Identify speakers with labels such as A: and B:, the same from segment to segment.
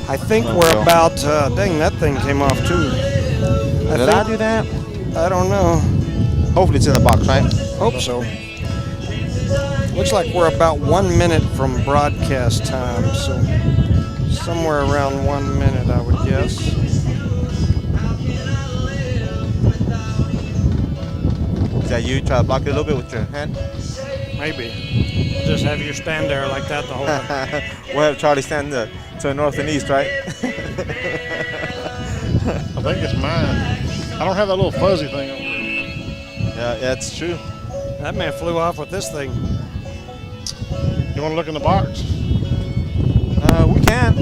A: I think we're about, dang, that thing came off too.
B: Did I do that?
A: I don't know.
B: Hopefully it's in the box, right?
A: Hope so. Looks like we're about 1 minute from broadcast time, so somewhere around 1 minute, I would guess.
B: Is that you? Try to block it a little bit with your hand?
A: Maybe. Just have you stand there like that the whole time.
B: We'll have Charlie stand to the north and east, right?
C: I think it's mine. I don't have that little fuzzy thing over here.
B: Yeah, that's true.
A: That man flew off with this thing.
C: You want to look in the box?
B: We can.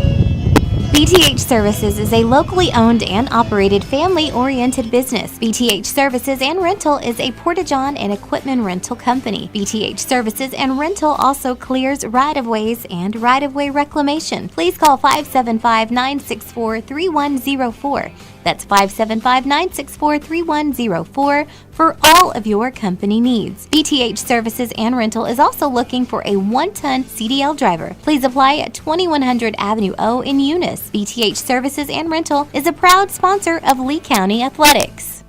D: BTH Services is a locally owned and operated family-oriented business. BTH Services and Rental is a porta-john and equipment rental company. BTH Services and Rental also clears right-of-ways and right-of-way reclamation. Please call 575-964-3104. That's 575-964-3104 for all of your company needs. BTH Services and Rental is also looking for a 1-ton CDL driver. Please apply at 2100 Avenue O in Eunice. BTH Services and Rental is a proud sponsor of Lee County Athletics.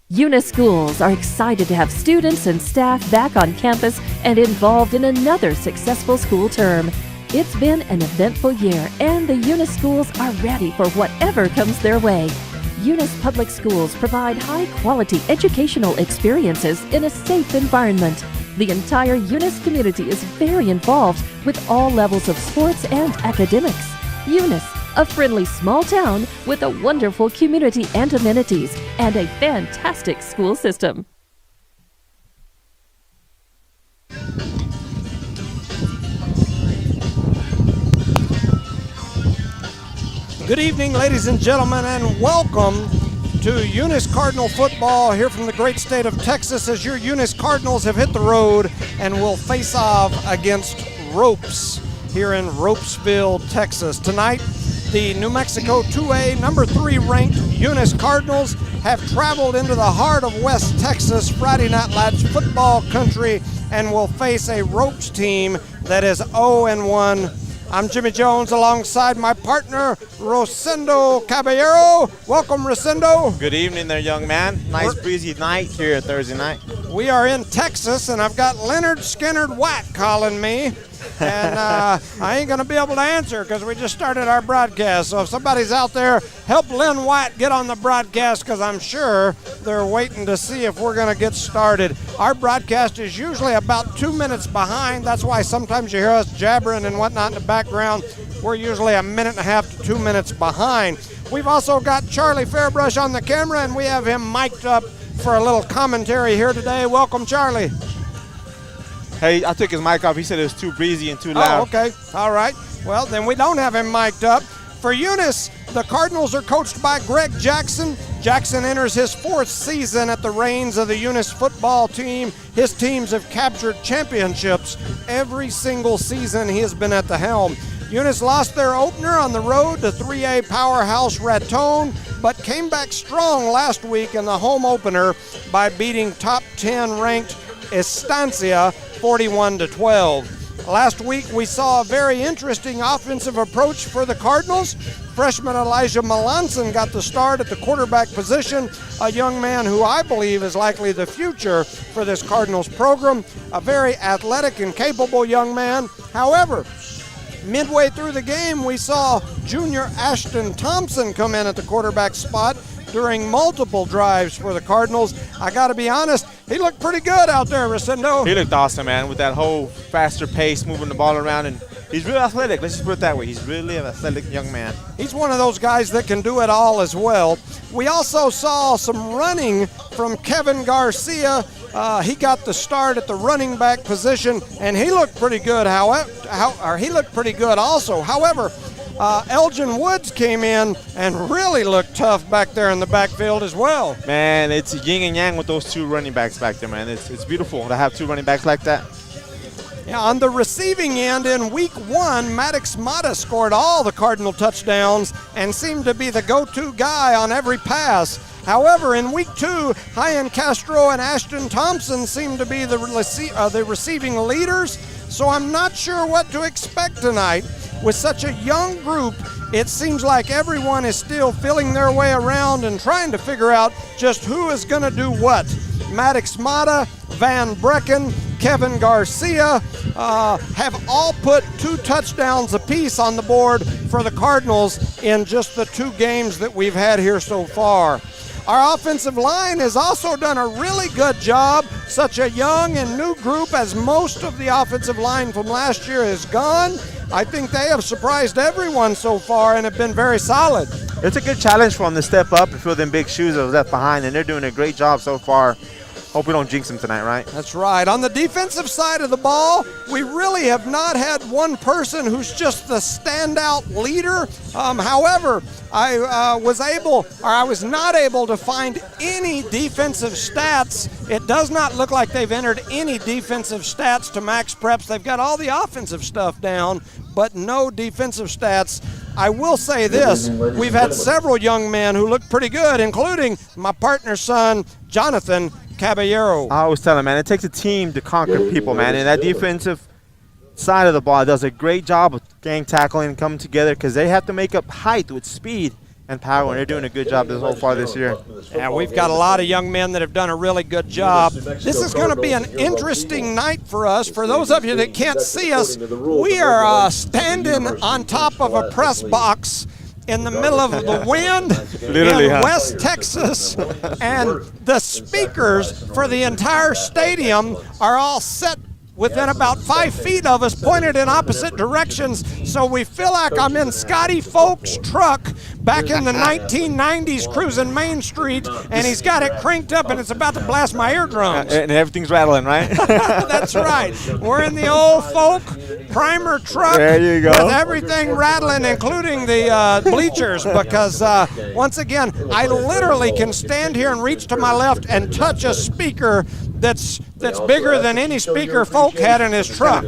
E: Eunice schools are excited to have students and staff back on campus and involved in another successful school term. It's been an eventful year, and the Eunice schools are ready for whatever comes their way. Eunice Public Schools provide high-quality educational experiences in a safe environment. The entire Eunice community is very involved with all levels of sports and academics. Eunice, a friendly small town with a wonderful community and amenities, and a fantastic school system.
A: Good evening, ladies and gentlemen, and welcome to Eunice Cardinal football here from the great state of Texas as your Eunice Cardinals have hit the road and will face off against Ropes here in Ropesville, Texas. Tonight, the New Mexico 2A number 3 ranked Eunice Cardinals have traveled into the heart of West Texas, Friday Night Lights football country, and will face a Ropes team that is 0-1. I'm Jimmy Jones alongside my partner, Rosendo Caballero. Welcome, Rosendo.
B: Good evening there, young man. Nice breezy night here Thursday night.
A: We are in Texas, and I've got Leonard Skinnerd White calling me. And I ain't going to be able to answer because we just started our broadcast. So if somebody's out there, help Len White get on the broadcast because I'm sure they're waiting to see if we're going to get started. Our broadcast is usually about 2 minutes behind. That's why sometimes you hear us jabbering and whatnot in the background. We're usually 1.5 minutes to 2 minutes behind. We've also got Charlie Fairbrush on the camera, and we have him mic'd up for a little commentary here today. Welcome, Charlie.
B: Hey, I took his mic off. He said it was too breezy and too loud.
A: Oh, okay. All right. Well, then we don't have him mic'd up. For Eunice, the Cardinals are coached by Greg Jackson. Jackson enters his 4th season at the reins of the Eunice football team. His teams have captured championships every single season he has been at the helm. Eunice lost their opener on the road to 3A powerhouse Raton, but came back strong last week in the home opener by beating top 10 ranked Estancia 41-12. Last week we saw a very interesting offensive approach for the Cardinals. Freshman Elijah Melanson got the start at the quarterback position, a young man who I believe is likely the future for this Cardinals program, a very athletic and capable young man. However, midway through the game we saw junior Ashton Thompson come in at the quarterback spot during multiple drives for the Cardinals. I got to be honest, he looked pretty good out there, Rosendo.
B: He looked awesome, man, with that whole faster pace, moving the ball around, and he's real athletic. Let's just put it that way. He's really an athletic young man.
A: He's one of those guys that can do it all as well. We also saw some running from Kevin Garcia. He got the start at the running back position, and he looked pretty good. He looked pretty good also. However, Elgin Woods came in and really looked tough back there in the backfield as well.
B: Man, it's yin and yang with those 2 running backs back there, man. It's beautiful to have 2 running backs like that.
A: Yeah, on the receiving end in week 1, Maddox Mata scored all the Cardinal touchdowns and seemed to be the go-to guy on every pass. However, in week 2, Hyan Castro and Ashton Thompson seemed to be the receiving leaders, so I'm not sure what to expect tonight. with such a young group, it seems like everyone is still feeling their way around and trying to figure out just who is going to do what. Maddox Mata, Van Brecken, Kevin Garcia have all put 2 touchdowns apiece on the board for the Cardinals in just the 2 games that we've had here so far. Our offensive line has also done a really good job. Such a young and new group, as most of the offensive line from last year is gone. I think they have surprised everyone so far and have been very solid.
B: It's a good challenge for them to step up and fill them big shoes that was left behind, and they're doing a great job so far. Hope we don't jinx them tonight, right?
A: That's right. On the defensive side of the ball, we really have not had one person who's just the standout leader. However, I was not able to find any defensive stats. It does not look like they've entered any defensive stats to Max Preps. They've got all the offensive stuff down, but no defensive stats. I will say this, we've had several young men who look pretty good, including my partner's son, Jonathan Caballero.
B: I always tell him, man, it takes a team to conquer people, man. And that defensive side of the ball does a great job of gang tackling and coming together because they have to make up height with speed and power, and they're doing a good job so far this year.
A: Yeah, we've got a lot of young men that have done a really good job. This is going to be an interesting night for us. For those of you that can't see us, we are standing on top of a press box in the middle of the wind in West Texas, and the speakers for the entire stadium are all set within about 5 feet of us, pointed in opposite directions, so we feel like I'm in Scotty Folk's truck back in the 1990s cruising Main Street, and he's got it cranked up and it's about to blast my eardrums.
B: And everything's rattling, right?
A: That's right. We're in the old folk primer truck
B: there you go.
A: with everything rattling, including the bleachers, because once again, I literally can stand here and reach to my left and touch a speaker that's bigger than any speaker Folk had in his truck.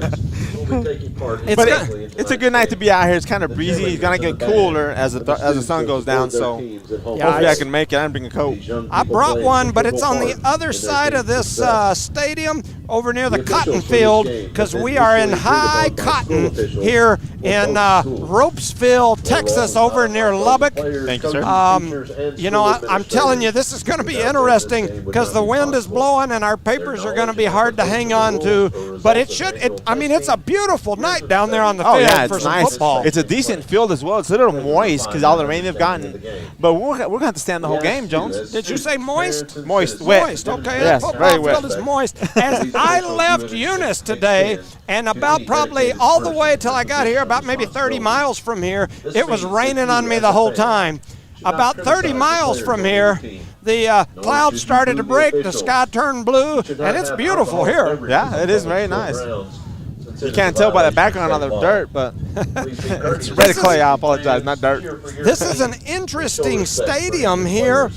B: It's a good night to be out here. It's kind of breezy. It's going to get cooler as the sun goes down, so hopefully I can make it. I didn't bring a coat.
A: I brought one, but it's on the other side of this stadium over near the cotton field, because we are in high cotton here in Ropesville, Texas, over near Lubbock.
B: Thank you, sir.
A: You know, I'm telling you, this is going to be interesting because the wind is blowing and our papers are going to be hard to hang on to. But it's a beautiful night down there on the field for some football.
B: It's a decent field as well. It's a little moist because all the rain they've gotten. But we're going to have to stand the whole game, Jones.
A: Did you say moist?
B: Moist, wet.
A: Moist, okay.
B: Yes,
A: the football
B: very wet.
A: field is moist. As I left Eunice today, and about probably all the way till I got here, about maybe 30 miles from here, it was raining on me the whole time. About 30 miles from here, the clouds started to break, the sky turned blue, and it's beautiful here.
B: Yeah, it is very nice. You can't tell by the background on the dirt, but it's red clay. I apologize, not dirt.
A: This is an interesting stadium here.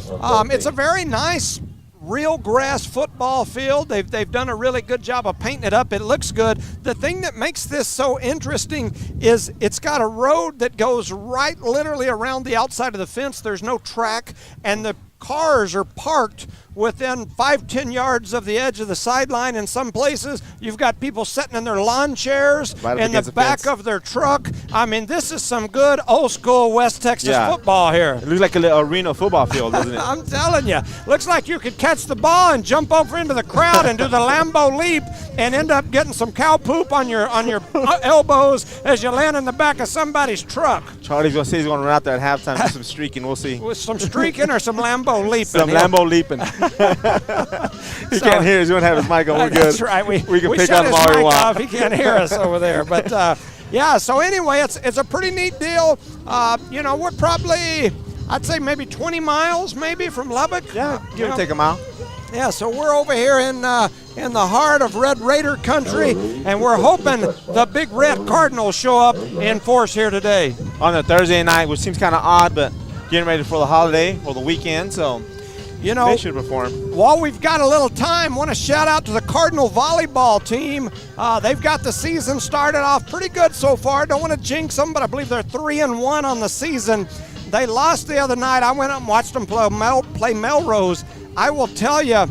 A: It's a very nice real grass football field. They've done a really good job of painting it up. It looks good. The thing that makes this so interesting is it's got a road that goes right literally around the outside of the fence. There's no track, and the cars are parked within 5-10 yards of the edge of the sideline. In some places, you've got people sitting in their lawn chairs in the back of their truck. I mean, this is some good old school West Texas football here.
B: It looks like a little arena football field, doesn't it?
A: I'm telling you, looks like you could catch the ball and jump over into the crowd and do the Lambo leap and end up getting some cow poop on your elbows as you land in the back of somebody's truck.
B: Charlie's going to say he's going to run out there at halftime with some streaking. We'll see.
A: With some streaking or some Lambo leaping.
B: Some Lambo leaping. He can't hear us. He won't have his mic on. We're good.
A: That's right. We
B: can pick
A: shut
B: on him
A: his
B: all we
A: mic
B: want.
A: off. He can't hear us over there. But so anyway, it's a pretty neat deal. We're probably, I'd say maybe 20 miles maybe from Lubbock.
B: Yeah, give or take a mile.
A: Yeah, so we're over here in the heart of Red Raider country, and we're hoping the big red Cardinals show up in force here today.
B: On a Thursday night, which seems kind of odd, but getting ready for the holiday or the weekend, so they should perform.
A: While we've got a little time, I want to shout out to the Cardinal volleyball team. They've got the season started off pretty good so far. Don't want to jinx them, but I believe they're 3-1 on the season. They lost the other night. I went up and watched them play Melrose. I will tell you,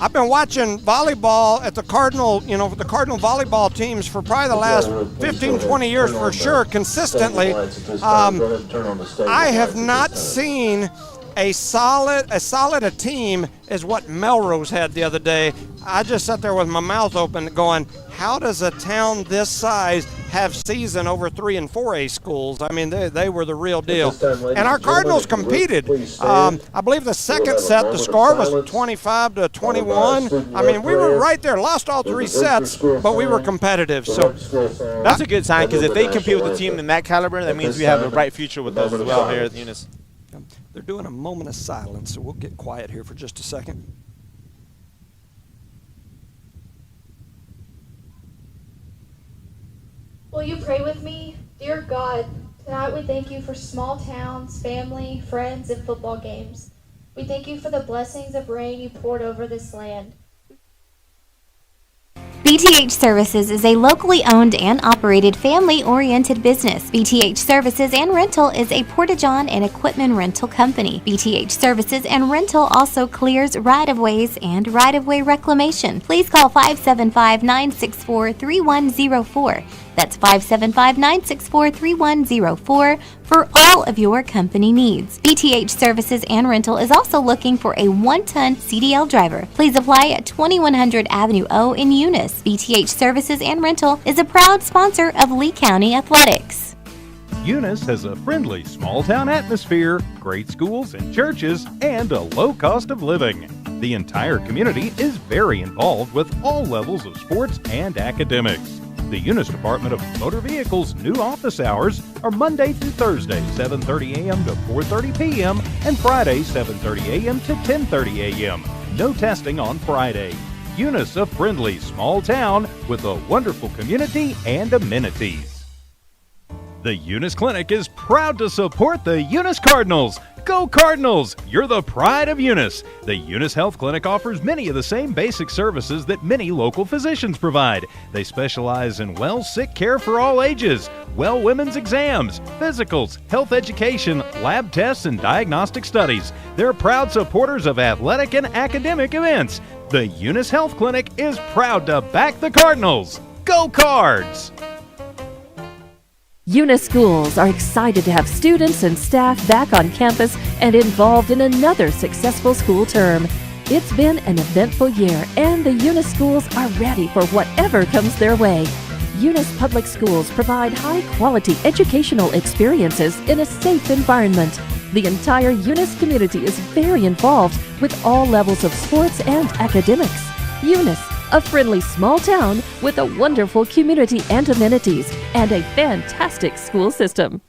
A: I've been watching volleyball at the Cardinal, the Cardinal volleyball teams for probably the last 15, 20 years for sure, consistently. I have not seen as solid a team as what Melrose had the other day. I just sat there with my mouth open going, how does a town this size have season over 3 and 4A schools? I mean, they were the real deal. And our Cardinals competed. I believe the second set, the score was 25-21. I mean, we were right there. Lost all 3 sets, but we were competitive. So
B: that's a good sign, because if they compete with a team in that caliber, that means we have a bright future with us as well here at Eunice.
A: They're doing a moment of silence, so we'll get quiet here for just a second.
F: Will you pray with me? Dear God, tonight we thank you for small towns, family, friends, and football games. We thank you for the blessings of rain you poured over this land.
D: BTH Services is a locally owned and operated family-oriented business. BTH Services and Rental is a Porta-John and equipment rental company. BTH Services and Rental also clears right-of-ways and right-of-way reclamation. Please call 575-964-3104. That's 575-964-3104 for all of your company needs. BTH Services and Rental is also looking for a 1-ton CDL driver. Please apply at 2100 Avenue O in Eunice. BTH Services and Rental is a proud sponsor of Lee County Athletics.
G: Eunice has a friendly small-town atmosphere, great schools and churches, and a low cost of living. The entire community is very involved with all levels of sports and academics. The Eunice Department of Motor Vehicles' new office hours are Monday through Thursday, 7:30 a.m. to 4:30 p.m. and Friday, 7:30 a.m. to 10:30 a.m. No testing on Friday. Eunice, a friendly small town with a wonderful community and amenities. The Eunice Clinic is proud to support the Eunice Cardinals. Go Cardinals! You're the pride of Eunice. The Eunice Health Clinic offers many of the same basic services that many local physicians provide. They specialize in sick care for all ages, women's exams, physicals, health education, lab tests, and diagnostic studies. They're proud supporters of athletic and academic events. The Eunice Health Clinic is proud to back the Cardinals. Go Cards!
E: Eunice schools are excited to have students and staff back on campus and involved in another successful school term. It's been an eventful year, and the Eunice schools are ready for whatever comes their way. Eunice Public Schools provide high-quality educational experiences in a safe environment. The entire Eunice community is very involved with all levels of sports and academics. Eunice, a friendly small town with a wonderful community and amenities, and a fantastic school system.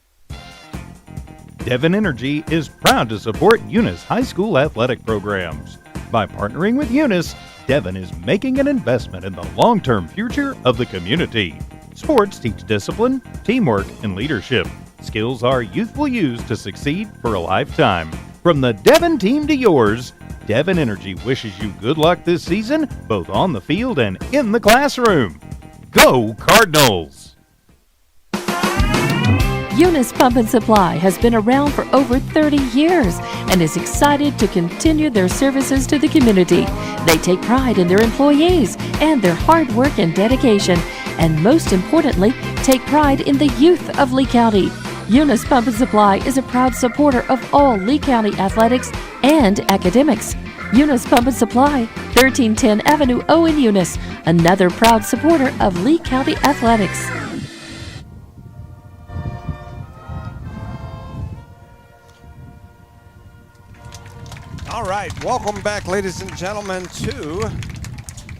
G: Devon Energy is proud to support Eunice high school athletic programs. By partnering with Eunice, Devon is making an investment in the long-term future of the community. Sports teach discipline, teamwork, and leadership. Skills our youth will use to succeed for a lifetime. From the Devon team to yours, Devon Energy wishes you good luck this season, both on the field and in the classroom. Go Cardinals!
E: Eunice Pump and Supply has been around for over 30 years and is excited to continue their services to the community. They take pride in their employees and their hard work and dedication, and most importantly, take pride in the youth of Lee County. Eunice Pump and Supply is a proud supporter of all Lee County athletics and academics. Eunice Pump and Supply, 1310 Avenue O in Eunice, another proud supporter of Lee County athletics.
A: All right, welcome back, ladies and gentlemen, to,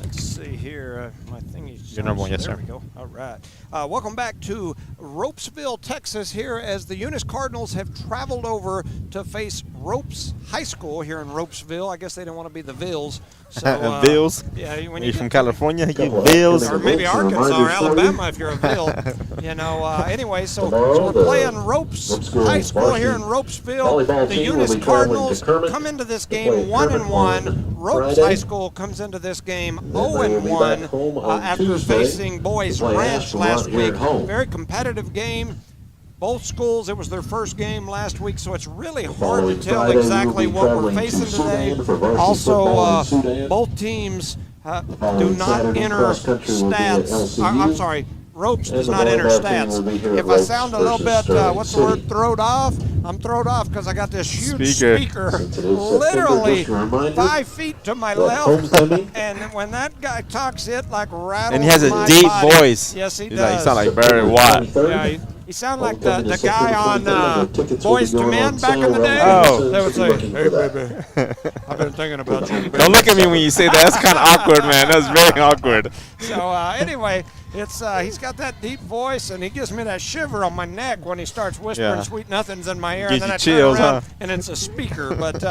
A: let's see here, my thingy's
B: Your number one, yes,
A: there
B: sir.
A: we go. All right. Welcome back to Ropesville, Texas, here as the Eunice Cardinals have traveled over to face Ropes High School here in Ropesville. I guess they didn't want to be the Vills. So,
B: Vills?
A: Yeah, when
B: You're
A: you
B: from
A: get
B: California, you Vills.
A: or maybe Arkansas or Alabama if you're a Bill. Anyway, so we're playing Ropes High School here in Ropesville. The Eunice Cardinals come into this game 1-1. Ropes High School comes into this game 0-1 after facing Boys Ranch last week. Very competitive game. Both schools, it was their first game last week, so it's really hard to tell exactly what we're facing today. Also, both teams do not enter stats. I'm sorry, Ropes does not enter stats. If I sound a little bit, what's the word, throwed off? I'm thrown off because I got this huge speaker literally 5 feet to my left, and when that guy talks, it like rattles.
B: And he has a
A: my
B: deep
A: body.
B: voice.
A: Yes, he
B: He's
A: does.
B: Like, you sound like Barry Watt.
A: Yeah, he sounded like the guy on Boys to Men back in the day.
B: Oh.
A: They would say, "Hey, baby, I've been thinking about you." Baby.
B: Don't look at me when you say that. That's kind of awkward, man. That's very awkward.
A: So anyway, it's he's got that deep voice, and he gives me that shiver on my neck when he starts whispering sweet nothings in my ear.
B: Gives
A: and then
B: you
A: I
B: chills,
A: turn around,
B: huh?
A: and it's a speaker. But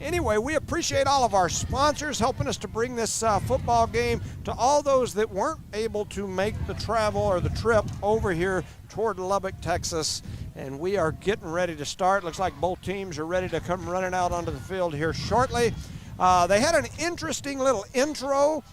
A: anyway, we appreciate all of our sponsors helping us to bring this football game to all those that weren't able to make the travel or the trip over here toward Lubbock, Texas. And we are getting ready to start. Looks like both teams are ready to come running out onto the field here shortly. They had an interesting little intro.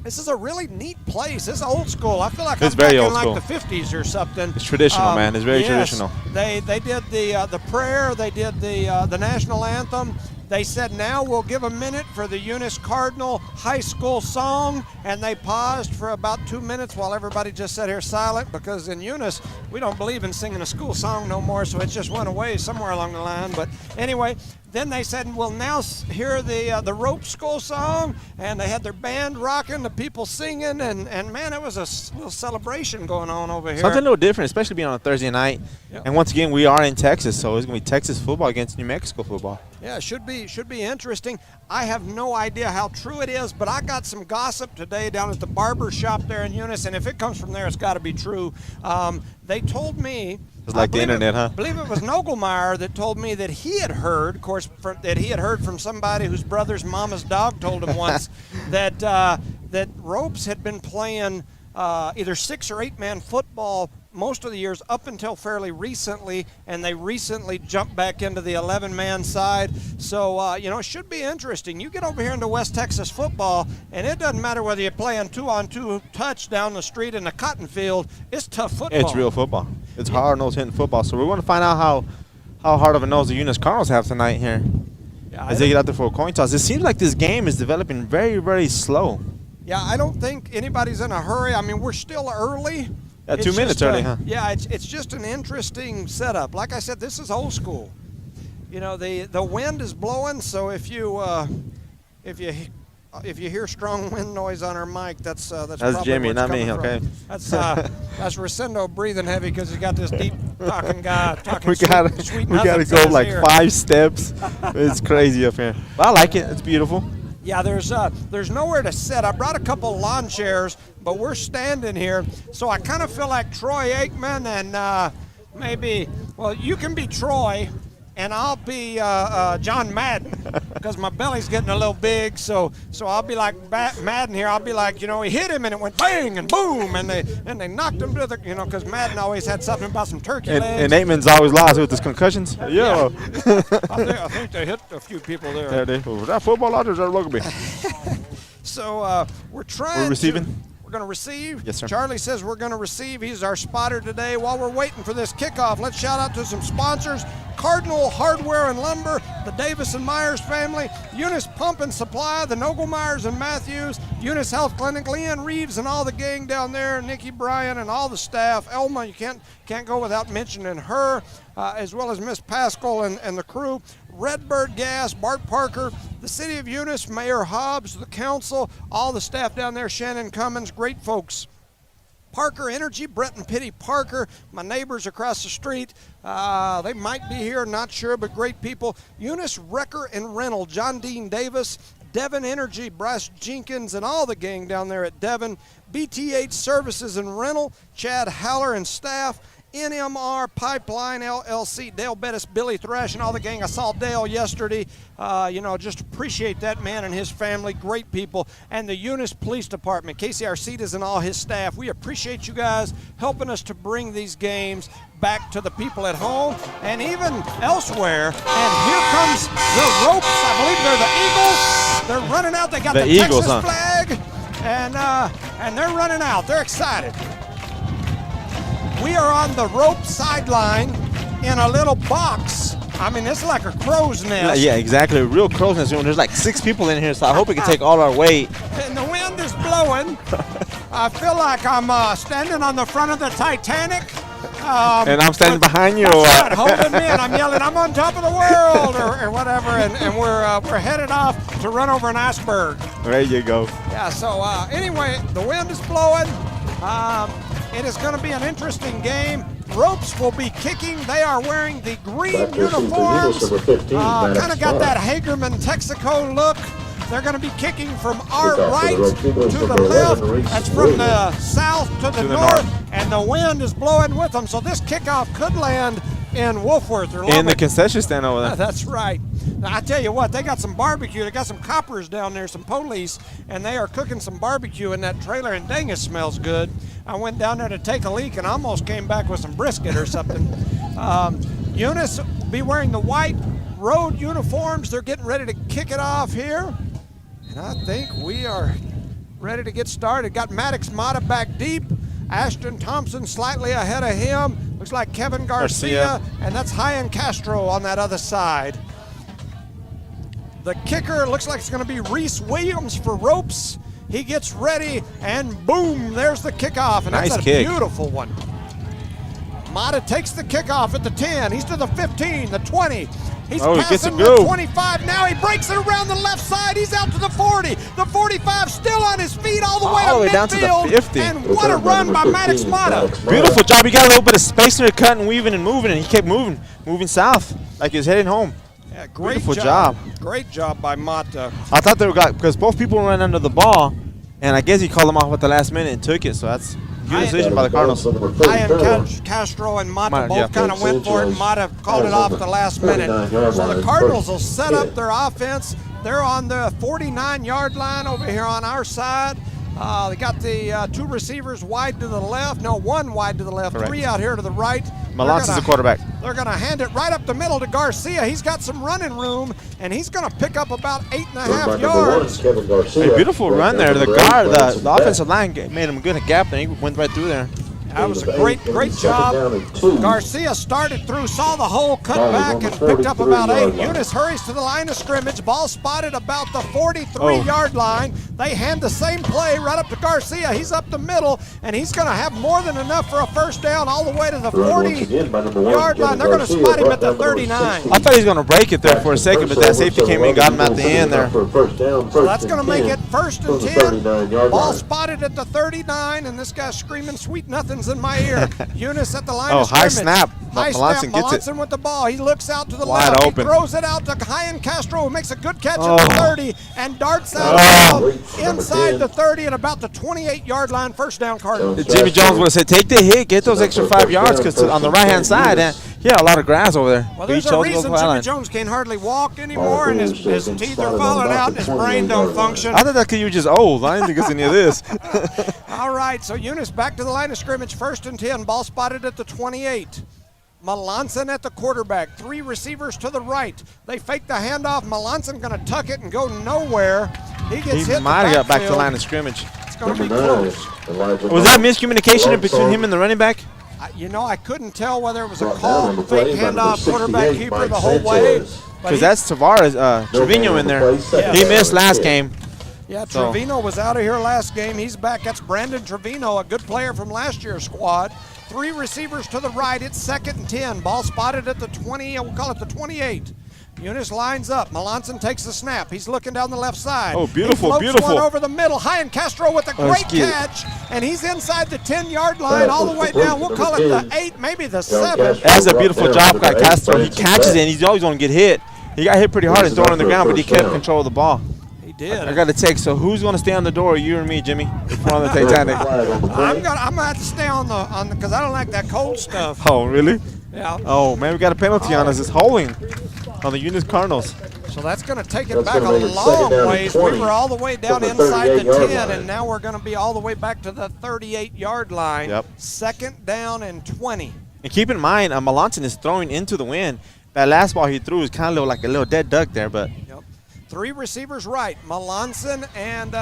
A: This is a really neat place. This is old school. I feel like
B: It's
A: I'm
B: very
A: back
B: old
A: in
B: school.
A: like the 50s or something.
B: It's traditional, man. It's very
A: yes.
B: traditional.
A: They did the prayer. They did the national anthem. They said, now we'll give a minute for the Eunice Cardinal High School song, and they paused for about 2 minutes while everybody just sat here silent, because in Eunice, we don't believe in singing a school song no more, so it just went away somewhere along the line. But anyway, then they said, we'll now hear the Rope School song, and they had their band rocking, the people singing, and man, it was a little celebration going on over here.
B: Something a little different, especially being on a Thursday night.
A: Yep.
B: And once again, we are in Texas, so it's going to be Texas football against New Mexico football.
A: Yeah, it should be interesting. I have no idea how true it is, but I got some gossip today down at the barber shop there in Eunice, and if it comes from there, it's got to be true. They told me.
B: It's like the internet, huh?
A: I believe it was Nogelmeyer that told me that he had heard, of course, that he had heard from somebody whose brother's mama's dog told him once that Ropes had been playing either 6 or 8 man football most of the years up until fairly recently, and they recently jumped back into the 11-man side. So, it should be interesting. You get over here into West Texas football, and it doesn't matter whether you're playing 2-on-2 touch down the street in a cotton field. It's tough football.
B: It's real football. It's hard-nosed hitting football. So we want to find out how hard of a nose the Eunice Cardinals have tonight here as they get out there for a coin toss. It seems like this game is developing very, very slow.
A: Yeah, I don't think anybody's in a hurry. I mean, we're still early.
B: Yeah, 2 minutes early, huh?
A: Yeah, it's just an interesting setup. Like I said, this is old school. The wind is blowing, so if you hear strong wind noise on our mic, that's probably
B: Jimmy,
A: what's
B: not me.
A: coming
B: Okay.
A: From. That's Rosendo breathing heavy because he's got this deep talking guy talking.
B: We gotta go like 5 steps. It's crazy up here. But I like it. It's beautiful.
A: Yeah, there's nowhere to sit. I brought a couple lawn chairs, but we're standing here, so I kind of feel like Troy Aikman and you can be Troy, and I'll be John Madden, because my belly's getting a little big, so I'll be like Madden here. I'll be like, he hit him and it went bang and boom, and they knocked him to the, because Madden always had something about some turkey legs.
B: And Aitman's always lost with his concussions. Yeah.
A: I think they hit a few people there.
B: Yeah, was that football out or is that rugby?
A: So we're trying.
B: We're receiving.
A: We're going to receive.
B: Yes, sir.
A: Charlie says we're going to receive. He's our spotter today. While we're waiting for this kickoff, let's shout out to some sponsors. Cardinal Hardware and Lumber, the Davis and Myers family, Eunice Pump and Supply, the Nogelmeyers and Matthews, Eunice Health Clinic, Leanne Reeves and all the gang down there, Nikki Bryan and all the staff. Elma, you can't go without mentioning her, as well as Miss Pascal and the crew. Redbird Gas, Bart Parker, the City of Eunice, Mayor Hobbs, the council, all the staff down there, Shannon Cummins, great folks. Parker Energy, Brett and Pitty Parker, my neighbors across the street. They might be here, not sure, but great people. Eunice Wrecker and Rental, John Dean Davis, Devon Energy, Bryce Jenkins, and all the gang down there at Devon. BTH Services and Rental, Chad Haller and staff. NMR Pipeline LLC, Dale Bettis, Billy Thrash, and all the gang. I saw Dale yesterday. Just appreciate that man and his family. Great people. And the Eunice Police Department, Casey Arcidas and all his staff. We appreciate you guys helping us to bring these games back to the people at home and even elsewhere. And here comes the Ropes. I believe they're the Eagles. They're running out. They got the
B: Eagles,
A: Texas flag. And they're running out. They're excited. we are on the rope sideline in a little box. I mean, it's like a crow's nest.
B: Yeah, exactly. A real crow's nest room. There's like 6 people in here, so I hope we can take all our weight.
A: And the wind is blowing. I feel like I'm standing on the front of the Titanic.
B: And I'm standing behind you.
A: Right, holding me, and I'm yelling, I'm on top of the world, or whatever, and we're headed off to run over an iceberg.
B: There you go.
A: Yeah, so anyway, the wind is blowing. It is going to be an interesting game. Ropes will be kicking. They are wearing the green uniforms. Kind of got that Hagerman Texaco look. They're going to be kicking from our right to the left. That's from the south to the north. And the wind is blowing with them. So this kickoff could land in Wolfworth or Lubbock.
B: In the concession stand over there.
A: That's right. Now, I tell you what, they got some barbecue. They got some coppers down there, some police, and they are cooking some barbecue in that trailer, and dang, it smells good. I went down there to take a leak and almost came back with some brisket or something. Eunice will be wearing the white road uniforms. They're getting ready to kick it off here. And I think we are ready to get started. Got Maddox Mata back deep. Ashton Thompson slightly ahead of him. Looks like Kevin Garcia. And that's Hyan Castro on that other side. The kicker looks like it's going to be Reese Williams for ropes. He gets ready, and boom, there's the kickoff. And
B: nice
A: that's a
B: kick.
A: Beautiful one. Mata takes the kickoff at the 10. He's to the 15, the 20. He's passing the 25. Now he breaks it around the left side. He's out to the 40. The 45 still on his feet all the way to midfield.
B: Down to the 50.
A: And what a run by Maddox Mata.
B: Beautiful job. He got a little bit of space there, cutting, weaving, and moving, and he kept moving south like he was heading home.
A: Yeah, great
B: Beautiful job.
A: Great job by Mata.
B: I thought they were because both people ran under the ball, and I guess he called them off at the last minute and took it. So that's a good decision by the Cardinals.
A: Hyan Castro and Mata both kind of went for it. Mata called it off at the last minute. So the Cardinals will set up their offense. They're on the 49-yard line over here on our side. They got the 2 receivers wide to the left. No, 1 wide to the left. Correct. 3 out here to the right.
B: Malanson's the quarterback.
A: They're going to hand it right up the middle to Garcia. He's got some running room, and he's going to pick up about 8.5 yards.
B: A beautiful run there. The offensive line made him a good gap, and he went right through there.
A: That was a great job. Garcia started through, saw the hole, cut back, and picked up about 8. Eunice hurries to the line of scrimmage. Ball spotted about the 43-yard line. They hand the same play right up to Garcia. He's up the middle, and he's going to have more than enough for a first down all the way to the 40-yard line. They're going to spot him at the 39.
B: I thought he was going to break it there for a second, but that safety came in and got him at the end there.
A: So that's going to make it 1st and 10. Ball spotted at the 39, and this guy's screaming sweet nothings in my ear. Eunice at the line of scrimmage.
B: High snap.
A: High snap. Melanson with the ball. He looks out to the
B: wide
A: left.
B: Open.
A: He throws it out to Hyan Castro, who makes a good catch at the 30 and darts out inside the 30 at about the 28-yard line. First down, Cardinals.
B: Jimmy Jones would have said, take the hit, get those extra 5 yards, because on the right-hand side, he had a lot of grass over there.
A: Well, there's a reason Jimmy Jones can hardly walk anymore, and his teeth are falling out, and his brain don't function.
B: I thought that because you were just old. I didn't think it was any of this.
A: All right, so Eunice back to the line of scrimmage, 1st and 10. Ball spotted at the 28. Melanson at the quarterback. 3 receivers to the right. They fake the handoff. Melanson going to tuck it and go nowhere. He gets hit.
B: He might have got back to the line of scrimmage.
A: It's going to be close.
B: Was that miscommunication between him and the running back?
A: I couldn't tell whether it was a call, fake handoff, quarterback keeper the whole way.
B: Because that's Tavares, Trevino in there. Yeah. He missed last game.
A: Yeah, Trevino was out of here last game. He's back. That's Brandon Trevino, a good player from last year's squad. 3 receivers to the right. It's 2nd and 10. Ball spotted at the 20. We'll call it the 28. Eunice lines up. Melanson takes the snap. He's looking down the left side.
B: Oh, beautiful,
A: he floats one over the middle. Hyan Castro with a great catch, and he's inside the 10-yard line all the way down. We'll call it the 8, maybe the 7.
B: That's a beautiful job by Castro. He catches it, and he's always going to get hit. He got hit pretty hard and thrown on the ground, but he kept control of the ball.
A: He did.
B: I got to text. So who's going to stay on the door? You or me, Jimmy? If we're on the Titanic.
A: I'm gonna have to stay on the because I don't like that cold stuff.
B: Oh, really?
A: Yeah.
B: Oh man, we got a penalty on us. It's holding on the Eunice Cardinals.
A: So that's going to take it back a long ways. We were all the way down inside the 10, and now we're going to be all the way back to the 38-yard line.
B: Yep.
A: 2nd down and 20.
B: And keep in mind, Melanson is throwing into the wind. That last ball he threw was kind of like a little dead duck there, but.
A: Yep. 3 receivers right. Melanson and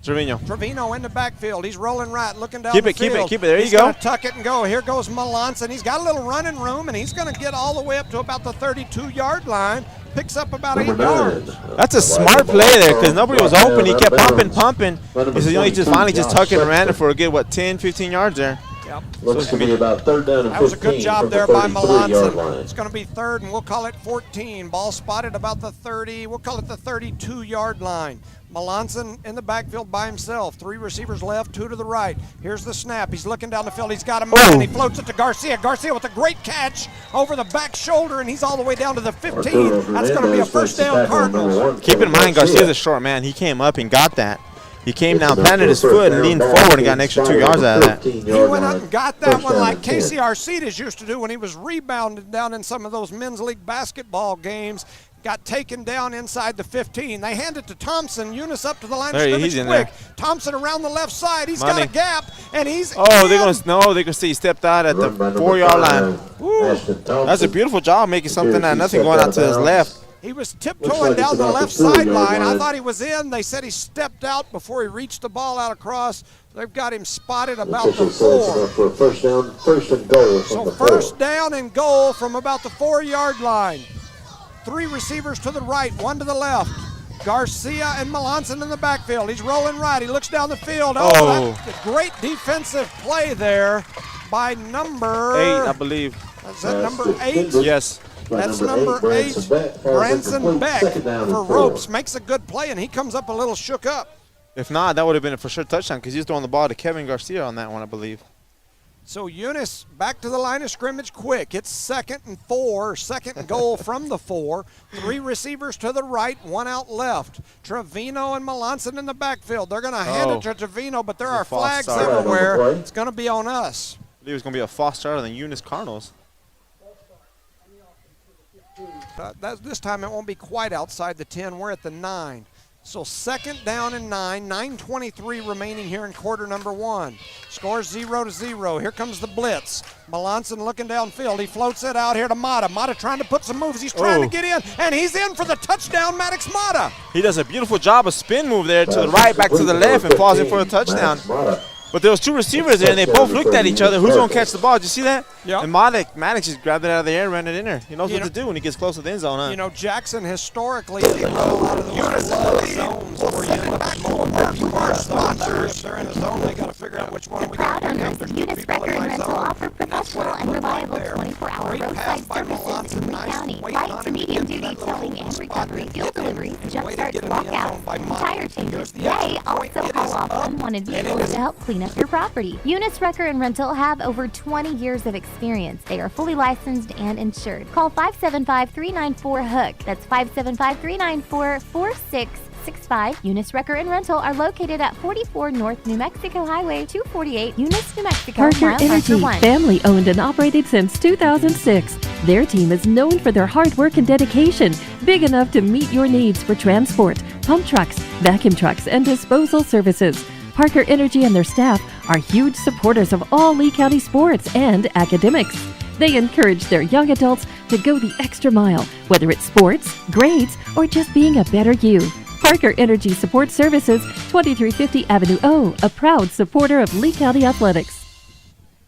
A: Trevino in the backfield. He's rolling right, looking down
B: Keep
A: the
B: it, keep
A: field.
B: it, keep it. There you
A: He's
B: go.
A: going to tuck it and go. Here goes Melanson. He's got a little running room, and he's going to get all the way up to about the 32-yard line. Picks up about 8 yards.
B: That's a smart play there because nobody was open. He kept pumping. He said, he just finally just tucked it and ran it for a good, 10, 15 yards there.
A: Yep.
H: Looks to be about 3rd down and 15.
A: That was a good job there by
H: 33-yard
A: Melanson.
H: line.
A: It's going to be 3rd, and we'll call it 14. Ball spotted about the 30. We'll call it the 32-yard line. Melanson in the backfield by himself. 3 receivers left, 2 to the right. Here's the snap. He's looking down the field. He's got a man, and he floats it to Garcia. Garcia with a great catch over the back shoulder, and he's all the way down to the 15. That's going to be a first down Cardinals.
B: Keep in mind, Garcia's a short man. He came up and got that. He came down, planted his foot, and leaned forward and got an extra 2 yards out of that.
A: He went up and got that one like Casey Arcides used to do when he was rebounded down in some of those men's league basketball games. Got taken down inside the 15. They hand it to Thompson. Eunice up to the line of scrimmage quick. Thompson around the left side. He's got a gap, and he's
B: they're gonna see he stepped out at the 4-yard line. That's a beautiful job making something out of nothing going out to his left.
A: He was tiptoeing down the left sideline. I thought he was in. They said he stepped out before he reached the ball out across. They've got him spotted about the 4.
H: For first and goal.
A: So first down and goal from about the 4-yard line. 3 receivers to the right, 1 to the left. Garcia and Melanson in the backfield. He's rolling right. He looks down the field. That's a great defensive play there by number
B: 8, I believe.
A: Is that number 8?
B: Yes.
A: That's number 8, Branson Beck for Ropes. Makes a good play, and he comes up a little shook up.
B: If not, that would have been a for sure touchdown because he's throwing the ball to Kevin Garcia on that one, I believe.
A: So Eunice back to the line of scrimmage quick. It's 2nd and 4, second and goal from the 4. 3 receivers to the right, 1 out left. Trevino and Melanson in the backfield. They're going to hand it to Trevino, but there are flags everywhere. It's going to be on us.
B: I believe it's going to be a false start on the Eunice Cardinals.
A: This time it won't be quite outside the 10. We're at the 9. So 2nd down and 9, 9:23 remaining here in quarter number 1. Score 0-0. Here comes the blitz. Melanson looking downfield. He floats it out here to Mata. Mata trying to put some moves. He's trying to get in, and he's in for the touchdown, Maddox Mata.
B: He does a beautiful job of spin move there to the right, back to the left, and falls in for a touchdown. But there was 2 receivers there, and they both looked at each other. Who's going to catch the ball? Did you see that?
A: Yep.
B: And Maddox just grabbed it out of the air, ran it in there. He knows what to do when he gets close to the end zone, huh?
A: You know, Jackson historically did run a lot of those zones where you end up more sponsors. If they're in a zone, they got to figure out which one we got.
D: Proud owners of Eunice Record and Rental offer professional and reliable 24-hour roadside services in Lee County. Light to medium duty towing and recovery, fuel deliveries, jump starts, walkouts, and tire changes. They also haul off unwanted vehicles to help clean up your property. Eunice Record and Rental have over 20 years of experience. They are fully licensed and insured. Call 575-394-HOOK. That's 575-394-4665. Eunice Wrecker and Rental are located at 44 North New Mexico Highway 248, Eunice, New Mexico.
E: Parker Energy, family owned and operated since 2006. Their team is known for their hard work and dedication, big enough to meet your needs for transport, pump trucks, vacuum trucks, and disposal services. Parker Energy and their staff are huge supporters of all Lee County sports and academics. They encourage their young adults to go the extra mile, whether it's sports, grades, or just being a better you. Parker Energy Support Services, 2350 Avenue O, a proud supporter of Lee County Athletics.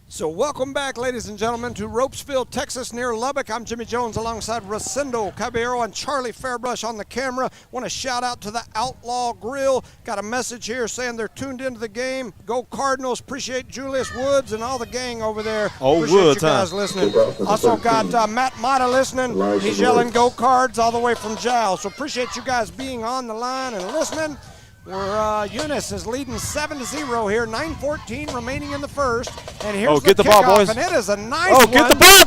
A: So welcome back, ladies and gentlemen, to Ropesville, Texas, near Lubbock. I'm Jimmy Jones alongside Rosendo Caballero and Charlie Fairbrush on the camera. Want to shout out to the Outlaw Grill. Got a message here saying they're tuned into the game. Go Cardinals. Appreciate Julius Woods and all the gang over there. Appreciate
B: Woods,
A: you guys listening. Also got Matt Mata listening. He's yelling Go Cards all the way from Jowl. So appreciate you guys being on the line and listening. Eunice is leading 7-0 here, 9:14 remaining in the first. And here's
B: get the ball, boys.
A: And it is a nice one.
B: Get the ball,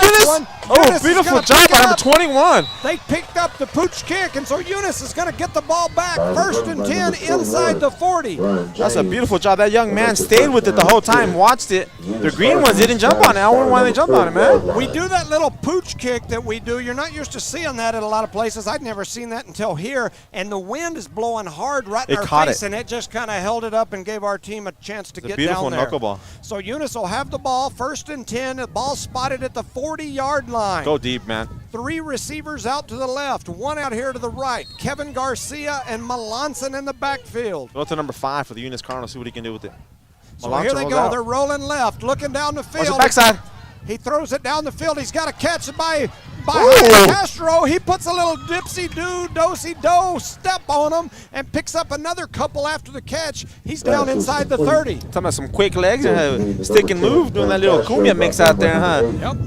B: Eunice.
A: Eunice
B: beautiful job by number 21.
A: They picked up the pooch kick, and so Eunice is going to get the ball back. 1st and 10 inside the 40.
B: That's a beautiful job. That young man stayed with it the whole time, watched it. The green ones didn't jump on it. I wonder why they jumped on it, man.
A: We do that little pooch kick that we do. You're not used to seeing that at a lot of places. I'd never seen that until here, and the wind is blowing hard right in our face, and it just kind of held it up and gave our team a chance to get down there.
B: Beautiful knuckleball.
A: So Eunice will have the ball, 1st and 10. The ball spotted at the 40-yard line. line.
B: Go deep, man.
A: 3 receivers out to the left, 1 out here to the right. Kevin Garcia and Melanson in the backfield.
B: Go to number 5 for the Eunice Cardinals. See what he can do with it.
A: So
B: Melanson
A: here they
B: rolls
A: go.
B: out.
A: They're rolling left, looking down the field.
B: Watch the backside.
A: He throws it down the field. He's got a catch by Jaime Castro. He puts a little dipsy-do step on him and picks up another couple after the catch. He's down inside the 30.
B: Talking about some quick legs and stick and move, doing that little cumbia mix out there, huh?
A: Yep.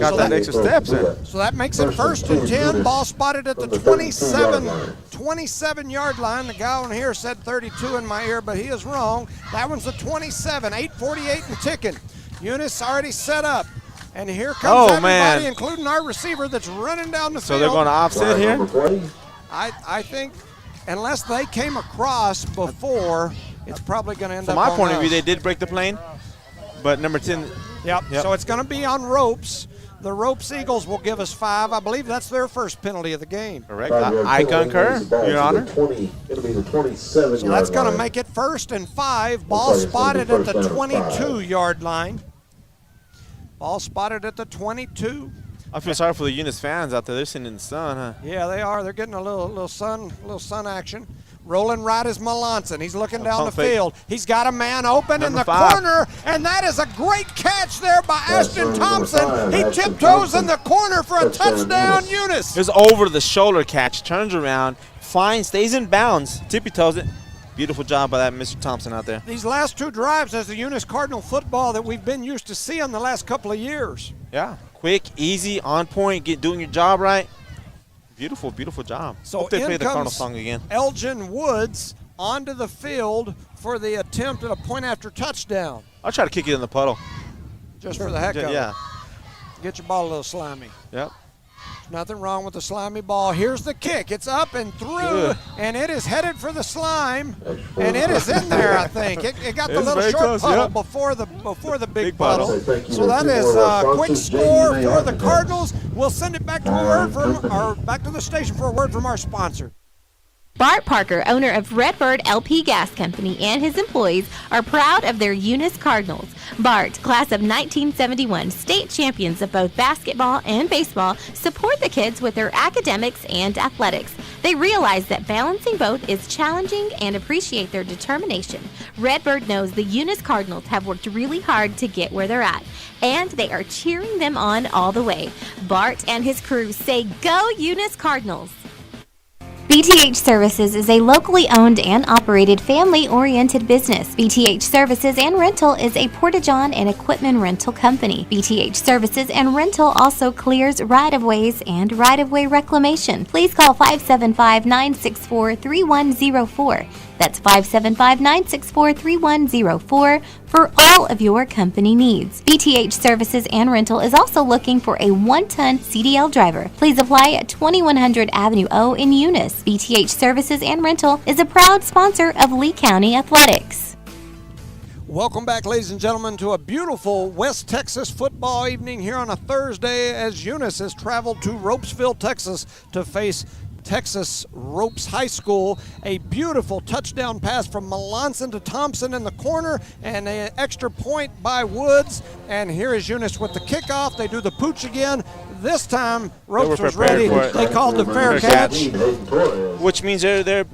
B: Got that extra steps in.
A: So that makes it 1st and 10. Ball spotted at the 27-yard line. The guy on here said 32 in my ear, but he is wrong. That one's the 27, 8:48 and ticking. Eunice already set up. And here comes everybody, including our receiver that's running down the field.
B: So they're going to offset here?
A: I think unless they came across before, it's probably going to end up
B: From my
A: on
B: point of
A: us.
B: view, they did break the plane. But number 10.
A: Yep. So it's going to be on ropes. The Ropes Eagles will give us 5. I believe that's their first penalty of the game.
B: Correct. I concur, Your Honor.
H: It'll be the 27.
A: So that's going to make it 1st and 5. Ball spotted at the 22-yard line. Ball spotted at the 22.
B: I feel sorry for the Eunice fans out there. They're sitting in the sun, huh?
A: Yeah, they are. They're getting a little sun action. Rolling right is Melanson. He's looking down the field. He's got a man open in the corner, and that is a great catch there by Ashton Thompson. He tiptoes in the corner for a touchdown, Eunice.
B: It's over the shoulder catch, turns around, finds, stays in bounds, tippy toes it. Beautiful job by that Mr. Thompson out there.
A: These last 2 drives as the Eunice Cardinal football that we've been used to seeing the last couple of years.
B: Yeah, quick, easy, on point, doing your job right. Beautiful, beautiful job.
A: So
B: hope they play
A: in
B: the Cardinal
A: comes
B: song again.
A: Elgin Woods onto the field for the attempt at a point-after touchdown.
B: I'll try to kick it in the puddle.
A: Just for the heck of it.
B: Yeah.
A: Get your ball a little slimy.
B: Yep.
A: Nothing wrong with the slimy ball. Here's the kick. It's up and through, and it is headed for the slime, and it is in there, I think. It got the little short puddle before the big puddle. So that is a quick score for the Cardinals. We'll send it back to back to the station for a word from our sponsor.
D: Bart Parker, owner of Redbird LP Gas Company, and his employees are proud of their Eunice Cardinals. Bart, class of 1971, state champions of both basketball and baseball, support the kids with their academics and athletics. They realize that balancing both is challenging and appreciate their determination. Redbird knows the Eunice Cardinals have worked really hard to get where they're at, and they are cheering them on all the way. Bart and his crew say, "Go Eunice Cardinals!" BTH Services is a locally owned and operated family-oriented business. BTH Services and Rental is a Porta-John and equipment rental company. BTH Services and Rental also clears right-of-ways and right-of-way reclamation. Please call 575-964-3104. That's 575-964-3104 for all of your company needs. BTH Services and Rental is also looking for a 1-ton CDL driver. Please apply at 2100 Avenue O in Eunice. BTH Services and Rental is a proud sponsor of Lee County Athletics.
A: Welcome back, ladies and gentlemen, to a beautiful West Texas football evening here on a Thursday as Eunice has traveled to Ropesville, Texas to face Texas Ropes High School. A beautiful touchdown pass from Melanson to Thompson in the corner and an extra point by Woods. And here is Eunice with the kickoff. They do the pooch again. This time Ropes was ready. They called the fair catch.
B: Which means they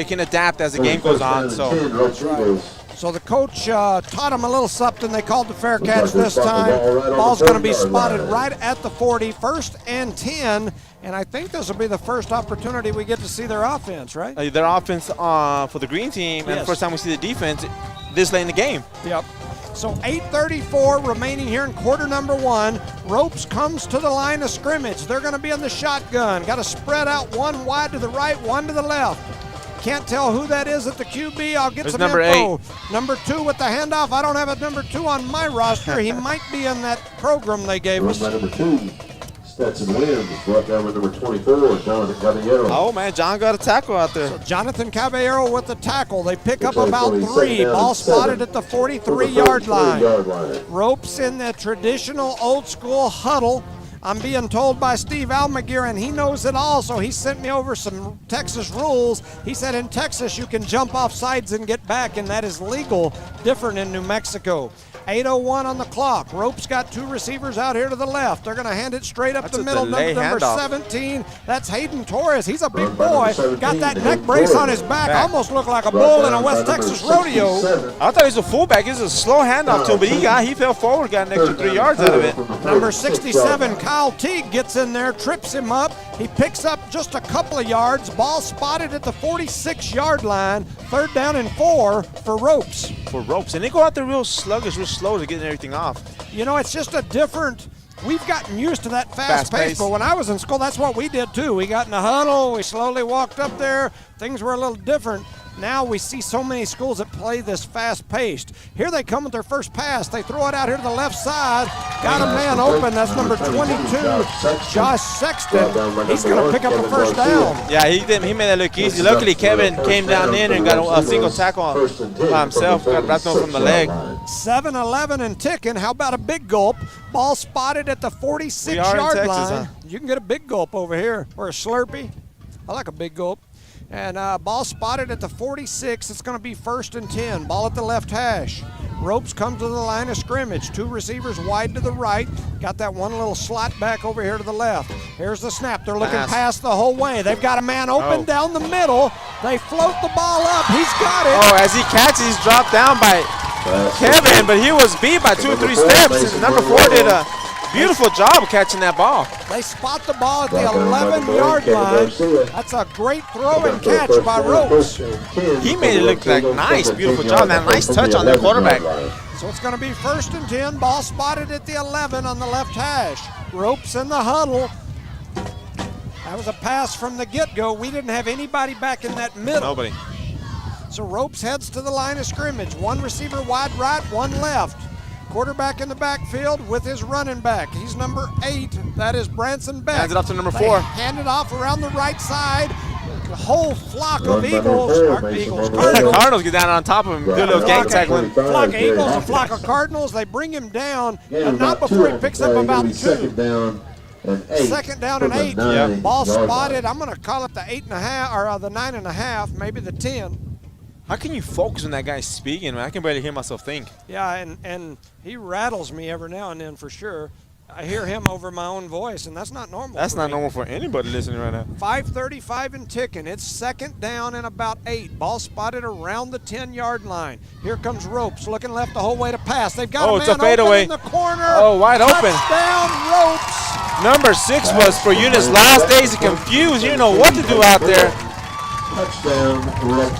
B: can adapt as the game goes on. So
A: that's right. So the coach taught him a little something. They called the fair catch this time. Ball's going to be spotted right at the 40, 1st and 10. And I think this will be the first opportunity we get to see their offense, right?
B: Their offense for the green team, and the first time we see the defense this late in the game.
A: Yep. So 8:34 remaining here in quarter number 1. Ropes comes to the line of scrimmage. They're going to be in the shotgun. Got to spread out one wide to the right, one to the left. Can't tell who that is at the QB. I'll get some
B: number
A: info.
B: 8.
A: Number 2 with the handoff. I don't have a number 2 on my roster. He might be in that program they gave us.
H: Number 2. Stetson Williams, brought down with number 24, Jonathan Caballero.
B: Oh, man, John got a tackle out there.
A: So Jonathan Caballero with the tackle. They pick up about 3. Ball spotted at the 43-yard line. Ropes in the traditional old-school huddle. I'm being told by Steve Almaguer, and he knows it all, so he sent me over some Texas rules. He said in Texas you can jump off sides and get back, and that is legal, different in New Mexico. 8:01 on the clock. Ropes got two receivers out here to the left. They're going to hand it straight up the middle. Number 17, that's Hayden Torres. He's a big boy. Got that neck brace on his back. Almost looked like a bull in a West Texas rodeo.
B: I thought he was a fullback. It was a slow handoff to him, but he fell forward, got an extra 3 yards out of it.
A: Number 67, Kyle Teague, gets in there, trips him up. He picks up just a couple of yards. Ball spotted at the 46-yard line. 3rd down and 4 for Ropes.
B: And they go out there real sluggish, real slow to getting everything off.
A: You know, it's just a different, we've gotten used to that fast pace,
B: pace.
A: but when I was in school, that's what we did too. We got in the huddle, we slowly walked up there, things were a little different. Now we see so many schools that play this fast-paced. Here they come with their first pass. They throw it out here to the left side. Got a man open. That's number 22, Josh Sexton. He's going to pick up a first down.
B: Yeah, he made that look easy. Luckily, Kevin came down in and got a single tackle by himself. Got wrapped up from the leg.
A: 7-11 and ticking. How about a big gulp? Ball spotted at the 46-yard line.
B: Huh?
A: You can get a big gulp over here, or a Slurpee. I like a big gulp. And ball spotted at the 46. It's going to be 1st and 10. Ball at the left hash. Ropes come to the line of scrimmage. Two receivers wide to the right. Got that one little slot back over here to the left. Here's the snap. They're looking past the whole way. They've got a man open down the middle. They float the ball up. He's got it.
B: Oh, as he catches, he's dropped down by Kevin, but he was beat by 2 or 3 steps. And number 4 did a beautiful job of catching that ball.
A: They spot the ball at the 11-yard line. That's a great throw and catch by Ropes.
B: He made it look like nice, beautiful job. That nice touch on their quarterback.
A: So it's going to be 1st and 10. Ball spotted at the 11 on the left hash. Ropes in the huddle. That was a pass from the get-go. We didn't have anybody back in that middle.
B: Nobody.
A: So Ropes heads to the line of scrimmage. One receiver wide right, one left. Quarterback in the backfield with his running back. He's number 8. That is Branson Beck.
B: Hands it off to number 4.
A: They hand it off around the right side. The whole flock of
B: Cardinals get down on top of him. Do a little gang tackling.
A: Flock of Eagles, a flock of Cardinals. They bring him down, and not before he picks up about 2. 2nd down and 8.
B: Yeah.
A: Ball spotted. I'm going to call it the 8.5 or the 9.5, maybe the 10.
B: How can you focus when that guy's speaking, man? I can barely hear myself think.
A: Yeah, and he rattles me every now and then for sure. I hear him over my own voice, and that's not normal.
B: That's not normal for anybody listening right now.
A: 5:35 and ticking. It's 2nd down and about 8. Ball spotted around the 10-yard line. Here comes Ropes, looking left the whole way to pass. They've got a man open in the corner.
B: Oh, wide open.
A: Touchdown, Ropes.
B: Number 6 was for Eunice. Last days confused. You didn't know what to do out there.
H: Touchdown.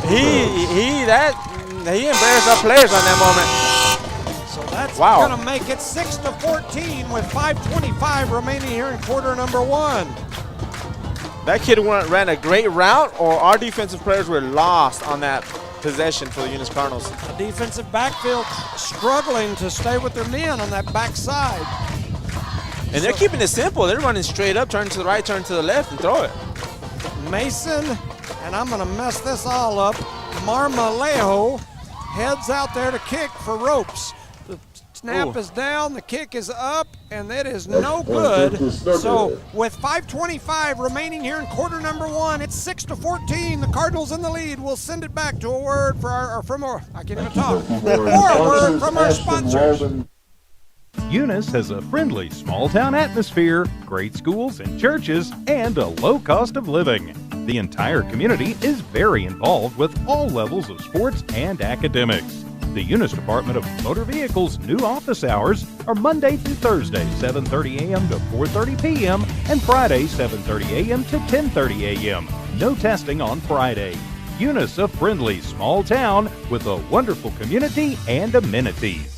B: He embarrassed our players on that moment.
A: So that's going to make it 6-14 with 5:25 remaining here in quarter number 1.
B: That kid ran a great route, or our defensive players were lost on that possession for the Eunice Cardinals.
A: The defensive backfield struggling to stay with their men on that backside.
B: And they're keeping it simple. They're running straight up, turn to the right, turn to the left, and throw it.
A: Mason, and I'm going to mess this all up, Marmolejo heads out there to kick for Ropes. The snap is down, the kick is up, and it is no good. So with 5:25 remaining here in quarter number 1, it's 6-14. The Cardinals in the lead. We'll send it back to a word for I can't even talk. Or a word from our sponsors.
G: Eunice has a friendly small-town atmosphere, great schools and churches, and a low cost of living. The entire community is very involved with all levels of sports and academics. The Eunice Department of Motor Vehicles' new office hours are Monday through Thursday, 7:30 a.m. to 4:30 p.m., and Friday, 7:30 a.m. to 10:30 a.m. No testing on Friday. Eunice, a friendly small town with a wonderful community and amenities.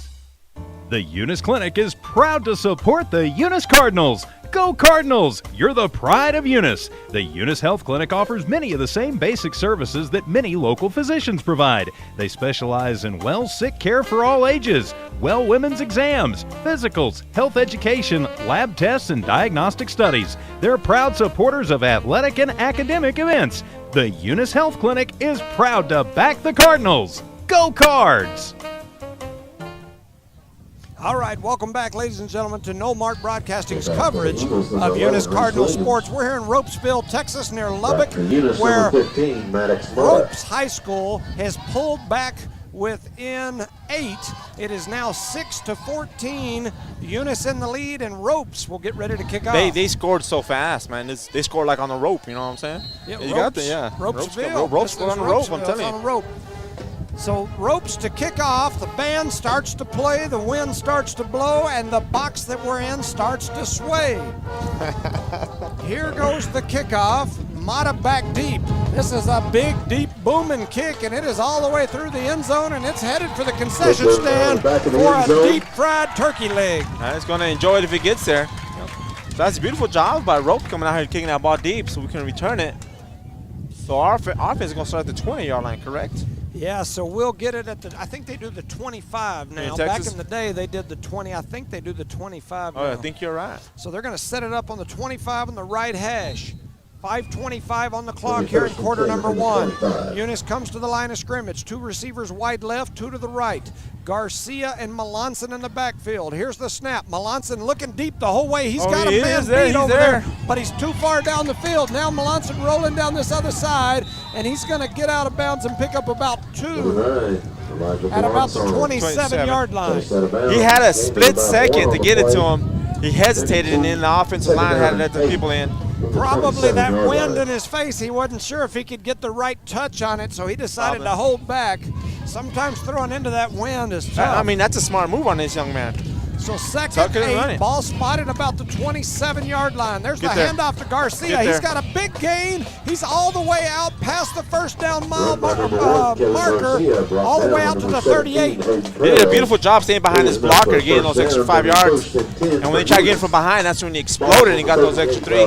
G: The Eunice Clinic is proud to support the Eunice Cardinals. Go Cardinals! You're the pride of Eunice. The Eunice Health Clinic offers many of the same basic services that many local physicians provide. They specialize in sick care for all ages, women's exams, physicals, health education, lab tests, and diagnostic studies. They're proud supporters of athletic and academic events. The Eunice Health Clinic is proud to back the Cardinals. Go Cards!
A: All right, welcome back, ladies and gentlemen, to No Mark Broadcasting's coverage of Eunice Cardinal sports. We're here in Ropesville, Texas, near Lubbock, where Ropes High School has pulled back within 8. It is now 6-14. Eunice in the lead, and Ropes will get ready to kick off.
B: They scored so fast, man. They scored like on the rope, you know what I'm saying?
A: Yeah,
B: you got the, yeah.
A: Ropesville.
B: Ropes scored on the rope, I'm telling
A: on a
B: you.
A: rope. So Ropes to kick off. The band starts to play, the wind starts to blow, and the box that we're in starts to sway. Here goes the kickoff. Mata back deep. This is a big, deep, booming kick, and it is all the way through the end zone, and it's headed for the concession stand for a deep-fried turkey leg.
B: It's going to enjoy it if it gets there. So that's a beautiful job by Rope coming out here kicking that ball deep so we can return it. So our offense is going to start at the 20-yard line, correct?
A: Yeah, so we'll get it at the, I think they do the 25 now. Back in the day, they did the 20. I think they do the 25 now.
B: Oh, I think you're right.
A: So they're going to set it up on the 25 on the right hash. 5:25 on the clock here in quarter number 1. Eunice comes to the line of scrimmage. 2 receivers wide left, 2 to the right. Garcia and Melanson in the backfield. Here's the snap. Melanson looking deep the whole way. He's got a man beat over there, but he's too far down the field. Now Melanson rolling down this other side, and he's going to get out of bounds and pick up about 2 at about the 27-yard line.
B: He had a split second to get it to him. He hesitated, and then the offensive line had to let the people in.
A: Probably that wind in his face, he wasn't sure if he could get the right touch on it, so he decided to hold back. Sometimes throwing into that wind is tough.
B: I mean, that's a smart move on this young man.
A: So second 8, ball spotted about the 27-yard line. There's the handoff to Garcia. He's got a big gain. He's all the way out past the first down mile marker, all the way out to the 38.
B: He did a beautiful job staying behind his blocker, getting those extra 5 yards. And when they tried to get him from behind, that's when he exploded and he got those extra 3.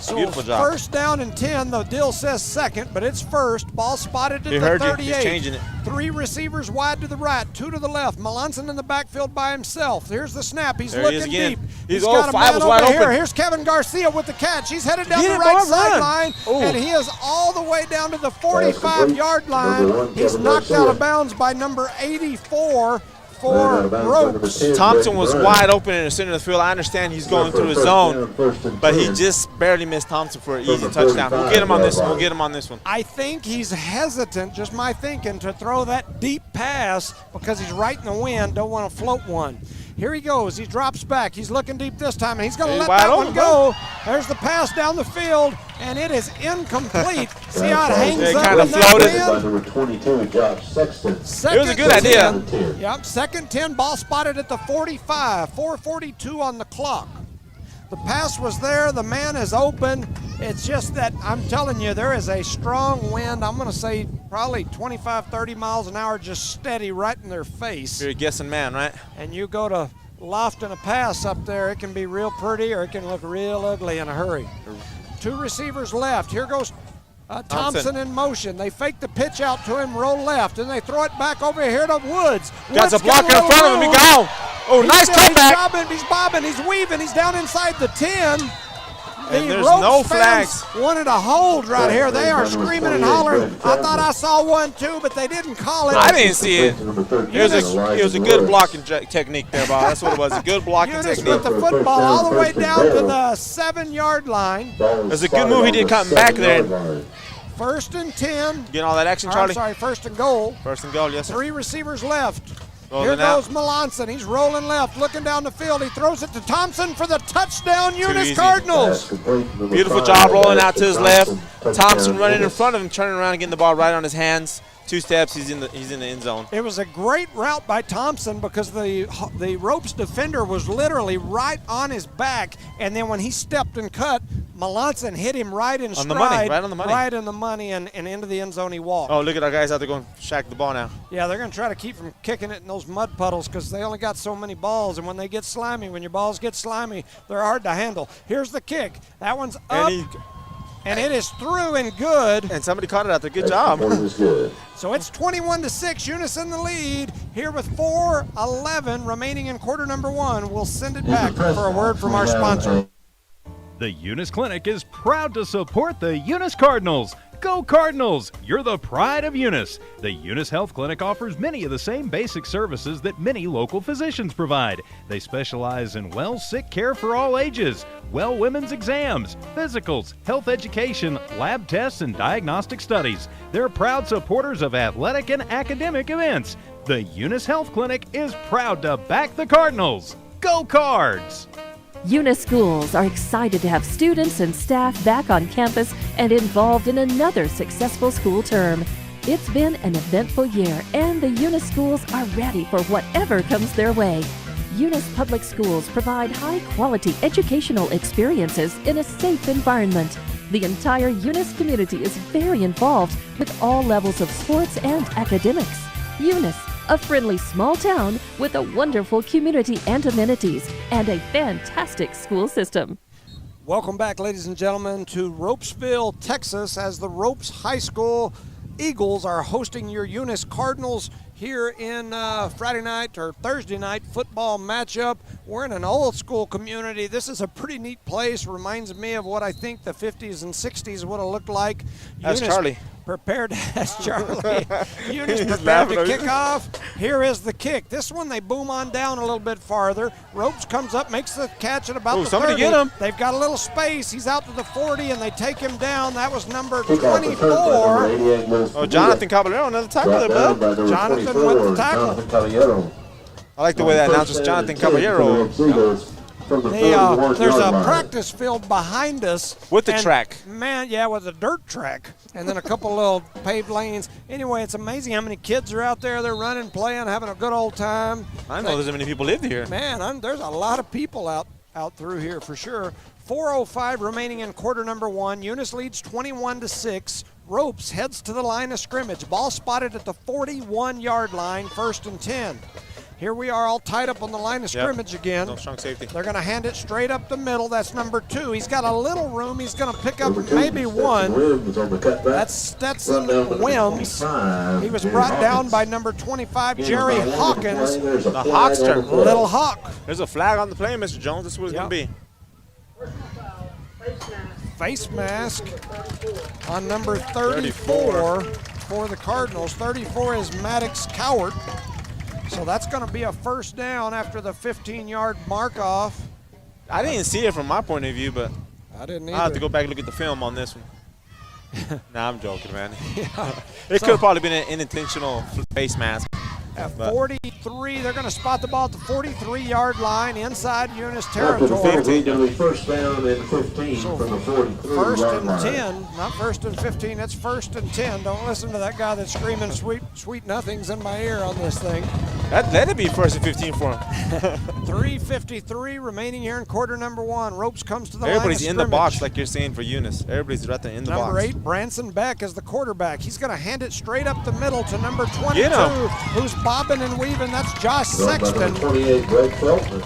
A: So
B: beautiful job.
A: First down and 10. The deal says second, but it's first. Ball spotted at the 38.
B: He's changing it.
A: 3 receivers wide to the right, 2 to the left. Melanson in the backfield by himself. Here's the snap. He's looking deep.
B: He's
A: got a man over
B: wide
A: here.
B: open.
A: Here's Kevin Garcia with the catch. He's headed down the right sideline, and he is all the way down to the 45-yard line. He's knocked out of bounds by number 84 for Ropes.
B: Thompson was wide open in the center of the field. I understand he's going through his zone, but he just barely missed Thompson for an easy touchdown. We'll get him on this one. We'll get him on this one.
A: I think he's hesitant, just my thinking, to throw that deep pass because he's right in the wind, don't want to float one. Here he goes. He drops back. He's looking deep this time, and he's going to let that one go. There's the pass down the field, and it is incomplete. See how it hangs up
B: kind of floated.
A: It
B: was a good idea.
A: Yep, second 10, ball spotted at the 45, 4:42 on the clock. The pass was there. The man is open. It's just that I'm telling you, there is a strong wind. I'm going to say probably 25, 30 miles an hour, just steady right in their face.
B: You're a guessing man, right?
A: And you go to lofting a pass up there, it can be real pretty or it can look real ugly in a hurry. 2 receivers left. Here goes Thompson in motion. They fake the pitch out to him, roll left, and they throw it back over here to Woods.
B: Got a blocker in front of him. He gone. Oh, nice cutback.
A: He's bobbing, he's weaving, he's down inside the 10.
B: And there's no flags.
A: Wanted a hold right here. They are screaming and hollering. I thought I saw one too, but they didn't call it.
B: I didn't see it. It was a good blocking technique there, Bob. That's what it was, a good blocking
A: Eunice
B: technique.
A: with the football all the way down to the 7-yard line.
B: It was a good move he did coming back there.
A: 1st and 10.
B: Getting all that action, Charlie?
A: I'm sorry, 1st and goal.
B: 1st and goal, yes, sir.
A: 3 receivers left.
B: Rolling
A: Here goes Melanson. He's rolling left, looking down the field. He throws it to Thompson for the touchdown, Eunice Cardinals.
B: Beautiful job rolling out to his left. Thompson running in front of him, turning around and getting the ball right on his hands. 2 steps, he's in the end zone.
A: It was a great route by Thompson because the Ropes defender was literally right on his back, and then when he stepped and cut, Melanson hit him right in stride,
B: right on the money,
A: right in the money, and into the end zone he walked.
B: Oh, look at our guys out there going to shack the ball now.
A: Yeah, they're going to try to keep from kicking it in those mud puddles because they only got so many balls, and when they get slimy, when your balls get slimy, they're hard to handle. Here's the kick. That one's up. And it is through and good.
B: And somebody caught it out there. Good job.
A: So it's 21-6. Eunice in the lead. Here with 4:11 remaining in quarter number 1. We'll send it back for a word from our sponsor.
G: The Eunice Clinic is proud to support the Eunice Cardinals. Go Cardinals! You're the pride of Eunice. The Eunice Health Clinic offers many of the same basic services that many local physicians provide. They specialize in sick care for all ages, women's exams, physicals, health education, lab tests, and diagnostic studies. They're proud supporters of athletic and academic events. The Eunice Health Clinic is proud to back the Cardinals. Go Cards!
E: Eunice schools are excited to have students and staff back on campus and involved in another successful school term. It's been an eventful year, and the Eunice schools are ready for whatever comes their way. Eunice Public Schools provide high-quality educational experiences in a safe environment. The entire Eunice community is very involved with all levels of sports and academics. Eunice, a friendly small town with a wonderful community and amenities, and a fantastic school system.
A: Welcome back, ladies and gentlemen, to Ropesville, Texas, as the Ropes High School Eagles are hosting your Eunice Cardinals here in Friday night or Thursday night football matchup. We're in an old school community. This is a pretty neat place. Reminds me of what I think the 50s and 60s would have looked like.
B: That's Charlie.
A: Prepared as Charlie. Eunice prepared to kick off. Here is the kick. This one they boom on down a little bit farther. Ropes comes up, makes the catch at about the 30.
B: Get him.
A: They've got a little space. He's out to the 40, and they take him down. That was number 24.
B: Oh, Jonathan Caballero, another tackle there, bud.
A: Jonathan with the tackle.
B: I like the way that announces Jonathan Caballero.
A: There's a practice field behind us.
B: With the track.
A: Man, yeah, with a dirt track. And then a couple little paved lanes. Anyway, it's amazing how many kids are out there. They're running, playing, having a good old time.
B: I know there's so many people live here.
A: Man, there's a lot of people out through here for sure. 4:05 remaining in quarter number one. Eunice leads 21-6. Ropes heads to the line of scrimmage. Ball spotted at the 41-yard line, 1st and 10. Here we are all tied up on the line of scrimmage again.
B: No strong safety.
A: They're going to hand it straight up the middle. That's number 2. He's got a little room. He's going to pick up maybe one. That's Stetson Wims. He was brought down by number 25, Jerry Hawkins.
B: The Hawks turn.
A: Little Hawk.
B: There's a flag on the play, Mr. Jones. This is what it's going to be.
A: Face mask on number 34 for the Cardinals. 34 is Maddox Cowart. So that's going to be a first down after the 15-yard mark off.
B: I didn't see it from my point of view, but
A: I didn't either.
B: I'll have to go back and look at the film on this one. Nah, I'm joking, man.
A: Yeah.
B: It could have probably been an unintentional face mask.
A: At 43, they're going to spot the ball at the 43-yard line inside Eunice territory.
H: First down and 15 from the 43.
A: First and 10, not first and 15. It's 1st and 10. Don't listen to that guy that's screaming sweet nothings in my ear on this thing.
B: Let it be 1st and 15 for him.
A: 3:53 remaining here in quarter number one. Ropes comes to the line of
B: Everybody's in
A: scrimmage.
B: the box, like you're saying for Eunice. Everybody's right there in the box.
A: Number 8, Branson Beck is the quarterback. He's going to hand it straight up the middle to number 22,
B: Get him.
A: who's bobbing and weaving. That's Josh Sexton.
H: 28, Greg Feltman.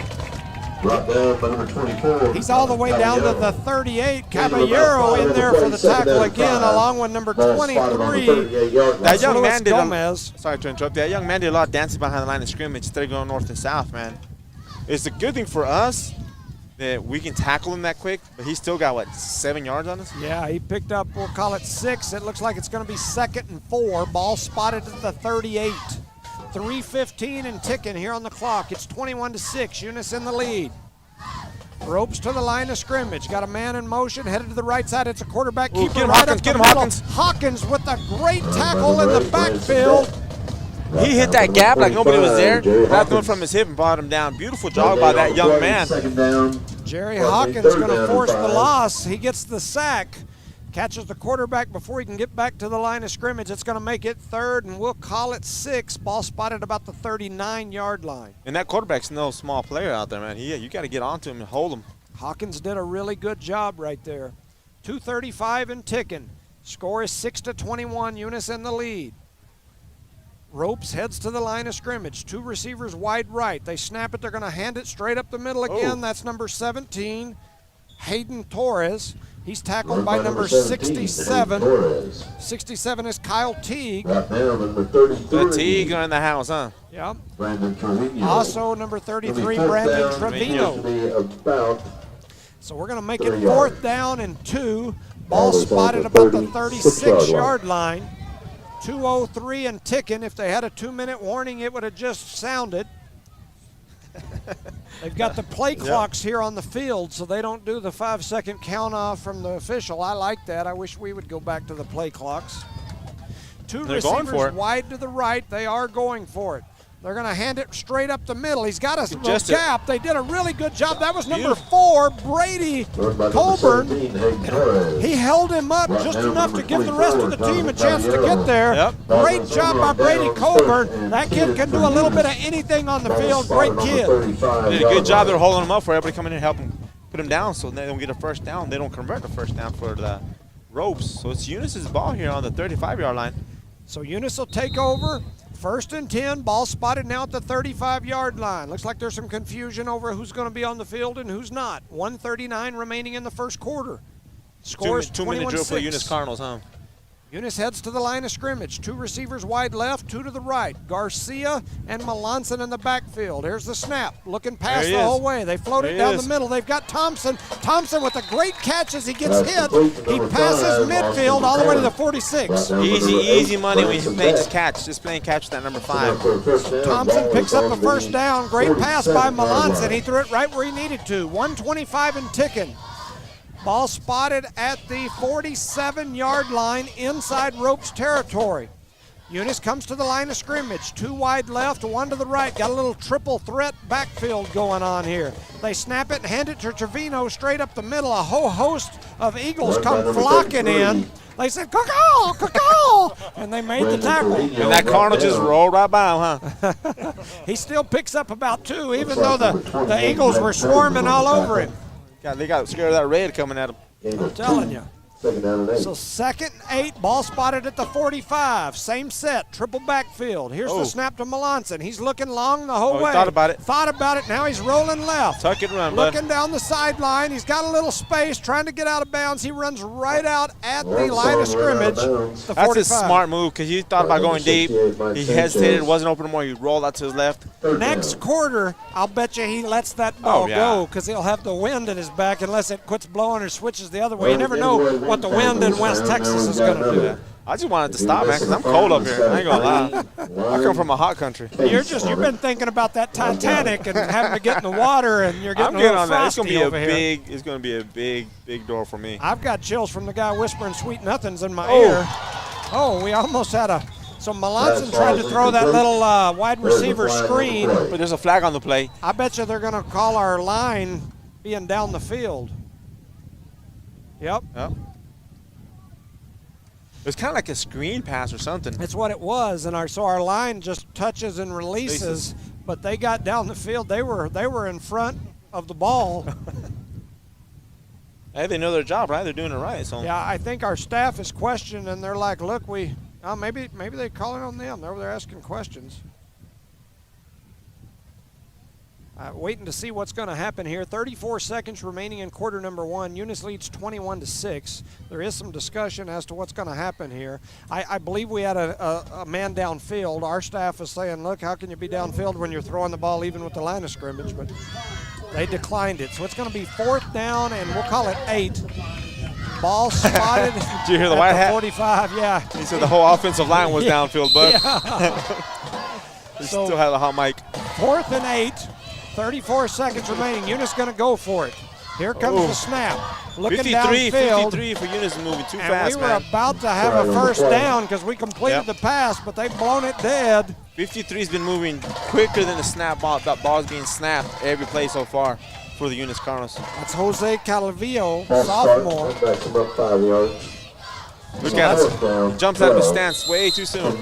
H: Brought down by number 24.
A: He's all the way down to the 38. Caballero in there for the tackle again, along with number 23.
B: That young man did
A: Gomez.
B: Sorry to interrupt. That young man did a lot of dancing behind the line of scrimmage instead of going north and south, man. It's a good thing for us that we can tackle him that quick, but he's still got, 7 yards on us?
A: Yeah, he picked up, we'll call it 6. It looks like it's going to be 2nd and 4. Ball spotted at the 38. 3:15 and ticking here on the clock. It's 21-6. Eunice in the lead. Ropes to the line of scrimmage. Got a man in motion, headed to the right side. It's a quarterback keeper
B: get him,
A: right
B: Hawkins,
A: up
B: get
A: the
B: him,
A: middle.
B: Hawkins.
A: Hawkins with a great tackle in the backfield.
B: He hit that gap like nobody was there. That going from his hip and brought him down. Beautiful job by that young man.
H: Second down.
A: Jerry Hawkins going to force the loss. He gets the sack. Catches the quarterback before he can get back to the line of scrimmage. It's going to make it 3rd, and we'll call it 6. Ball spotted about the 39-yard line.
B: And that quarterback's no small player out there, man. You got to get onto him and hold him.
A: Hawkins did a really good job right there. 2:35 and ticking. Score is 6-21. Eunice in the lead. Ropes heads to the line of scrimmage. 2 receivers wide right. They snap it. They're going to hand it straight up the middle again.
B: Oh.
A: That's number 17, Hayden Torres. He's tackled by number 67. 67 is Kyle Teague.
H: Right now, number 33.
B: The Teague in the house, huh?
A: Yeah.
H: Brandon Trevino.
A: Also number 33, Brandon Trevino.
H: About
A: So we're going to make it 4th down and 2. Ball spotted about the 36-yard line. 2:03 and ticking. If they had a 2-minute warning, it would have just sounded. They've got the play clocks here on the field, so they don't do the 5-second count off from the official. I like that. I wish we would go back to the play clocks. They're receivers wide to the right. They are going for it. They're going to hand it straight up the middle. He's got a little gap. They did a really good job. That was number 4, Brady Colburn. He held him up just enough to give the rest of the team a chance to get there. Great job by Brady Colburn. That kid can do a little bit of anything on the field. Great kid.
B: They did a good job. They're holding him up for everybody coming in and helping put him down so they don't get a first down. They don't convert the first down for the Ropes. So it's Eunice's ball here on the 35-yard line.
A: So Eunice will take over. 1st and 10, ball spotted now at the 35-yard line. Looks like there's some confusion over who's going to be on the field and who's not. 1:39 remaining in the first quarter. Scores
B: 2-minute drill for the Eunice Cardinals, huh?
A: Eunice heads to the line of scrimmage. 2 receivers wide left, 2 to the right. Garcia and Melanson in the backfield. Here's the snap. Looking past the whole way. They float it down the middle. They've got Thompson. Thompson with a great catch as he gets hit. He passes midfield all the way to the 46.
B: Easy money when you play just catch. Just playing catch with that number 5.
A: Thompson picks up a first down. Great pass by Melanson. He threw it right where he needed to. 1:25 and ticking. Ball spotted at the 47-yard line inside Ropes territory. Eunice comes to the line of scrimmage. 2 wide left, 1 to the right. Got a little triple threat backfield going on here. They snap it and hand it to Trevino straight up the middle. A whole host of Eagles come flocking in. They said, caw-caw, caw-caw, and they made the tackle.
B: And that Cardinal just rolled right by him, huh?
A: He still picks up about 2, even though the Eagles were swarming all over him.
B: They got scared of that red coming at them.
A: I'm telling you. So 2nd and 8, ball spotted at the 45. Same set, triple backfield. Here's the snap to Melanson. He's looking long the whole way.
B: Thought about it.
A: Thought about it. Now he's rolling left.
B: Tuck and run,
A: Looking down the sideline. He's got a little space, trying to get out of bounds. He runs right out at the line of scrimmage. The 45.
B: That's a smart move because he thought about going deep. He hesitated, wasn't open anymore. He rolled out to his left.
A: Next quarter, I'll bet you he lets that ball go because he'll have the wind at his back unless it quits blowing or switches the other way. You never know what the wind in West Texas is going to do.
B: I just wanted to stop, man, because I'm cold up here. I ain't going to lie. I come from a hot country.
A: You've been thinking about that Titanic and having to get in the water, and you're getting a little frosty over here.
B: It's going to be a big door for me.
A: I've got chills from the guy whispering sweet nothings in my ear. Oh, we almost had a... So Melanson tried to throw that little wide receiver screen.
B: But there's a flag on the play.
A: I bet you they're going to call our line being down the field. Yep.
B: It was kind of like a screen pass or something.
A: That's what it was, and our line just touches and releases. But they got down the field. They were in front of the ball.
B: Hey, they know their job, right? They're doing it right. So
A: yeah, I think our staff is questioned, and they're like, "Look, maybe they call it on them. They're over there asking questions." Waiting to see what's going to happen here. 34 seconds remaining in quarter number 1. Eunice leads 21-6. There is some discussion as to what's going to happen here. I believe we had a man downfield. Our staff is saying, look, how can you be downfield when you're throwing the ball even with the line of scrimmage? But they declined it. So it's going to be 4th down, and we'll call it 8. Ball spotted.
B: Did you hear the white hat?
A: 45, yeah.
B: He said the whole offensive line was downfield, bud.
A: Yeah.
B: He still had a hot mic.
A: 4th and 8. 34 seconds remaining. Eunice going to go for it. Here comes the snap. Looking
B: 53,
A: downfield.
B: 53 for Eunice moving too
A: and
B: fast,
A: we were
B: man.
A: about to have a first down because we completed the pass, but they've blown it dead.
B: 53's been moving quicker than the snap ball. That ball's being snapped every play so far for the Eunice Cardinals.
A: That's Jose Calvillo, sophomore.
B: Look at him. Jumps out of his stance way too soon.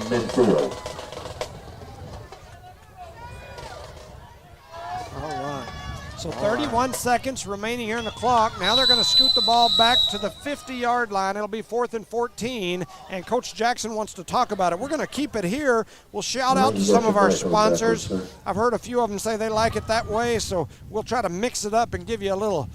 A: So 31 seconds remaining here in the clock. Now they're going to scoot the ball back to the 50-yard line. It'll be 4th and 14, and Coach Jackson wants to talk about it. We're going to keep it here. We'll shout out to some of our sponsors. I've heard a few of them say they like it that way, so we'll try to mix it up and give you a little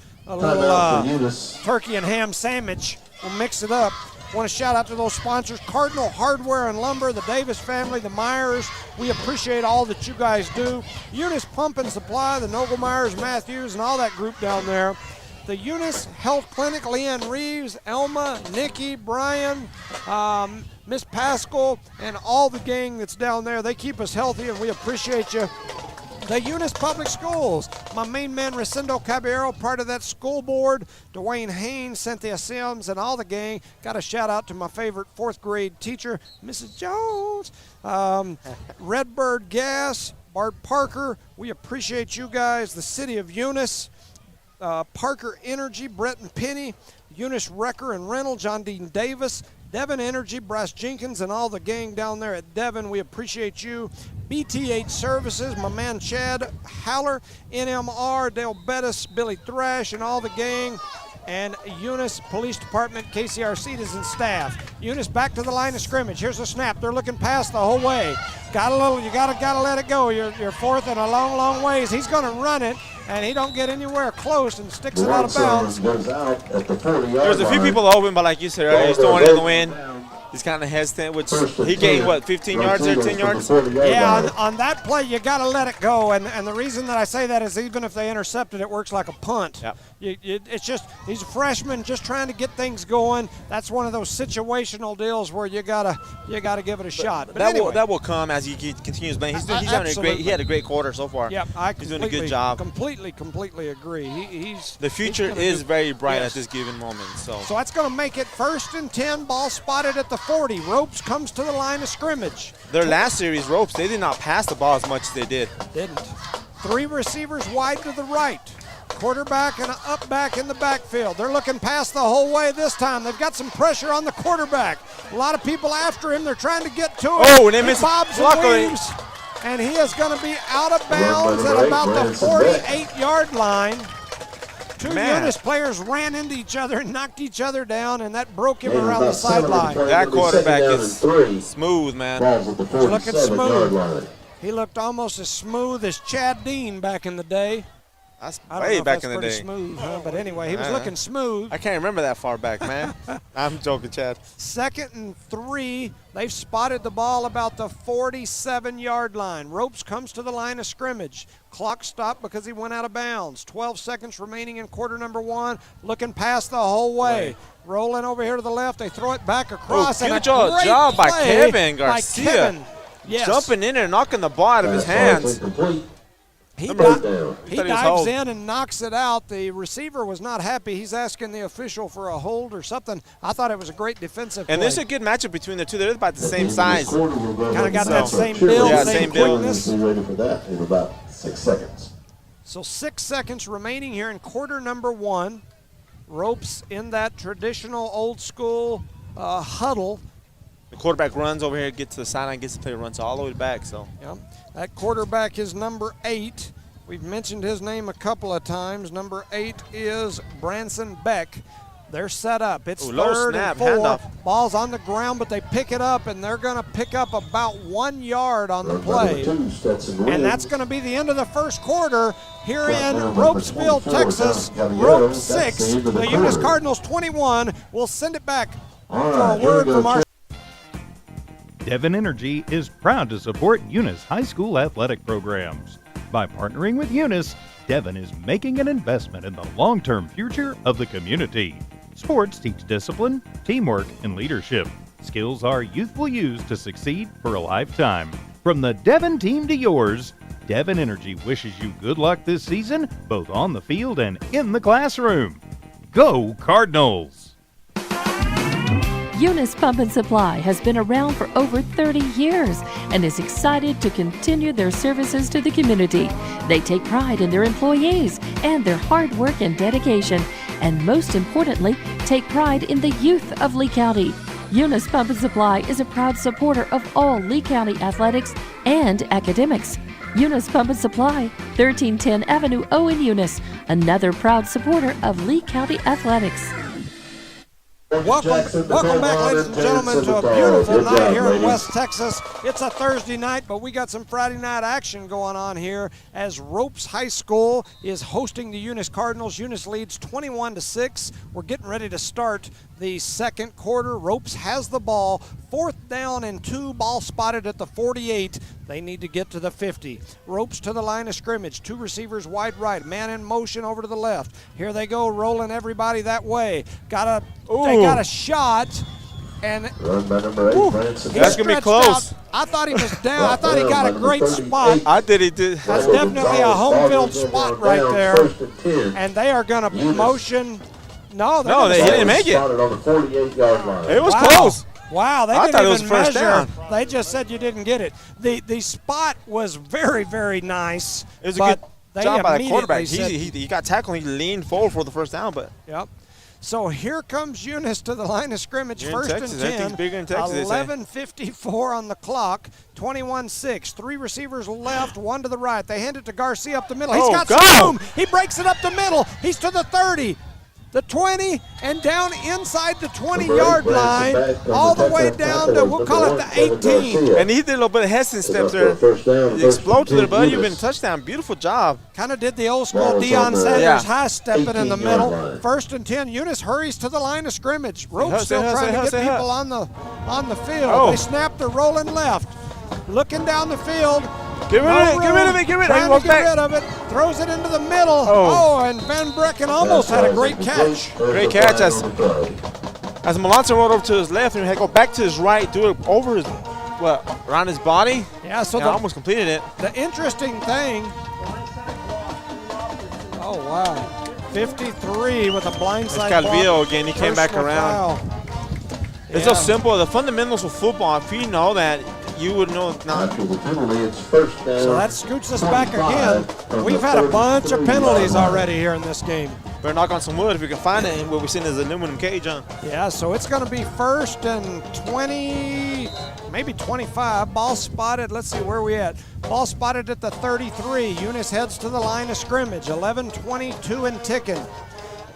A: turkey and ham sandwich. We'll mix it up. Want to shout out to those sponsors, Cardinal Hardware and Lumber, the Davis family, the Myers. We appreciate all that you guys do. Eunice Pump and Supply, the Noble Myers, Matthews, and all that group down there. the Eunice Health Clinic, Leanne Reeves, Elma, Nikki, Brian, Miss Pascal, and all the gang that's down there. They keep us healthy, and we appreciate you. The Eunice Public Schools, my main man Recindo Caballero, part of that school board, Dwayne Haynes, Cynthia Sims, and all the gang. Got a shout out to my favorite 4th grade teacher, Mrs. Jones. Redbird Gas, Bart Parker, we appreciate you guys. The City of Eunice, Parker Energy, Brett and Penny, Eunice Wrecker and Rental, John Dean Davis, Devon Energy, Bryce Jenkins, and all the gang down there at Devon. We appreciate you. BTH Services, my man Chad Haller, NMR, Dale Bettis, Billy Thrash, and all the gang. And Eunice Police Department, KCR Citizens staff. Eunice back to the line of scrimmage. Here's a snap. They're looking past the whole way. You gotta let it go. You're fourth and a long, long ways. He's gonna run it, and he don't get anywhere close and sticks it out of bounds.
B: There's a few people open, but like you said earlier, he's throwing it in the wind. He's kind of hesitant, which he gained, 15 yards or 10 yards?
A: Yeah, on that play, you got to let it go. And the reason that I say that is even if they intercept it, it works like a punt.
B: Yep.
A: It's just, he's a freshman just trying to get things going. That's one of those situational deals where you gotta give it a shot. But anyway,
B: that will come as he continues playing. He's having he had a great quarter so far.
A: Yep,
B: he's doing a good job.
A: Completely agree.
B: The future is very bright at this given moment. So
A: that's going to make it 1st and 10, ball spotted at the 40. Ropes comes to the line of scrimmage.
B: Their last series, Ropes, they did not pass the ball as much as they did.
A: Didn't. 3 receivers wide to the right. Quarterback and an up back in the backfield. They're looking past the whole way this time. They've got some pressure on the quarterback. A lot of people after him. They're trying to get to him.
B: Oh, and they missed.
A: Bobs and weaves, and he is going to be out of bounds at about the 48-yard line. Two Eunice players ran into each other and knocked each other down, and that broke him around the sideline.
B: That quarterback is smooth, man.
A: He's looking smooth. He looked almost as smooth as Chad Dean back in the day.
B: That's
A: I don't know
B: way
A: if
B: back
A: that's
B: in the
A: pretty
B: day.
A: smooth, huh? But anyway, he was looking smooth.
B: I can't remember that far back, man. I'm joking, Chad.
A: 2nd and 3. They've spotted the ball about the 47-yard line. Ropes comes to the line of scrimmage. Clock stopped because he went out of bounds. 12 seconds remaining in quarter number 1. Looking past the whole way.
B: Right.
A: Rolling over here to the left. They throw it back across.
B: Good
A: and
B: job by Kevin Garcia.
A: By Kevin. Yes.
B: Jumping in and knocking the ball out of his hands.
A: He dives in and knocks it out. The receiver was not happy. He's asking the official for a hold or something. I thought it was a great defensive play.
B: And there's a good matchup between the two. They're about the same size.
A: Kind of got that same build, same quickness.
H: Be ready for that in about 6 seconds.
A: So 6 seconds remaining here in quarter number 1. Ropes in that traditional old school huddle.
B: The quarterback runs over here, gets to the sideline, gets the player, runs all the way back. So
A: yeah, that quarterback is number 8. We've mentioned his name a couple of times. Number 8 is Branson Beck. They're set up. It's third and 4.
B: Handoff.
A: Ball's on the ground, but they pick it up, and they're going to pick up about 1 yard on the play. And that's going to be the end of the first quarter here in Ropesville, Texas. Rope 6, the Eunice Cardinals 21. We'll send it back for a word from our
G: Devon Energy is proud to support Eunice High School athletic programs. By partnering with Eunice, Devon is making an investment in the long-term future of the community. Sports teach discipline, teamwork, and leadership. Skills our youth will use to succeed for a lifetime. From the Devon team to yours, Devon Energy wishes you good luck this season, both on the field and in the classroom. Go Cardinals!
E: Eunice Pump and Supply has been around for over 30 years and is excited to continue their services to the community. They take pride in their employees and their hard work and dedication, and most importantly, take pride in the youth of Lee County. Eunice Pump and Supply is a proud supporter of all Lee County athletics and academics. Eunice Pump and Supply, 1310 Avenue O in Eunice, another proud supporter of Lee County athletics.
A: Welcome back, ladies and gentlemen, to a beautiful night here in West Texas. It's a Thursday night, but we got some Friday night action going on here as Ropes High School is hosting the Eunice Cardinals. Eunice leads 21-6. We're getting ready to start the the second quarter. Ropes has the ball. 4th down and 2, ball spotted at the 48. They need to get to the 50. Ropes to the line of scrimmage. 2 receivers wide right. Man in motion over to the left. Here they go, rolling everybody that way. They got a shot. And
H: Run by number 8, Branson.
B: That's going to be close.
A: Out. I thought he was down. I thought he got a great spot.
B: I did. He did.
A: That's definitely a home field spot right there. And they are going to motion. No,
B: they didn't make it.
H: On the 48-yard line.
B: It was close.
A: Wow, they
B: I
A: didn't
B: thought it
A: even
B: was first
A: measure.
B: down.
A: They just said you didn't get it. The spot was very, very nice.
B: It was a good job by the quarterback.
A: Said,
B: He got tackled. He leaned forward for the first down, but.
A: Yep. So here comes Eunice to the line of scrimmage,
B: You're
A: first
B: Texas.
A: and 10.
B: Everything's bigger in Texas,
A: 11:54 on the clock, 21-6. 3 receivers left, 1 to the right. They hand it to Garcia up the middle. He's got some room. He breaks it up the middle. He's to the 30. The 20, and down inside the 20-yard line, all the way down to, we'll call it the 18.
B: And he did a little bit of Heston steps there. He exploded to the buddy. You've been a touchdown. Beautiful job.
A: Kind of did the old school Deion Sanders high stepping in the middle. 1st and 10. Eunice hurries to the line of scrimmage. Ropes still trying to get people on the field. They snap the rolling left. Looking down the field.
B: Get rid of it.
A: Trying to get rid of it. Throws it into the middle. And Van Brecken almost had a great catch.
B: Great catch as Melanson rolled over to his left and he had to go back to his right, do it over his, around his body.
A: Yeah, so
B: almost completed it.
A: The interesting thing. Oh, wow. 53 with a blindside block.
B: Calvillo again. He came back around. It's so simple. The fundamentals of football, if you know that, you would know it's not.
H: After the penalty, it's first down.
A: So that scoots us back again. We've had a bunch of penalties already here in this game.
B: Better knock on some wood if we can find it. What we're seeing is aluminum cage, huh?
A: Yeah, so it's going to be 1st and 20, maybe 25. Ball spotted. Let's see, where are we at? Ball spotted at the 33. Eunice heads to the line of scrimmage. 11:22 and ticking.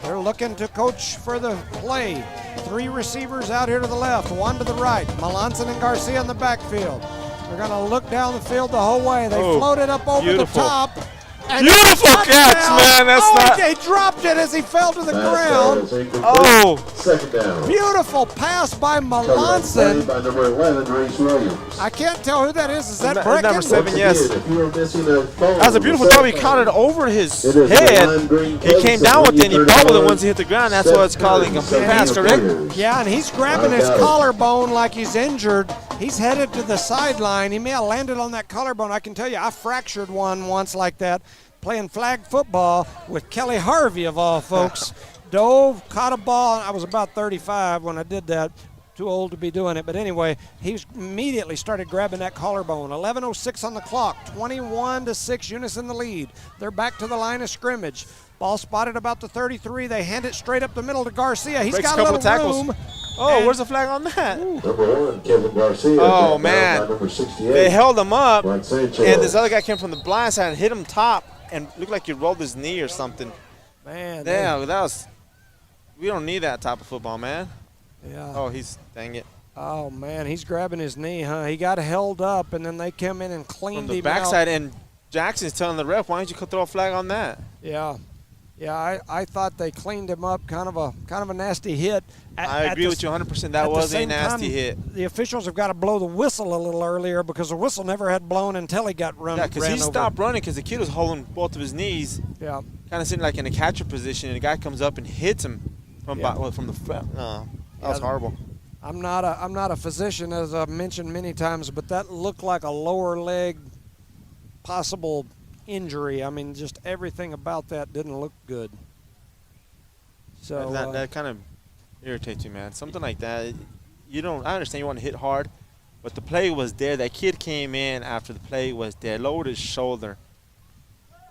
A: They're looking to coach for the play. 3 receivers out here to the left, 1 to the right. Melanson and Garcia in the backfield. They're going to look down the field the whole way. They floated up over the top. And
B: beautiful catch, man. That's
A: he dropped it as he fell to the ground.
H: Second down.
A: Beautiful pass by Melanson.
H: By number 11, Reese Williams.
A: I can't tell who that is. Is that Brecken?
B: Number 7, yes.
H: If you were missing a phone,
B: that was a beautiful job. He counted over his head. He came down with it and he bubbled it once he hit the ground. That's why it's called a complete pass, correct?
A: Yeah, and he's grabbing his collarbone like he's injured. He's headed to the sideline. He may have landed on that collarbone. I can tell you, I fractured one once like that playing flag football with Kelly Harvey, of all folks. Dove, caught a ball. I was about 35 when I did that. Too old to be doing it. But anyway, he immediately started grabbing that collarbone. 11:06 on the clock. 21-6, Eunice in the lead. They're back to the line of scrimmage. Ball spotted about the 33. They hand it straight up the middle to Garcia. He's got a little room.
B: Where's the flag on that?
H: Number 1, Kevin Garcia.
B: Oh, man.
H: Number 68.
B: They held him up,
H: and
B: this other guy came from the blind side and hit him top and looked like he rolled his knee or something.
A: Man.
B: Yeah, we don't need that type of football, man.
A: Yeah.
B: Oh, dang it.
A: Oh, man, he's grabbing his knee, huh? He got held up, and then they come in and cleaned him out.
B: From the backside, and Jackson's telling the ref, why don't you throw a flag on that?
A: Yeah. Yeah, I thought they cleaned him up, kind of a nasty hit.
B: I agree with you 100%. That was a nasty hit.
A: The officials have got to blow the whistle a little earlier because the whistle never had blown until he got run.
B: Yeah, because he stopped running because the kid was holding both of his knees.
A: Yeah.
B: Kind of sitting like in a catcher position, and the guy comes up and hits him from the front. No, that was horrible.
A: I'm not a physician, as I've mentioned many times, but that looked like a lower leg possible injury. I mean, just everything about that didn't look good. So
B: that kind of irritates you, man. Something like that. I understand you want to hit hard, but the play was there. That kid came in after the play was there, lowered his shoulder.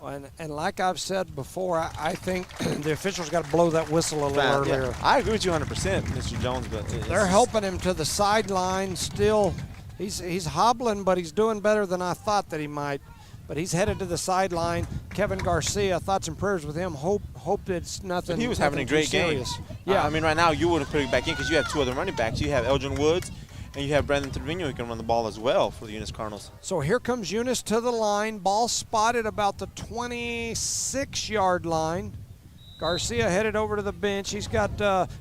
A: And like I've said before, I think the officials got to blow that whistle a little earlier.
B: Yeah. I agree with you 100%, Mr. Jones, but
A: they're helping him to the sideline still. He's hobbling, but he's doing better than I thought that he might. But he's headed to the sideline. Kevin Garcia, thoughts and prayers with him. Hope it's nothing.
B: But he was having a great game.
A: Yeah,
B: I mean, right now you wouldn't put it back in because you have 2 other running backs. You have Elgin Woods, and you have Brandon Trevino who can run the ball as well for the Eunice Cardinals.
A: So here comes Eunice to the line. Ball spotted about the 26-yard line. Garcia headed over to the bench. He's got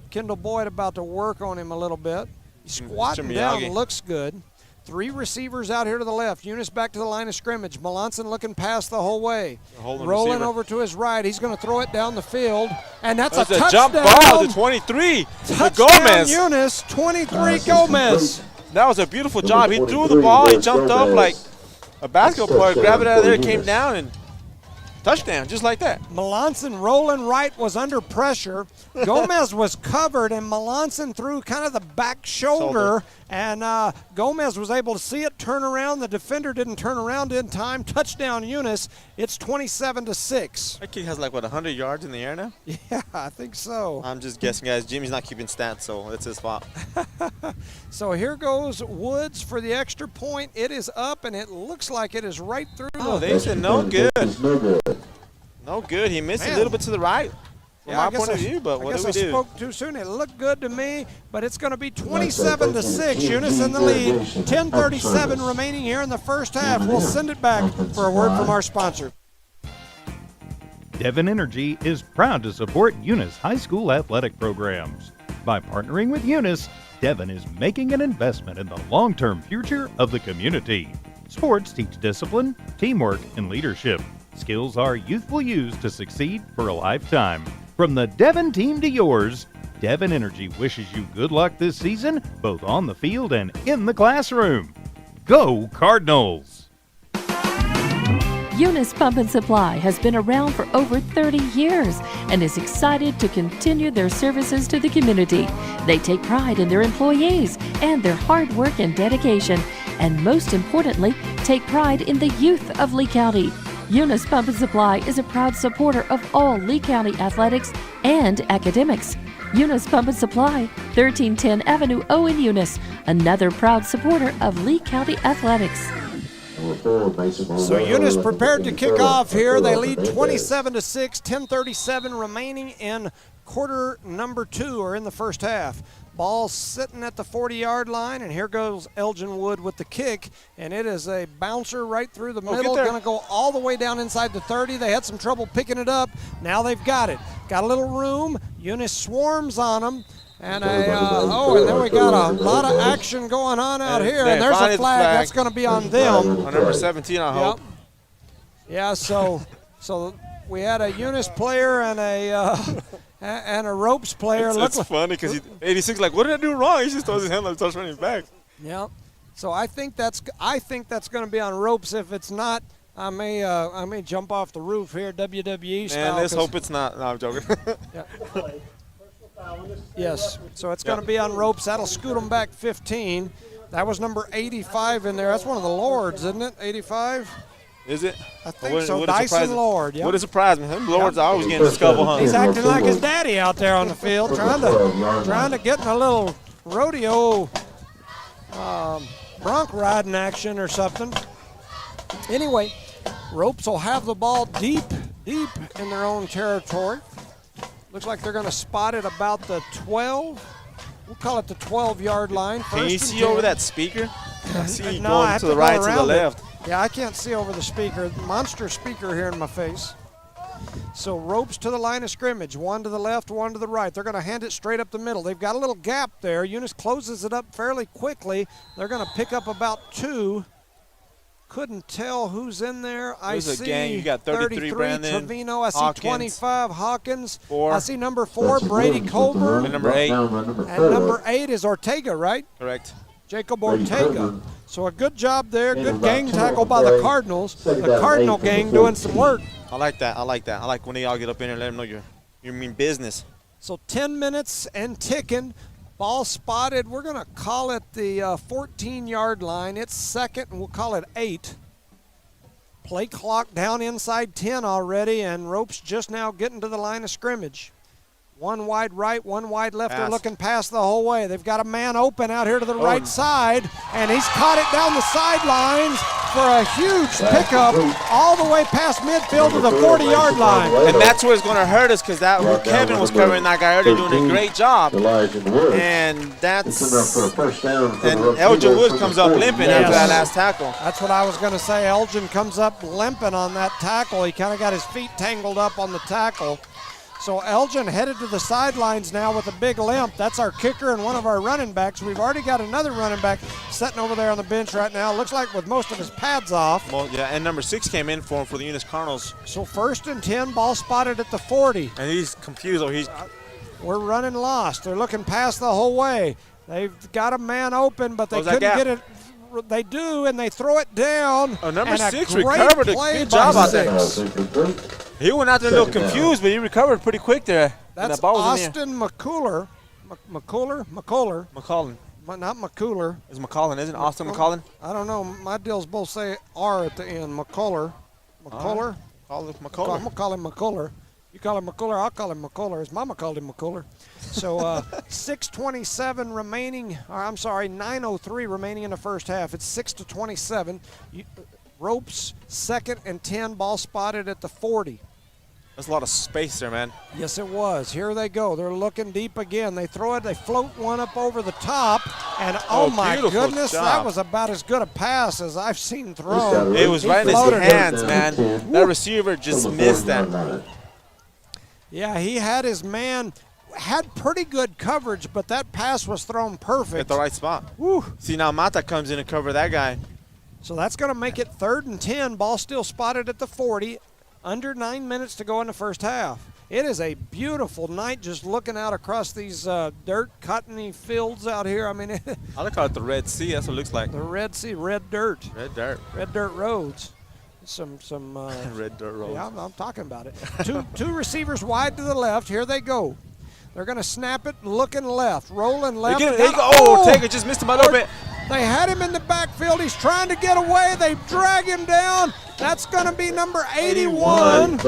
A: Kendall Boyd about to work on him a little bit. He's squatting down, looks good. 3 receivers out here to the left. Eunice back to the line of scrimmage. Melanson looking past the whole way. Rolling over to his right. He's going to throw it down the field. And that's a touchdown.
B: Jump ball to 23.
A: Touchdown
B: Gomez.
A: Eunice, 23 Gomez.
B: That was a beautiful job. He threw the ball. He jumped up like a basketball player. Grabbed it out of there, came down, and touchdown, just like that.
A: Melanson rolling right was under pressure. Gomez was covered, and Melanson threw kind of the back shoulder, and Gomez was able to see it, turn around. The defender didn't turn around in time. Touchdown, Eunice. It's 27-6.
B: That kid has like, what, 100 yards in the air now?
A: Yeah, I think so.
B: I'm just guessing, guys. Jimmy's not keeping stats, so that's his fault.
A: So here goes Woods for the extra point. It is up, and it looks like it is right through.
B: Oh, they said no good. No good. He missed a little bit to the right. From my point of view, but what do we do?
A: I spoke too soon. It looked good to me, but it's going to be 27-6. Eunice in the lead. 10:37 remaining here in the first half. We'll send it back for a word from our sponsor.
G: Devon Energy is proud to support Eunice High School athletic programs. By partnering with Eunice, Devon is making an investment in the long-term future of the community. Sports teach discipline, teamwork, and leadership. Skills our youth will use to succeed for a lifetime. From the Devon team to yours, Devon Energy wishes you good luck this season, both on the field and in the classroom. Go Cardinals!
E: Eunice Pump and Supply has been around for over 30 years and is excited to continue their services to the community. They take pride in their employees and their hard work and dedication, and most importantly, take pride in the youth of Lee County. Eunice Pump and Supply is a proud supporter of all Lee County athletics and academics. Eunice Pump and Supply, 1310 Avenue O in Eunice, another proud supporter of Lee County athletics.
A: So Eunice prepared to kick off here. They lead 27-6, 10:37 remaining in quarter number 2, or in the first half. Ball sitting at the 40-yard line, and here goes Elgin Wood with the kick, and it is a bouncer right through the middle, going to go all the way down inside the 30. They had some trouble picking it up. Now they've got it. Got a little room. Eunice swarms on them. And and then we got a lot of action going on out here, and there's a flag that's going to be on them.
B: On number 17, I hope.
A: Yeah, so we had a Eunice player and a Ropes player.
B: It's funny because 86 like, what did I do wrong? He just throws his hand like starts running back.
A: Yeah, so I think that's going to be on Ropes. If it's not, I may jump off the roof here, WWE style.
B: Man, let's hope it's not. No, I'm joking.
A: Yeah. Yes, so it's going to be on Ropes. That'll scoot them back 15. That was number 85 in there. That's one of the Lords, isn't it? 85?
B: Is it?
A: I think so. Dyson Lord. Yep.
B: Would it surprise me? Them Lords are always getting the scuffle, huh?
A: He's acting like his daddy out there on the field, trying to get in a little rodeo bronc riding action or something. Anyway, Ropes will have the ball deep in their own territory. Looks like they're going to spot it about the 12. We'll call it the 12-yard line.
B: Can you see over that speaker? I see you
A: no,
B: going
A: I have
B: to the right, to the
A: it.
B: left.
A: Yeah, I can't see over the speaker. Monster speaker here in my face. So Ropes to the line of scrimmage. One to the left, one to the right. They're going to hand it straight up the middle. They've got a little gap there. Eunice closes it up fairly quickly. They're going to pick up about 2. Couldn't tell who's in there. I see
B: gang. You got 33 Brandon,
A: Trevino. I see
B: Hawkins,
A: 25 Hawkins.
B: 4.
A: I see number 4 Brady Colburn.
B: And number 8.
A: And number 8 is Ortega, right?
B: Correct.
A: Jacob Ortega. So a good job there. Good gang tackle by the Cardinals. The Cardinal gang doing some work.
B: I like that. I like when they all get up in there and let them know you mean business.
A: So 10 minutes and ticking. Ball spotted. We're going to call it the 14-yard line. It's second, and we'll call it 8. Play clock down inside 10 already, and Ropes just now getting to the line of scrimmage. One wide right, one wide left. They're looking past the whole way. They've got a man open out here to the right side, and he's caught it down the sidelines for a huge pickup all the way past midfield to the 40-yard line.
B: And that's where it's going to hurt us because Kevin was covering that guy earlier, doing a great job. And Elgin Woods comes up limping after that last tackle.
A: That's what I was going to say. Elgin comes up limping on that tackle. He kind of got his feet tangled up on the tackle. So Elgin headed to the sidelines now with a big limp. That's our kicker and one of our running backs. We've already got another running back sitting over there on the bench right now. Looks like with most of his pads off.
B: Well, yeah, and number 6 came in for him for the Eunice Cardinals.
A: So 1st and 10, ball spotted at the 40.
B: And he's confused.
A: We're running lost. They're looking past the whole way. They've got a man open, but they couldn't get it. They do, and they throw it down.
B: Oh, number
A: and
B: 6
A: great
B: recovered. A
A: play
B: good
A: by
B: job out
A: 6.
B: there. He went out there a little confused, but he recovered pretty quick there.
A: That's
B: that ball was
A: Austin McCuller. McCuller?
B: McCollin.
A: Not McCuller.
B: It's McCollin, isn't it? Austin McCollin?
A: I don't know. My deals both say R at the end. McCuller. McCuller?
B: Call it
A: I'm
B: McCollin.
A: going to call him McCuller. You call him McCuller, I'll call him McCuller. His mama called him McCuller. So 6:27 remaining, or I'm sorry, 9:03 remaining in the first half. It's 6-27. Ropes, 2nd and 10, ball spotted at the 40.
B: That's a lot of space there, man.
A: Yes, it was. Here they go. They're looking deep again. They throw it. They float one up over the top. And, oh my goodness, that was about as good a pass as I've seen thrown.
B: It was right in his hands, man. That receiver just missed that.
A: Yeah, he had his man, had pretty good coverage, but that pass was thrown perfect.
B: At the right spot.
A: Woo.
B: See, now Mata comes in to cover that guy.
A: So that's going to make it 3rd and 10. Ball still spotted at the 40. Under 9 minutes to go in the first half. It is a beautiful night just looking out across these dirt, cottony fields out here. I mean,
B: I like call it the Red Sea. That's what it looks like.
A: The Red Sea, red dirt.
B: Red dirt.
A: Red dirt roads. Some
B: red dirt roads.
A: Yeah, I'm talking about it. two receivers wide to the left. Here they go. They're going to snap it, looking left, rolling left.
B: There you go. Oh, Taker just missed him a little bit.
A: They had him in the backfield. He's trying to get away. They drag him down. That's going to be number 81.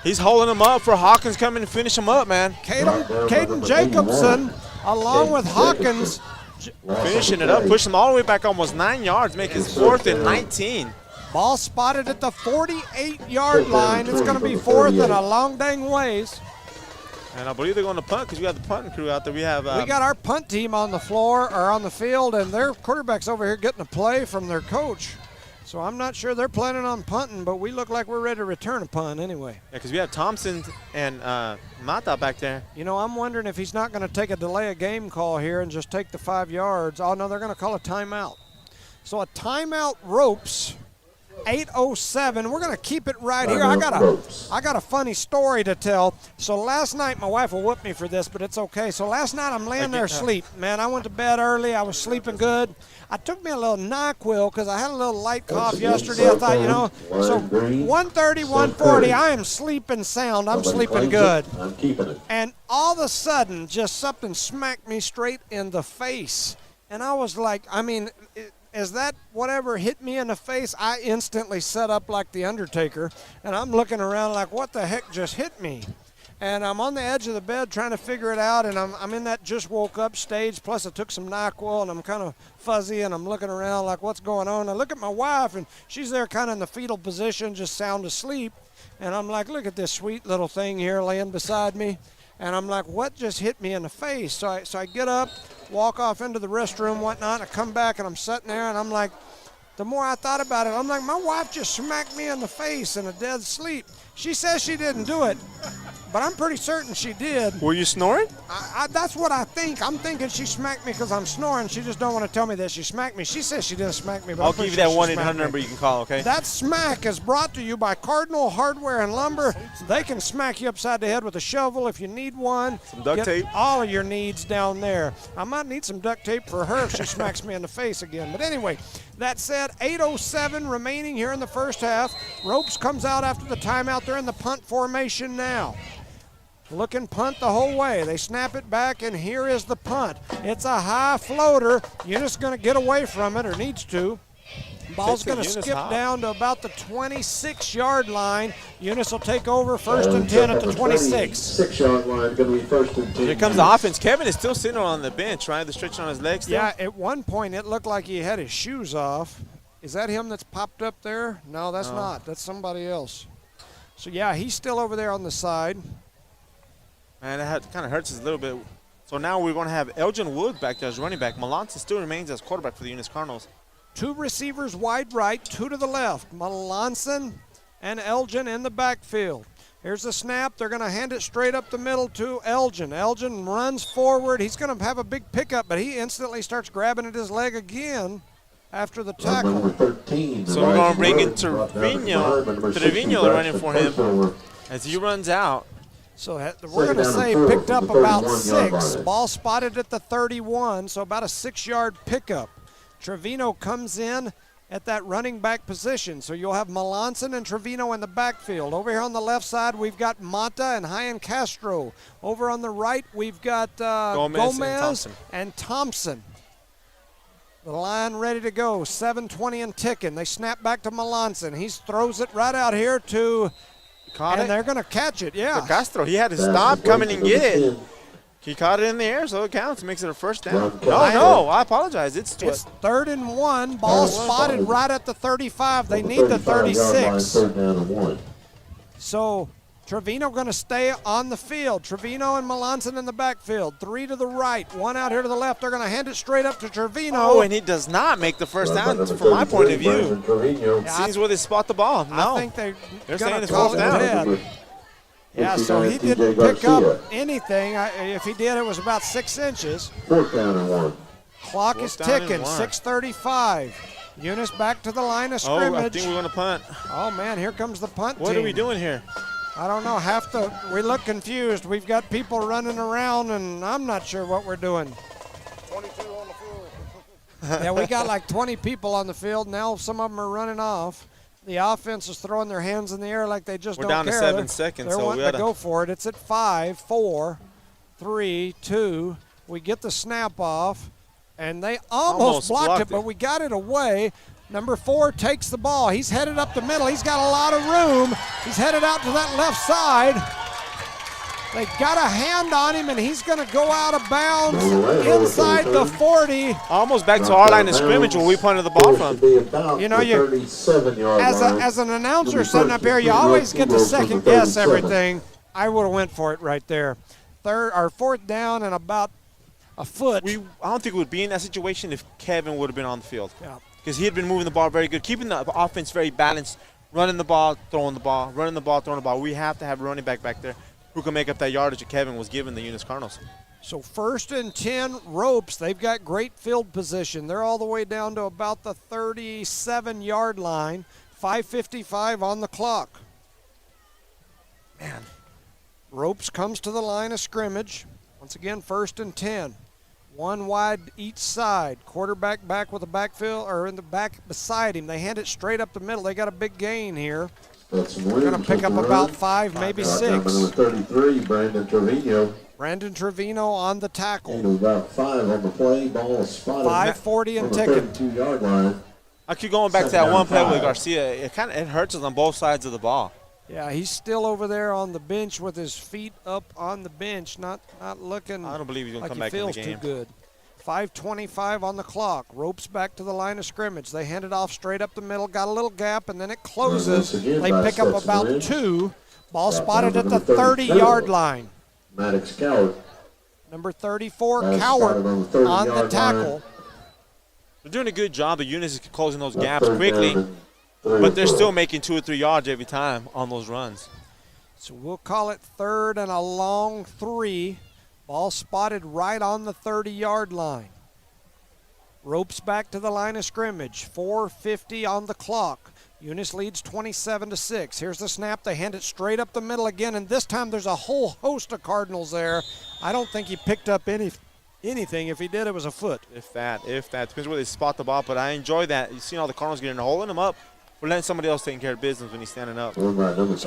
B: He's holding him up for Hawkins coming to finish him up, man.
A: Caden Jacobson, along with Hawkins.
B: Finishing it up, push him all the way back almost 9 yards, make his 4th and 19.
A: Ball spotted at the 48-yard line. It's going to be 4th and a long dang ways.
B: And I believe they're going to punt because we got the punting crew out there. We
A: got our punt team on the floor or on the field, and their quarterback's over here getting a play from their coach. So I'm not sure they're planning on punting, but we look like we're ready to return a punt anyway.
B: Yeah, because we have Thompson and Mata back there.
A: You know, I'm wondering if he's not going to take a delay of game call here and just take the 5 yards. Oh, no, they're going to call a timeout. So a timeout, Ropes. 8:07. We're going to keep it right here. I got a funny story to tell. So last night, my wife will whoop me for this, but it's okay. So last night I'm laying there asleep. Man, I went to bed early. I was sleeping good. I took me a little NyQuil because I had a little light cough yesterday. I thought, you know, so 1:30, 1:40, I am sleeping sound. I'm sleeping good.
H: I'm keeping it.
A: And all of a sudden, just something smacked me straight in the face. And I was like, I mean, as that whatever hit me in the face, I instantly set up like the Undertaker, and I'm looking around like, what the heck just hit me? And I'm on the edge of the bed trying to figure it out, and I'm in that just woke up stage, plus I took some NyQuil, and I'm kind of fuzzy, and I'm looking around like, what's going on? I look at my wife, and she's there kind of in the fetal position, just sound asleep, and I'm like, look at this sweet little thing here laying beside me. And I'm like, what just hit me in the face? So I get up, walk off into the restroom, whatnot, and I come back and I'm sitting there and I'm like, the more I thought about it, I'm like, my wife just smacked me in the face in a dead sleep. She says she didn't do it, but I'm pretty certain she did.
B: Were you snoring?
A: That's what I think. I'm thinking she smacked me because I'm snoring. She just don't want to tell me that she smacked me. She says she didn't smack me, but
B: I'll give you that 1-800 number you can call, okay?
A: That smack is brought to you by Cardinal Hardware and Lumber. They can smack you upside the head with a shovel if you need one.
B: Some duct tape.
A: All of your needs down there. I might need some duct tape for her if she smacks me in the face again. But anyway, that said, 8:07 remaining here in the first half. Ropes comes out after the timeout. They're in the punt formation now. Looking punt the whole way. They snap it back, and here is the punt. It's a high floater. Eunice going to get away from it, or needs to. Ball's going to skip down to about the 26-yard line. Eunice will take over 1st and 10 at the 26.
H: 6-yard line, going to be 1st and 10.
B: Here comes the offense. Kevin is still sitting on the bench, right? The stretch on his legs still.
A: Yeah, at one point it looked like he had his shoes off. Is that him that's popped up there? No, that's not. That's somebody else. So, yeah, he's still over there on the side.
B: Man, that kind of hurts us a little bit. So now we're going to have Elgin Wood back there as running back. Melanson still remains as quarterback for the Eunice Cardinals.
A: 2 receivers wide right, 2 to the left. Melanson and Elgin in the backfield. Here's the snap. They're going to hand it straight up the middle to Elgin. Elgin runs forward. He's going to have a big pickup, but he instantly starts grabbing at his leg again after the tackle.
H: Number 13.
B: So we're going to bring in Trevino. Trevino running for him as he runs out.
A: So we're going to say picked up about 6. Ball spotted at the 31, so about a 6-yard pickup. Trevino comes in at that running back position. So you'll have Melanson and Trevino in the backfield. Over here on the left side, we've got Mata and Hyan Castro. Over on the right, we've got Gomez and Thompson. The line ready to go, 7:20 and ticking. They snap back to Melanson. He throws it right out here to, and they're going to catch it, yeah.
B: To Castro, he had to stop, come in and get it. He caught it in the air, so it counts. Makes it a first down. No, I apologize. It's
A: 3rd and 1. Ball spotted right at the 35. They need the 36. So Trevino going to stay on the field. Trevino and Melanson in the backfield. 3 to the right, 1 out here to the left. They're going to hand it straight up to Trevino.
B: Oh, and he does not make the first down from my point of view. Seems where they spot the ball. No.
A: I think they're
B: saying
A: going to
B: it's
A: call
B: first
A: it
B: down.
A: dead. Yeah, so he didn't pick up anything. If he did, it was about 6 inches.
H: 4th down and 1.
A: Clock is ticking, 6:35. Eunice back to the line of scrimmage.
B: Oh, I think we're going to punt.
A: Oh, man, here comes the punt team.
B: What are we doing here?
A: I don't know. We look confused. We've got people running around, and I'm not sure what we're doing.
C: 22 on the field.
A: Yeah, we got like 20 people on the field. Now some of them are running off. The offense is throwing their hands in the air like they just don't care.
B: We're down to 7 seconds.
A: They're wanting to go for it. It's at 5, 4, 3, 2. We get the snap off, and they almost blocked it, but we got it away. Number 4 takes the ball. He's headed up the middle. He's got a lot of room. He's headed out to that left side. They got a hand on him, and he's going to go out of bounds inside the 40.
B: Almost back to our line of scrimmage where we punted the ball from.
A: You know, as an announcer sitting up here, you always get to second guess everything. I would have went for it right there. 4th down and about a foot.
B: I don't think we would be in that situation if Kevin would have been on the field.
A: Yeah.
B: Because he had been moving the ball very good, keeping the offense very balanced, running the ball, throwing the ball, running the ball, throwing the ball. We have to have a running back there who can make up that yardage that Kevin was giving the Eunice Cardinals.
A: So 1st and 10, Ropes. They've got great field position. They're all the way down to about the 37-yard line. 5:55 on the clock. Man. Ropes comes to the line of scrimmage. Once again, 1st and 10. 1 wide each side. Quarterback back with the backfield, or in the back beside him. They hand it straight up the middle. They got a big gain here. They're going to pick up about 5, maybe 6.
H: Number 33, Brandon Trevino.
A: Brandon Trevino on the tackle.
H: About 5 on the play. Ball spotted.
A: 5:40 and ticking.
H: 32-yard line.
B: I keep going back to that one play with Garcia. It hurts us on both sides of the ball.
A: Yeah, he's still over there on the bench with his feet up on the bench, not looking.
B: I don't believe he's going to
A: like
B: come
A: he
B: back in the
A: feels
B: game.
A: too good. 5:25 on the clock. Ropes back to the line of scrimmage. They hand it off straight up the middle. Got a little gap, and then it closes. They pick up about 2. Ball spotted at the 30-yard line.
H: Maddox Coward.
A: Number 34, Coward on the tackle.
B: They're doing a good job. The Eunice is closing those gaps quickly, but they're still making 2 or 3 yards every time on those runs.
A: So we'll call it 3rd and a long 3. Ball spotted right on the 30-yard line. Ropes back to the line of scrimmage. 4:50 on the clock. Eunice leads 27-6. Here's the snap. They hand it straight up the middle again, and this time there's a whole host of Cardinals there. I don't think he picked up anything. If he did, it was a foot.
B: If that. Depends where they spot the ball, but I enjoy that. You've seen all the Cardinals getting a hole in him up. We're letting somebody else taking care of business when he's standing up.
A: So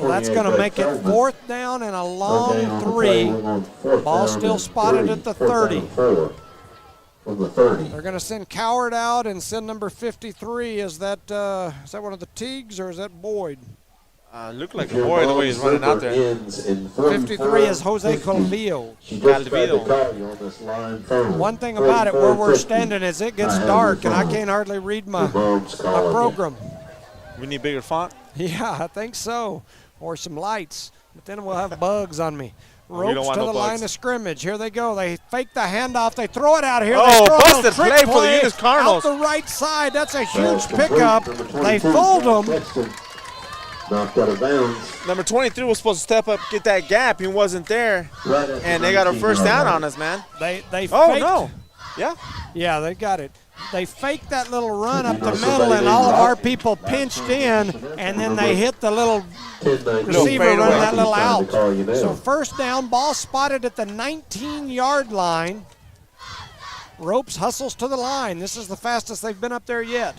A: that's going to make it 4th down and a long 3. Ball still spotted at the 30. They're going to send Coward out and send number 53. Is that one of the Teagues or is that Boyd?
B: Look like a boy the way he's running out there.
A: 53 is Jose Calvillo. One thing about it, where we're standing is it gets dark and I can't hardly read my program.
B: We need bigger font?
A: Yeah, I think so. Or some lights. But then we'll have bugs on me. Ropes to the line of scrimmage. Here they go. They fake the handoff. They throw it out here.
B: Oh, busted play for the Eunice Cardinals.
A: Out the right side. That's a huge pickup. They fooled them.
H: Knocked out of bounds.
B: Number 23 was supposed to step up, get that gap. He wasn't there.
H: Right at
B: And
H: the
B: they got a
H: 19
B: first
H: yard
B: down
H: line.
B: on us, man.
A: They
B: Oh,
A: faked,
B: no. Yeah.
A: Yeah, they got it. They faked that little run up the middle, and all of our people pinched in, and then they hit the little
H: 10-19.
A: receiver
B: fadeaway.
A: running that little
H: He's trying
A: out.
H: to call you now.
A: So first down, ball spotted at the 19-yard line. Ropes hustles to the line. This is the fastest they've been up there yet.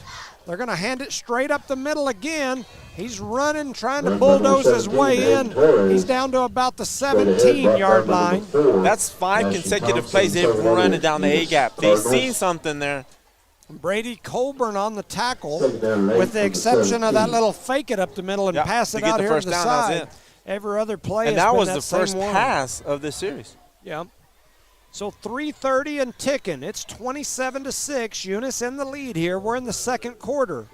A: They're going to hand it straight up the middle again. He's running, trying to bulldoze his way in. He's down to about the 17-yard line.
B: That's 5 consecutive plays they've run it down the A-gap. They've seen something there.
A: Brady Colburn on the tackle,
H: Second down and 8
A: with the
H: from
A: exception of that
H: 17.
A: little fake it up the middle and
B: Yep,
A: pass
B: to
A: it
B: get
A: out
B: the
A: here to
B: first
A: the
B: down,
A: side.
B: that's
A: Every other play
B: And
A: has
B: that
A: been
B: was
A: that
B: the
A: same
B: first
A: one.
B: pass of this series.
A: Yeah. So 3:30 and ticking. It's 27-6. Eunice in the lead here. We're in the second quarter.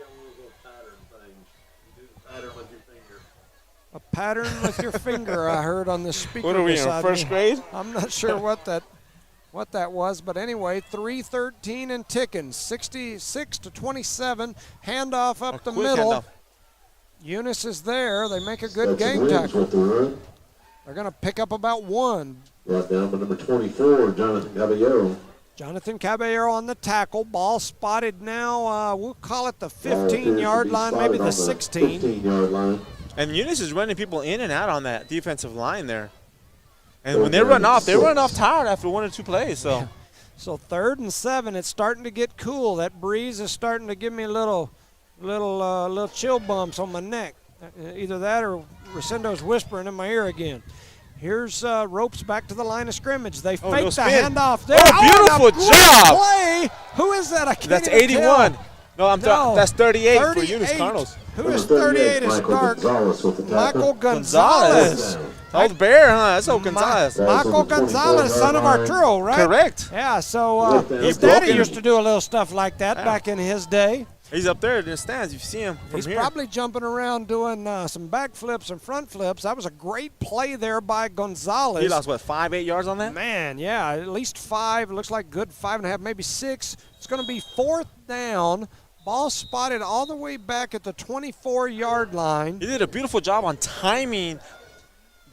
A: A pattern with your finger, I heard on the speaker.
B: What are we in,
A: beside
B: first
A: me.
B: grade?
A: I'm not sure what that was, but anyway, 3:13 and ticking. 66-27. Handoff up the
B: quick
A: middle.
B: handoff.
A: Eunice is there. They make a good
H: Stetson
A: game
H: Williams
A: tackle.
H: with the run.
A: They're going to pick up about one.
H: Brought down by number 24, Jonathan Caballero.
A: Jonathan Caballero on the tackle. Ball spotted now. We'll call it the 15-yard line, maybe the 16.
H: 15-yard line.
B: And Eunice is running people in and out on that defensive line there. And when they run off tired after 1 or 2 plays. So,
A: So 3rd and 7. It's starting to get cool. That breeze is starting to give me little chill bumps on my neck. Either that or Resendo's whispering in my ear again. Here's Ropes back to the line of scrimmage. They fake
B: no
A: the
B: spin.
A: handoff there.
B: Oh, beautiful
A: and a great
B: job.
A: Play. Who is that? I can't
B: that's
A: even
B: 81.
A: tell.
B: No, that's 38 for
A: 38.
B: Eunice Cardinals.
A: Who is
H: Number
A: 38 is
H: Michael
A: dark.
H: Gonzalez with the tackle.
A: Michael
B: Gonzalez.
A: Gonzalez.
B: Old Bear, huh? That's old Gonzalez.
A: Michael Gonzalez, son of Arturo, right?
B: Correct.
A: Yeah, so his
B: broke
A: daddy
B: it.
A: used to do a little stuff like that back in his day.
B: He's up there in the stands. You see him from
A: He's
B: here.
A: probably jumping around doing some back flips and front flips. That was a great play there by Gonzalez.
B: He lost, 5-8 yards on that?
A: Man, yeah, at least 5. It looks like good 5.5, maybe 6. It's going to be 4th down. Ball spotted all the way back at the 24-yard line.
B: He did a beautiful job on timing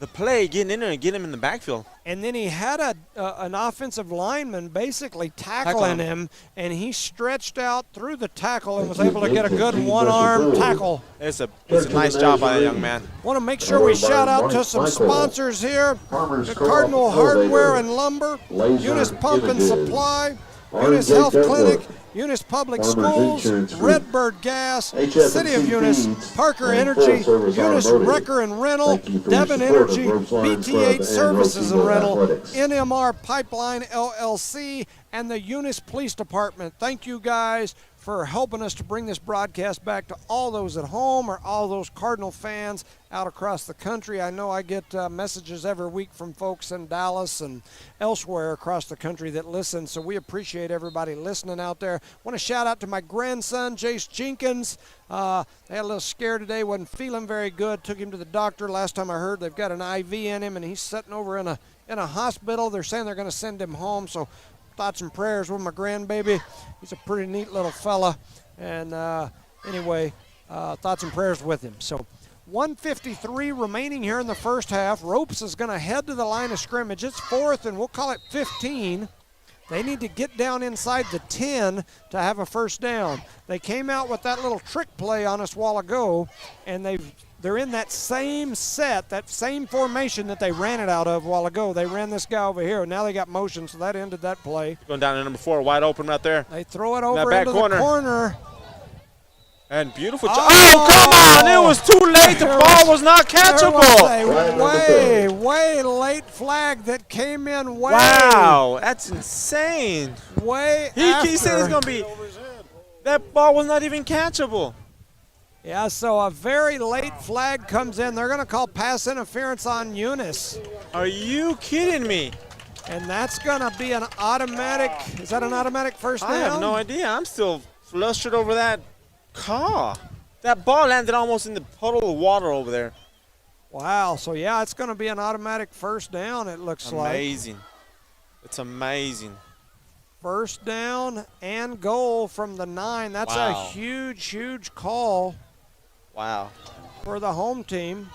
B: the play, getting in there and getting him in the backfield.
A: And then he had an offensive lineman basically tackling him, and he stretched out through the tackle and was able to get a good one-arm tackle.
B: It's a nice job by that young man.
A: Want to make sure we shout out to some sponsors here. The Cardinal Hardware and Lumber, Eunice Pump and Supply, Eunice Health Clinic, Eunice Public Schools, Redbird Gas, City of Eunice, Parker Energy, Eunice Wrecker and Rental, Devon Energy, BTH Services and Rental, NMR Pipeline LLC, and the Eunice Police Department. Thank you guys for helping us to bring this broadcast back to all those at home or all those Cardinal fans out across the country. I know I get messages every week from folks in Dallas and elsewhere across the country that listen, so we appreciate everybody listening out there. Want to shout out to my grandson, Jace Jenkins. They had a little scare today, wasn't feeling very good. Took him to the doctor. Last time I heard, they've got an IV in him, and he's sitting over in a hospital. They're saying they're going to send him home, so thoughts and prayers with my grandbaby. He's a pretty neat little fella. And anyway, thoughts and prayers with him. So 1:53 remaining here in the first half. Ropes is going to head to the line of scrimmage. It's 4th, and we'll call it 15. They need to get down inside the 10 to have a first down. They came out with that little trick play on us a while ago, and they're in that same set, that same formation that they ran it out of a while ago. They ran this guy over here, and now they got motion, so that ended that play.
B: Going down to number 4, wide open right there.
A: They throw it over
B: back
A: into
B: corner.
A: the corner.
B: And beautiful job. Oh, come on. It was too late. The ball was not catchable.
A: There was a way late flag that came in way.
B: Wow, that's insane.
A: Way
B: He said it's going to be. That ball was not even catchable.
A: Yeah, so a very late flag comes in. They're going to call pass interference on Eunice.
B: Are you kidding me?
A: And that's going to be an automatic. Is that an automatic first down?
B: I have no idea. I'm still flustered over that call. That ball landed almost in the puddle of water over there.
A: Wow. So, yeah, it's going to be an automatic first down, it looks like.
B: Amazing. It's amazing.
A: First down and goal from the 9. That's a huge, huge call.
B: Wow.
A: for the home team.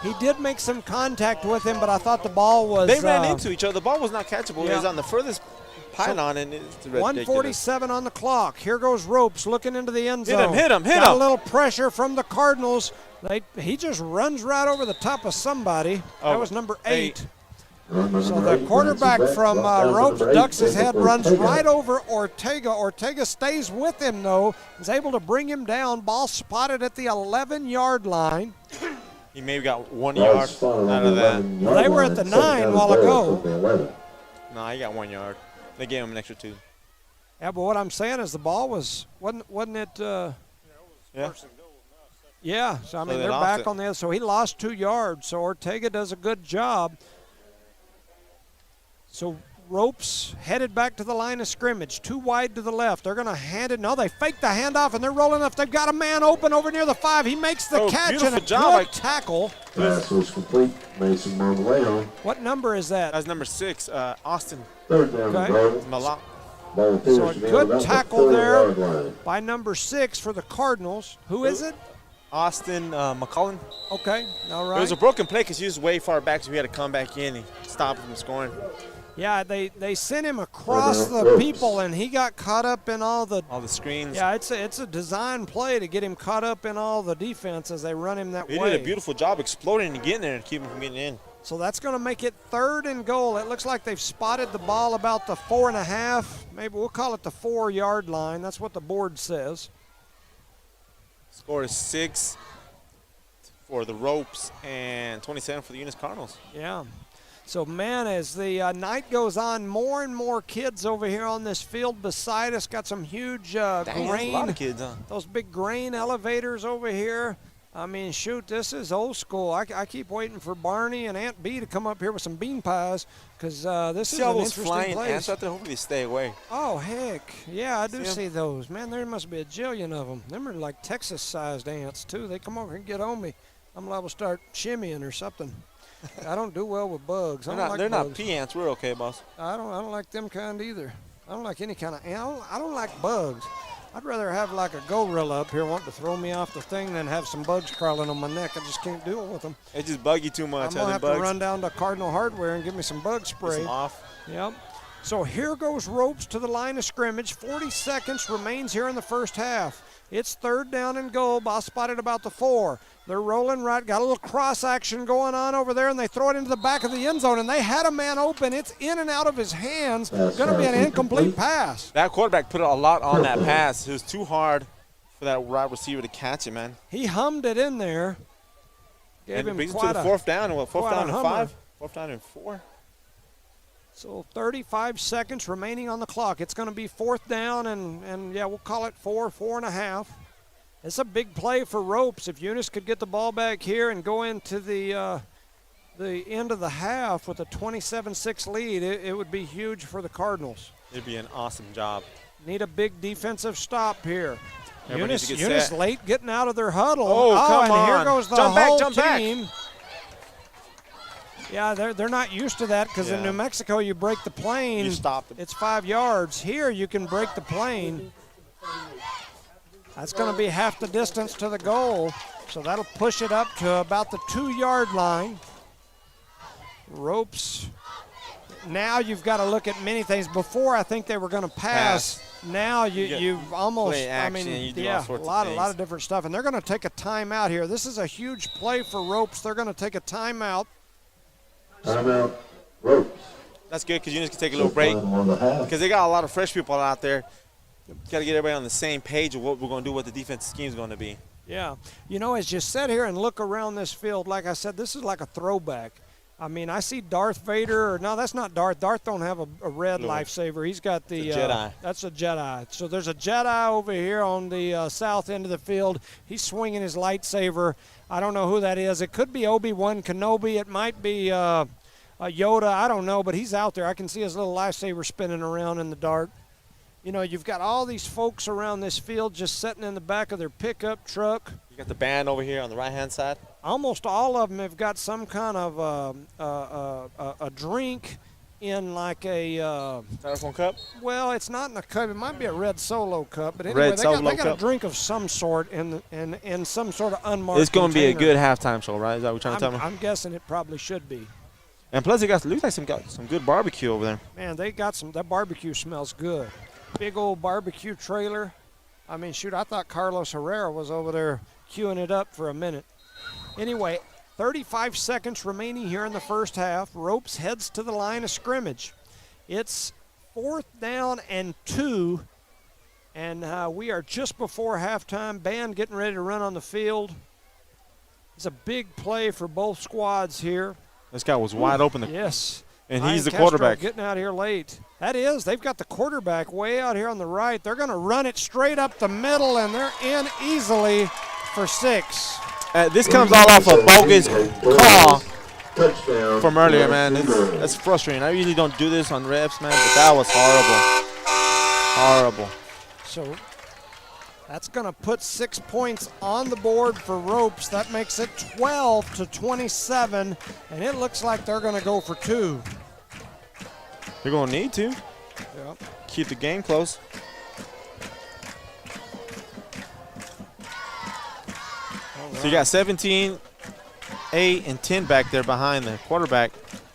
A: He did make some contact with him, but I thought the ball was.
B: They ran into each other. The ball was not catchable.
A: Yeah.
B: It was on the furthest pylon, and it's ridiculous.
A: 1:47 on the clock. Here goes Ropes looking into the end zone.
B: Hit him.
A: Got a little pressure from the Cardinals. He just runs right over the top of somebody. That was number 8. So the quarterback from Ropes ducks his head, runs right over Ortega. Ortega stays with him, though. Is able to bring him down. Ball spotted at the 11-yard line.
B: He maybe got 1 yard out of that.
A: Well, they were at the 9 a while ago.
B: No, he got 1 yard. They gave him an extra 2.
A: Yeah, but what I'm saying is the ball wasn't it?
B: Yeah.
A: Yeah, so I mean
B: they
A: they're
B: lost
A: back
B: it.
A: on the other. So he lost 2 yards. So Ortega does a good job. So Ropes headed back to the line of scrimmage, 2 wide to the left. They're going to hand it. No, they fake the handoff, and they're rolling up. They've got a man open over near the 5. He makes the catch and a good tackle.
H: Pass was complete. Mason Montaleo.
A: What number is that?
B: That's number 6, Austin.
H: Third down
A: Okay.
H: goal.
B: Malak.
H: Ball appears
A: So a
H: to be
A: good
H: on about the
A: tackle there
H: 4-yard line.
A: by number 6 for the Cardinals. Who is it?
B: Austin McCullen.
A: Okay, all
B: It was a
A: right.
B: broken play because he was way far back, so we had to come back in and stop him from scoring.
A: Yeah, they sent him across the people, and he got caught up in all the.
B: All the screens.
A: Yeah, it's a design play to get him caught up in all the defense as they run him that
B: He
A: way.
B: did a beautiful job exploding and getting there and keeping him from getting in.
A: So that's going to make it 3rd and goal. It looks like they've spotted the ball about the 4.5, maybe we'll call it the 4-yard line. That's what the board says.
B: Score is 6 for the Ropes and 27 for the Eunice Cardinals.
A: Yeah. So, man, as the night goes on, more and more kids over here on this field beside us. Got some huge
B: Dang, that's a lot
A: grain,
B: of kids, huh?
A: those big grain elevators over here. I mean, shoot, this is old school. I keep waiting for Barney and Aunt B to come up here with some bean pies because this is
B: See
A: an
B: all those
A: interesting
B: flying
A: place.
B: ants out there? Hopefully they stay away.
A: Oh, heck. Yeah, I do
B: See 'em?
A: see those. Man, there must be a jillion of them. Them are like Texas-sized ants, too. They come over and get on me. I'm liable to start shimmying or something. I don't do well with bugs. I don't like
B: They're
A: bugs.
B: not pea ants. We're okay, boss.
A: I don't like them kind either. I don't like any kind of ant. I don't like bugs. I'd rather have like a gorilla up here wanting to throw me off the thing than have some bugs crawling on my neck. I just can't deal with them.
B: They just bug you too much.
A: I'm going to have
B: bugs.
A: to run down to Cardinal Hardware and give me some bug
B: Get
A: spray.
B: some off.
A: Yep. So here goes Ropes to the line of scrimmage. 40 seconds remains here in the first half. It's 3rd down and goal. Ball spotted about the 4. They're rolling right. Got a little cross action going on over there, and they throw it into the back of the end zone, and they had a man open. It's in and out of his hands. Going to be an incomplete pass.
B: That quarterback put a lot on that pass. It was too hard for that wide receiver to catch it, man.
A: He hummed it in there. Gave
B: And
A: him
B: brings it to
A: quite
B: the
A: a
B: 4th down. And what, 4th
A: quite a
B: down and
A: hummer.
B: 5? 4th down and 4.
A: So 35 seconds remaining on the clock. It's going to be 4th down, and yeah, we'll call it 4.5. It's a big play for Ropes. If Eunice could get the ball back here and go into the end of the half with a 27-6 lead, it would be huge for the Cardinals.
B: It'd be an awesome job.
A: Need a big defensive stop here.
B: Everybody needs to get
A: Eunice
B: set.
A: late getting out of their huddle.
B: Oh, come
A: and
B: on.
A: here goes the
B: Jump back,
A: whole
B: jump back.
A: team. Yeah, they're not used to that because in
B: Yeah.
A: New Mexico you break the plane.
B: You stop it.
A: It's 5 yards. Here you can break the plane. That's going to be half the distance to the goal, so that'll push it up to about the 2-yard line. Ropes. Now you've got to look at many things. Before I think they were going to pass. Now you've almost.
B: play action, you do all
A: yeah,
B: sorts
A: a
B: of
A: lot
B: things.
A: of different stuff, and they're going to take a timeout here. This is a huge play for Ropes. They're going to take a timeout.
H: Timeout. Ropes.
B: That's good because Eunice can take a little break
H: On the half.
B: because they got a lot of fresh people out there. Got to get everybody on the same page of what we're going to do, what the defensive scheme is going to be.
A: Yeah. You know, as you sit here and look around this field, like I said, this is like a throwback. I mean, I see Darth Vader. No, that's not Darth. Darth don't have a red
B: No.
A: lifesaver. He's got the
B: It's a Jedi.
A: That's a Jedi. So there's a Jedi over here on the south end of the field. He's swinging his lightsaber. I don't know who that is. It could be Obi-Wan Kenobi. It might be Yoda. I don't know, but he's out there. I can see his little lightsaber spinning around in the dark. You know, you've got all these folks around this field just sitting in the back of their pickup truck.
B: You got the band over here on the right-hand side.
A: Almost all of them have got some kind of a drink in like a
B: Styrofoam cup?
A: well, it's not in a cup. It might be a red Solo cup, but anyway,
B: Red
A: they got
B: Solo
A: a
B: cup.
A: drink of some sort in some sort of unmarked.
B: It's going to be a
A: container.
B: good halftime show, right? Is that what you're trying to tell me?
A: I'm guessing it probably should be.
B: And plus, looks like some good barbecue over there.
A: Man, they got some. That barbecue smells good. Big old barbecue trailer. I mean, shoot, I thought Carlos Herrera was over there queuing it up for a minute. Anyway, 35 seconds remaining here in the first half. Ropes heads to the line of scrimmage. It's 4th down and 2, and we are just before halftime. Band getting ready to run on the field. It's a big play for both squads here.
B: This guy was wide open.
A: Yes.
B: And
A: Ryan
B: he's the
A: Castro
B: quarterback.
A: getting out here late. That is, they've got the quarterback way out here on the right. They're going to run it straight up the middle, and they're in easily for 6.
B: This comes all off a bogus call
H: Touchdown.
B: from earlier, man. That's frustrating. I usually don't do this on refs, man, but that was horrible. Horrible.
A: So that's going to put 6 points on the board for Ropes. That makes it 12-27, and it looks like they're going to go for 2.
B: They're going to need to.
A: Yep.
B: Keep the game close. So you got 17, 8, and 10 back there behind the quarterback.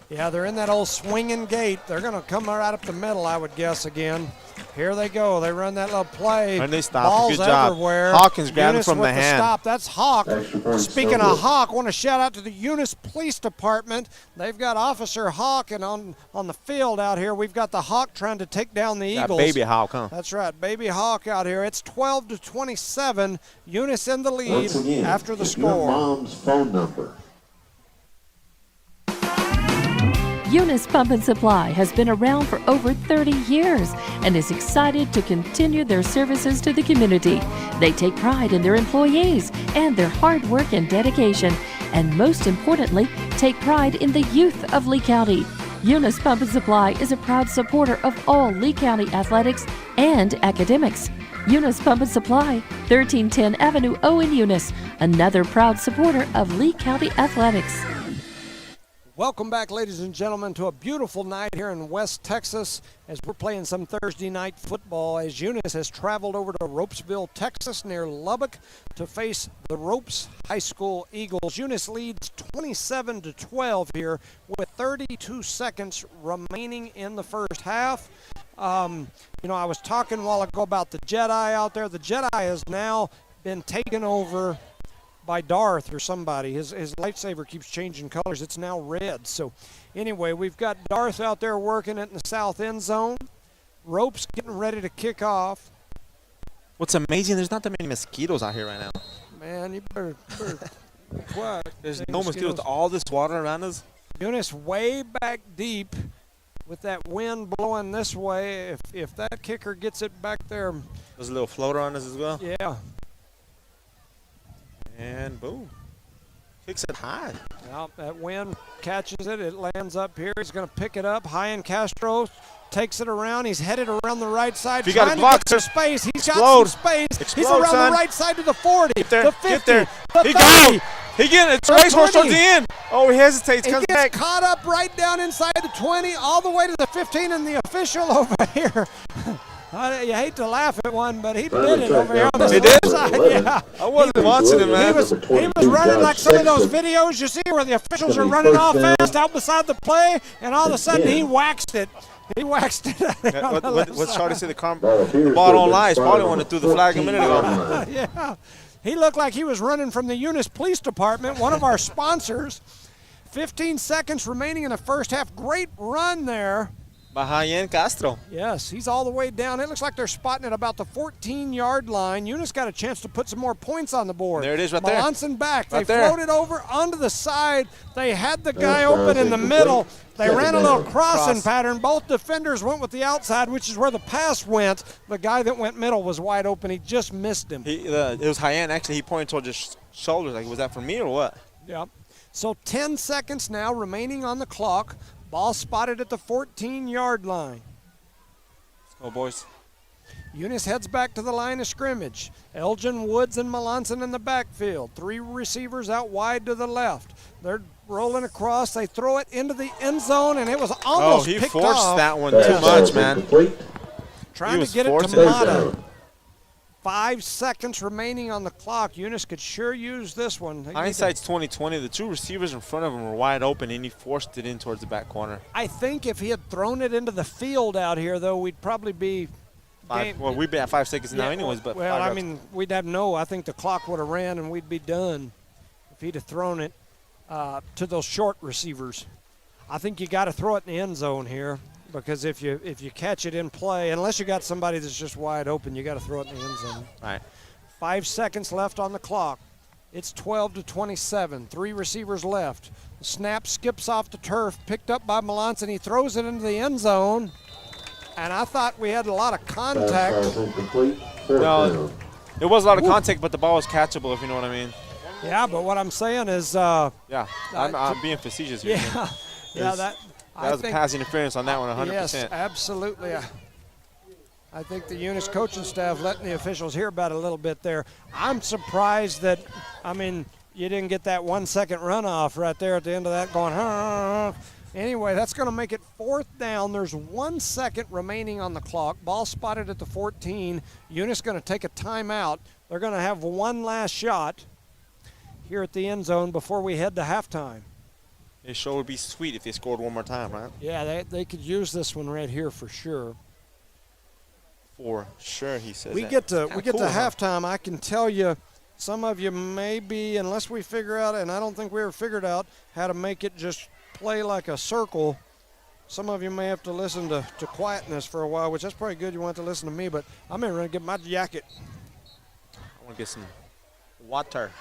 A: Yeah, they're in that old swinging gate. They're going to come right up the middle, I would guess, again. Here they go. They run that little play.
B: And they stop.
A: Balls
B: Good job.
A: everywhere.
B: Hawkins grabbed
A: Eunice
B: from
A: with
B: the hand.
A: Stop. That's Hawk.
H: Extra point,
A: Speaking
H: so
A: of
H: good.
A: Hawk, I want to shout out to the Eunice Police Department. They've got Officer Hawk, and on the field out here, we've got the Hawk trying to take down the
B: That
A: Eagles.
B: baby Hawk, huh?
A: That's right, baby Hawk out here. It's 12-27. Eunice in the lead
H: Once again,
A: after the
H: get your
A: score.
H: mom's phone number.
E: Eunice Pump and Supply has been around for over 30 years and is excited to continue their services to the community. They take pride in their employees and their hard work and dedication, and most importantly, take pride in the youth of Lee County. Eunice Pump and Supply is a proud supporter of all Lee County athletics and academics. Eunice Pump and Supply, 1310 Avenue O in Eunice, another proud supporter of Lee County athletics.
A: Welcome back, ladies and gentlemen, to a beautiful night here in West Texas as we're playing some Thursday night football as Eunice has traveled over to Ropesville, Texas, near Lubbock to face the Ropes High School Eagles. Eunice leads 27-12 here with 32 seconds remaining in the first half. I was talking a while ago about the Jedi out there. The Jedi has now been taken over by Darth or somebody. His lightsaber keeps changing colors. It's now red. So anyway, we've got Darth out there working it in the south end zone. Ropes getting ready to kick off.
B: What's amazing, there's not that many mosquitoes out here right now.
A: Man, you better be quiet.
B: There's
A: Say
B: no mosquitoes. All this water around us.
A: Eunice way back deep with that wind blowing this way. If that kicker gets it back there,
B: There's a little floater on us as well.
A: yeah.
B: And boom. Kicks it high.
A: Well, that wind catches it. It lands up here. He's going to pick it up. High Castro takes it around. He's headed around the right side.
B: If you got
A: trying
B: a
A: to get
B: boxer,
A: some space. He's
B: explode.
A: got some space. He's
B: Explode,
A: around
B: son.
A: the right side to the 40,
B: Get there.
A: the 50,
B: Get there.
A: the
B: He
A: 30.
B: go. He getting it. It's
A: The
B: racehorse towards
A: 20.
B: the end. Oh, he hesitates.
A: It
B: Comes
A: gets
B: back.
A: caught up right down inside the 20, all the way to the 15, and the official over here. You hate to laugh at one, but he did it over here on the
B: He did?
A: side. Yeah.
B: I wasn't watching it,
A: He
B: man.
A: was running like some of those videos you see where the officials are running off fast out beside the play, and all of a sudden he waxed it. He waxed it.
B: What's Charlie say? The ball don't lie. It's probably one that threw the flag a minute ago.
A: Yeah. He looked like he was running from the Eunice Police Department, one of our sponsors. 15 seconds remaining in the first half. Great run there.
B: Ryan Castro.
A: Yes, he's all the way down. It looks like they're spotting at about the 14-yard line. Eunice got a chance to put some more points on the board.
B: There it is right there.
A: Melanson back. They
B: Right there.
A: floated over onto the side. They had the guy open in the middle. They ran a little crossing pattern. Both defenders went with the outside, which is where the pass went. The guy that went middle was wide open. He just missed him.
B: It was Hyan. Actually, he pointed towards his shoulders. Like, was that for me or what?
A: Yep. So 10 seconds now remaining on the clock. Ball spotted at the 14-yard line.
B: Let's go, boys.
A: Eunice heads back to the line of scrimmage. Elgin, Woods, and Melanson in the backfield. 3 receivers out wide to the left. They're rolling across. They throw it into the end zone, and it was almost picked off.
B: He forced that one
H: That's
B: too much, man.
H: complete.
A: Trying
B: He
A: to get it
B: was
A: to
B: forcing it.
A: Mata. 5 seconds remaining on the clock. Eunice could sure use this one. They need to-
B: Hindsight's 2020. The 2 receivers in front of him were wide open, and he forced it in towards the back corner.
A: I think if he had thrown it into the field out here, though, we'd probably be
B: Well, we've been at 5 seconds now,
A: Yeah,
B: anyways. But
A: well,
B: 5
A: I
B: yards.
A: mean, we'd have I think the clock would have ran and we'd be done if he'd have thrown it to those short receivers. I think you got to throw it in the end zone here because if you catch it in play, unless you got somebody that's just wide open, you got to throw it in the end zone.
B: All right.
A: 5 seconds left on the clock. It's 12-27. 3 receivers left. The snap skips off the turf, picked up by Melanson. He throws it into the end zone. And I thought we had a lot of contact.
H: Pass incomplete. Fourth
B: No.
H: down.
B: It was a lot of contact, but the ball was catchable, if you know what I mean.
A: Yeah, but what I'm saying is,
B: Yeah, I'm being facetious here. man.
A: yeah,
B: That
A: I
B: was a
A: think,
B: pass interference on that one, 100%.
A: yes, absolutely. I think the Eunice coaching staff letting the officials hear about it a little bit there. I'm surprised that, you didn't get that 1 second runoff right there at the end of that going, Anyway, that's going to make it 4th down. There's 1 second remaining on the clock. Ball spotted at the 14. Eunice going to take a timeout. They're going to have one last shot here at the end zone before we head to halftime.
B: It sure would be sweet if they scored one more time, right?
A: Yeah, they could use this one right here for sure.
B: For sure, he says.
A: We
B: that.
A: get to
B: Kinda cool,
A: halftime. I can tell you, some of you maybe, unless we figure out, and I don't think we ever figured out how to make it just play like a circle. Some of you may have to listen to quietness for a while, which that's probably good. You want to listen to me, but I'm going to get my jacket.
B: I want to get some water.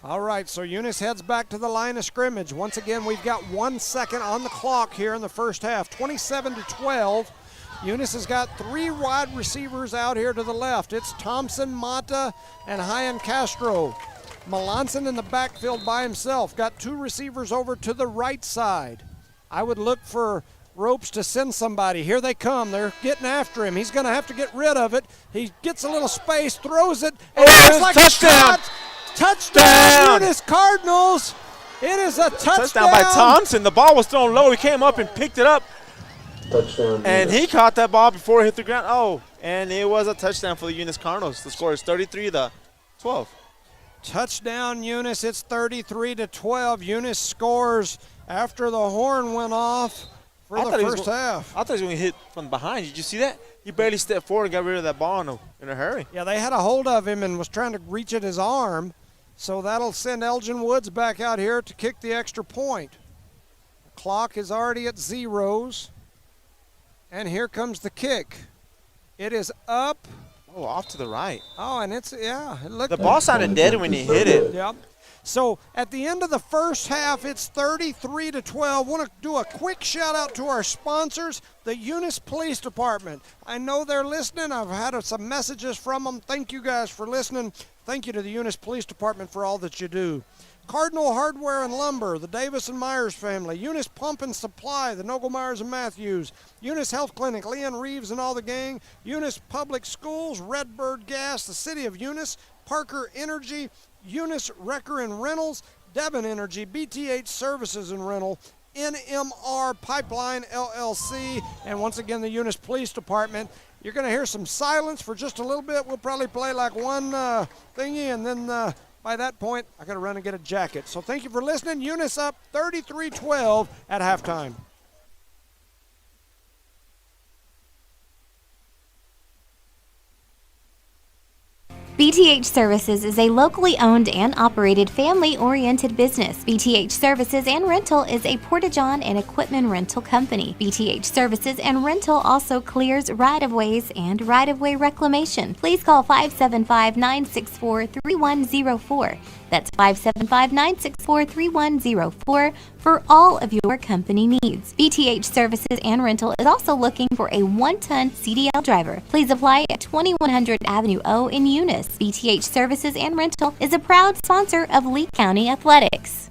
A: All right, so Eunice heads back to the line of scrimmage. Once again, we've got 1 second on the clock here in the first half. 27-12. Eunice has got 3 wide receivers out here to the left. It's Thompson, Mata, and Hyan Castro. Melanson in the backfield by himself. Got 2 receivers over to the right side. I would look for Ropes to send somebody. Here they come. They're getting after him. He's going to have to get rid of it. He gets a little space, throws it, and it's like
B: touchdown!
A: Touchdown, Eunice Cardinals. It is a touchdown.
B: Touchdown by Thompson. The ball was thrown low. He came up and picked it up.
H: Touchdown.
B: And he caught that ball before it hit the ground. Oh, and it was a touchdown for the Eunice Cardinals. The score is 33-12.
A: Touchdown, Eunice. It's 33-12. Eunice scores after the horn went off for the first half.
B: I thought he was going to hit from behind. Did you see that? He barely stepped forward and got rid of that ball in a hurry.
A: Yeah, they had a hold of him and was trying to reach at his arm. So that'll send Elgin Woods back out here to kick the extra point. The clock is already at zeros. And here comes the kick. It is up.
B: Oh, off to the right.
A: Oh, and it's, yeah. It looked
B: The ball sounded dead when he hit it.
A: Yep. So at the end of the first half, it's 33-12. Want to do a quick shout out to our sponsors, the Eunice Police Department. I know they're listening. I've had some messages from them. Thank you guys for listening. Thank you to the Eunice Police Department for all that you do. Cardinal Hardware and Lumber, the Davis and Myers family, Eunice Pump and Supply, the Nogle-Myers and Matthews, Eunice Health Clinic, Leanne Reeves and all the gang, Eunice Public Schools, Redbird Gas, the City of Eunice, Parker Energy, Eunice Wrecker and Rentals, Devon Energy, BTH Services and Rental, NMR Pipeline LLC, and once again the Eunice Police Department. You're going to hear some silence for just a little bit. We'll probably play like one thingy, and then by that point, I got to run and get a jacket. So thank you for listening. Eunice up 33-12 at halftime.
D: BTH Services is a locally owned and operated family-oriented business. BTH Services and Rental is a Porta-John and equipment rental company. BTH Services and Rental also clears right-of-ways and right-of-way reclamation. Please call 575-964-3104. That's 575-964-3104 for all of your company needs. BTH Services and Rental is also looking for a 1-ton CDL driver. Please apply at 2100 Avenue O in Eunice. BTH Services and Rental is a proud sponsor of Lee County Athletics.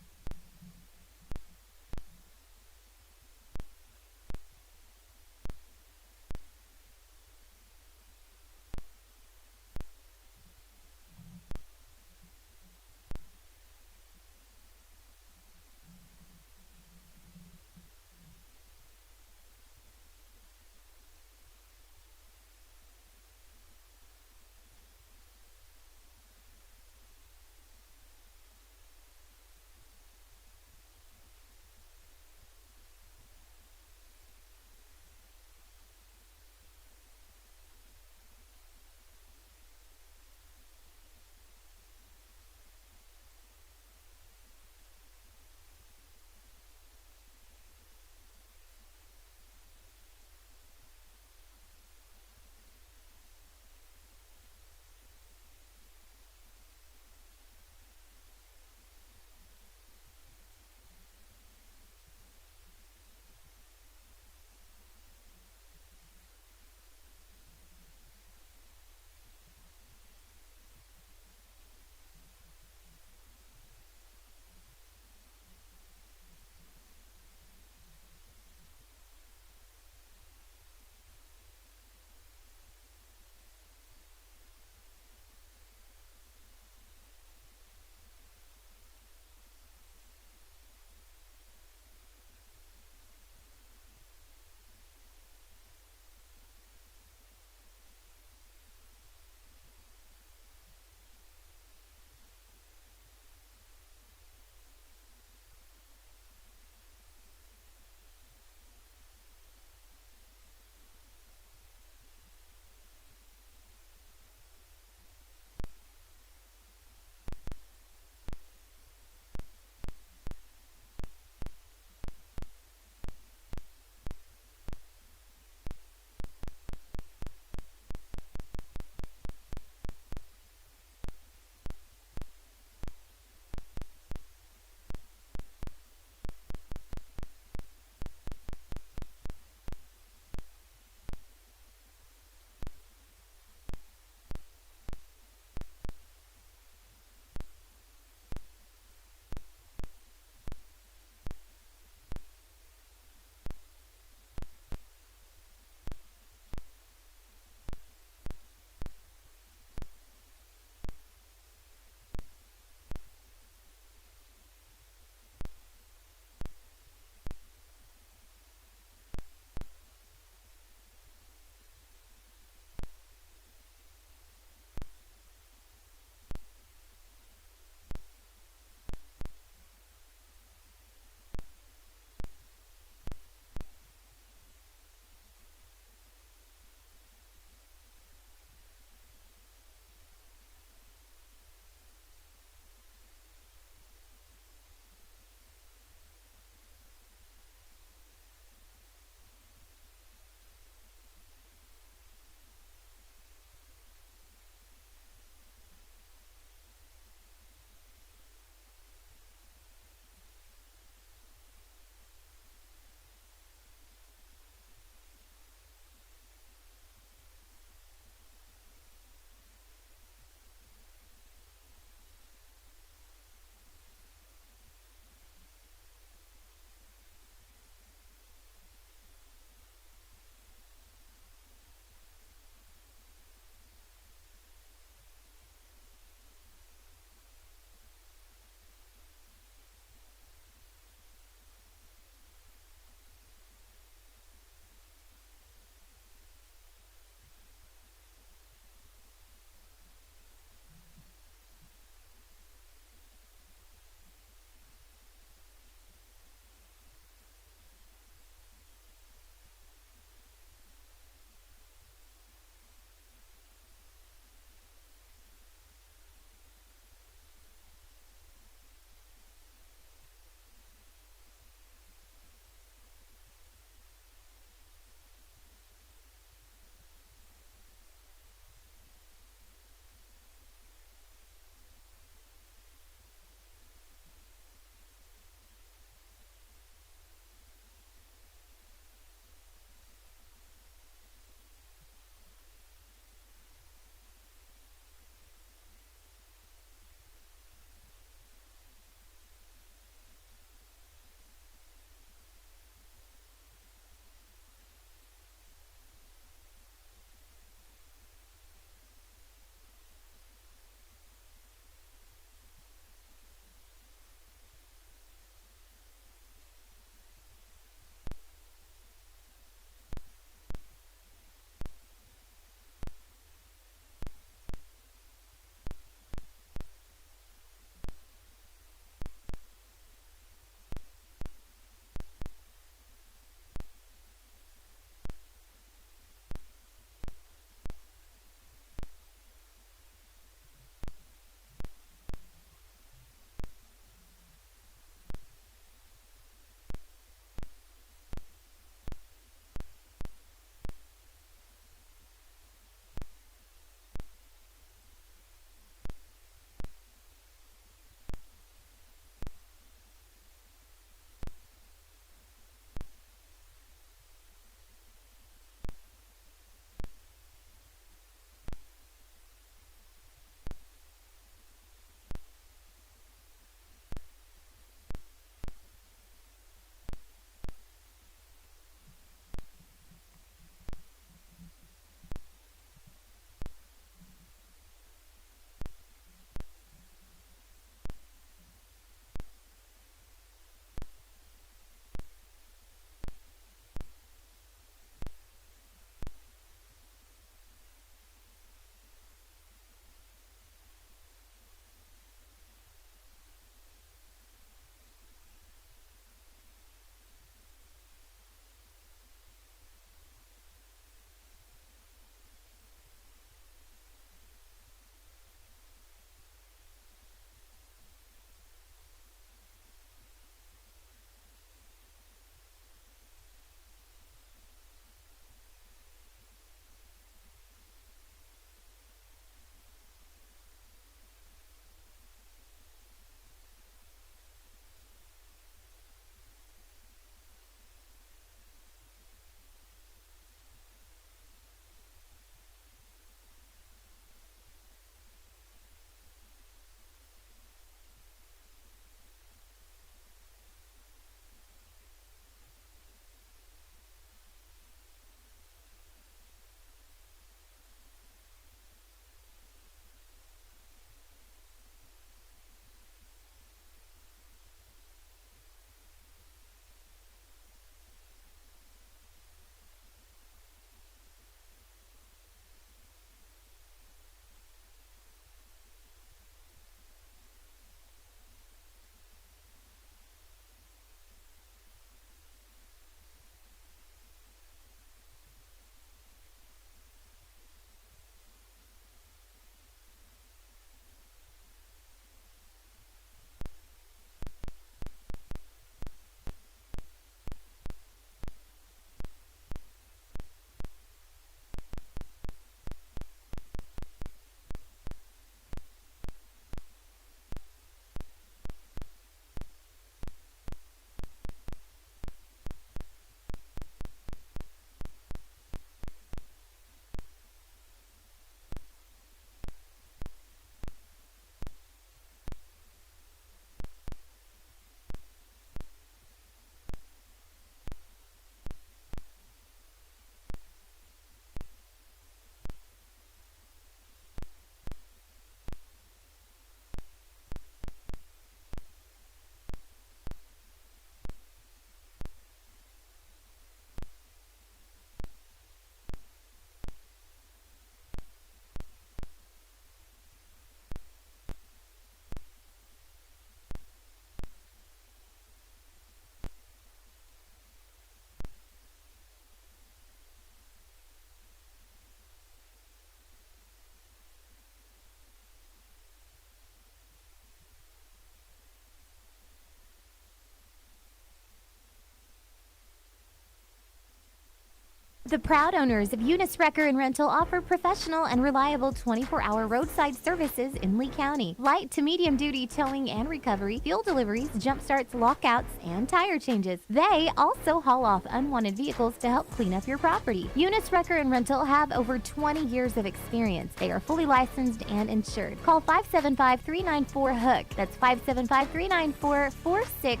D: The proud owners of Eunice Wrecker and Rental offer professional and reliable 24-hour roadside services in Lee County. Light to medium duty towing and recovery, fuel deliveries, jump starts, lockouts, and tire changes. They also haul off unwanted vehicles to help clean up your property. Eunice Wrecker and Rental have over 20 years of experience. They are fully licensed and insured. Call 575-394-HOOK. That's 575-394-4665.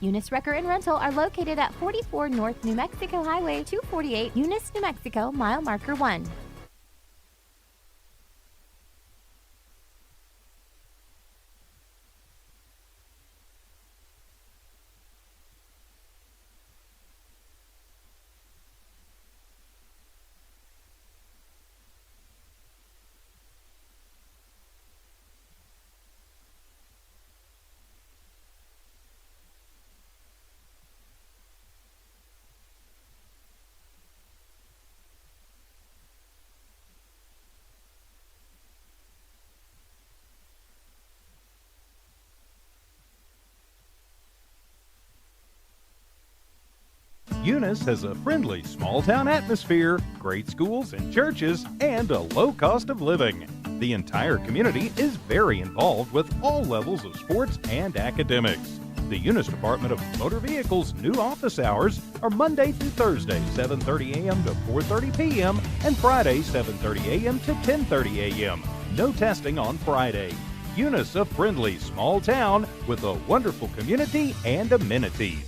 D: Eunice Wrecker and Rental are located at 44 North New Mexico Highway 248, Eunice, New Mexico, mile marker 1.
G: Eunice has a friendly small-town atmosphere, great schools and churches, and a low cost of living. The entire community is very involved with all levels of sports and academics. The Eunice Department of Motor Vehicles' new office hours are Monday through Thursday, 7:30 a.m. to 4:30 p.m., and Friday, 7:30 a.m. to 10:30 a.m. No testing on Friday. Eunice, a friendly small town with a wonderful community and amenities.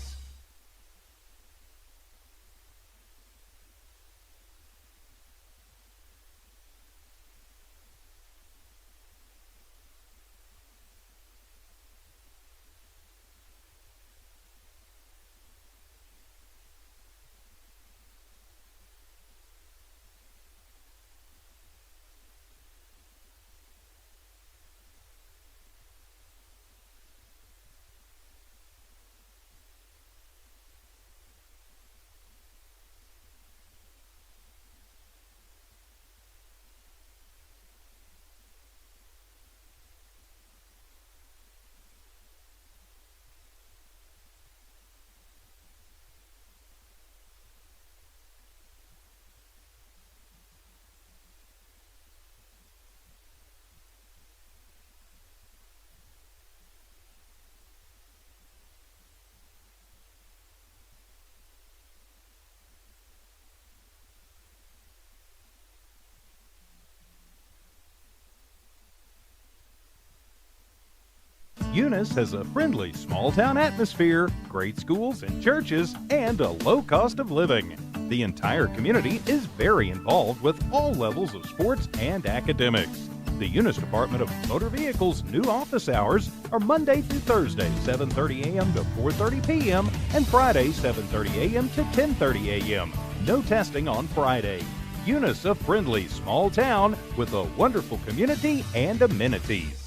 G: Eunice has a friendly small-town atmosphere, great schools and churches, and a low cost of living. The entire community is very involved with all levels of sports and academics. The Eunice Department of Motor Vehicles' new office hours are Monday through Thursday, 7:30 a.m. to 4:30 p.m., and Friday, 7:30 a.m. to 10:30 a.m. No testing on Friday. Eunice, a friendly small town with a wonderful community and amenities.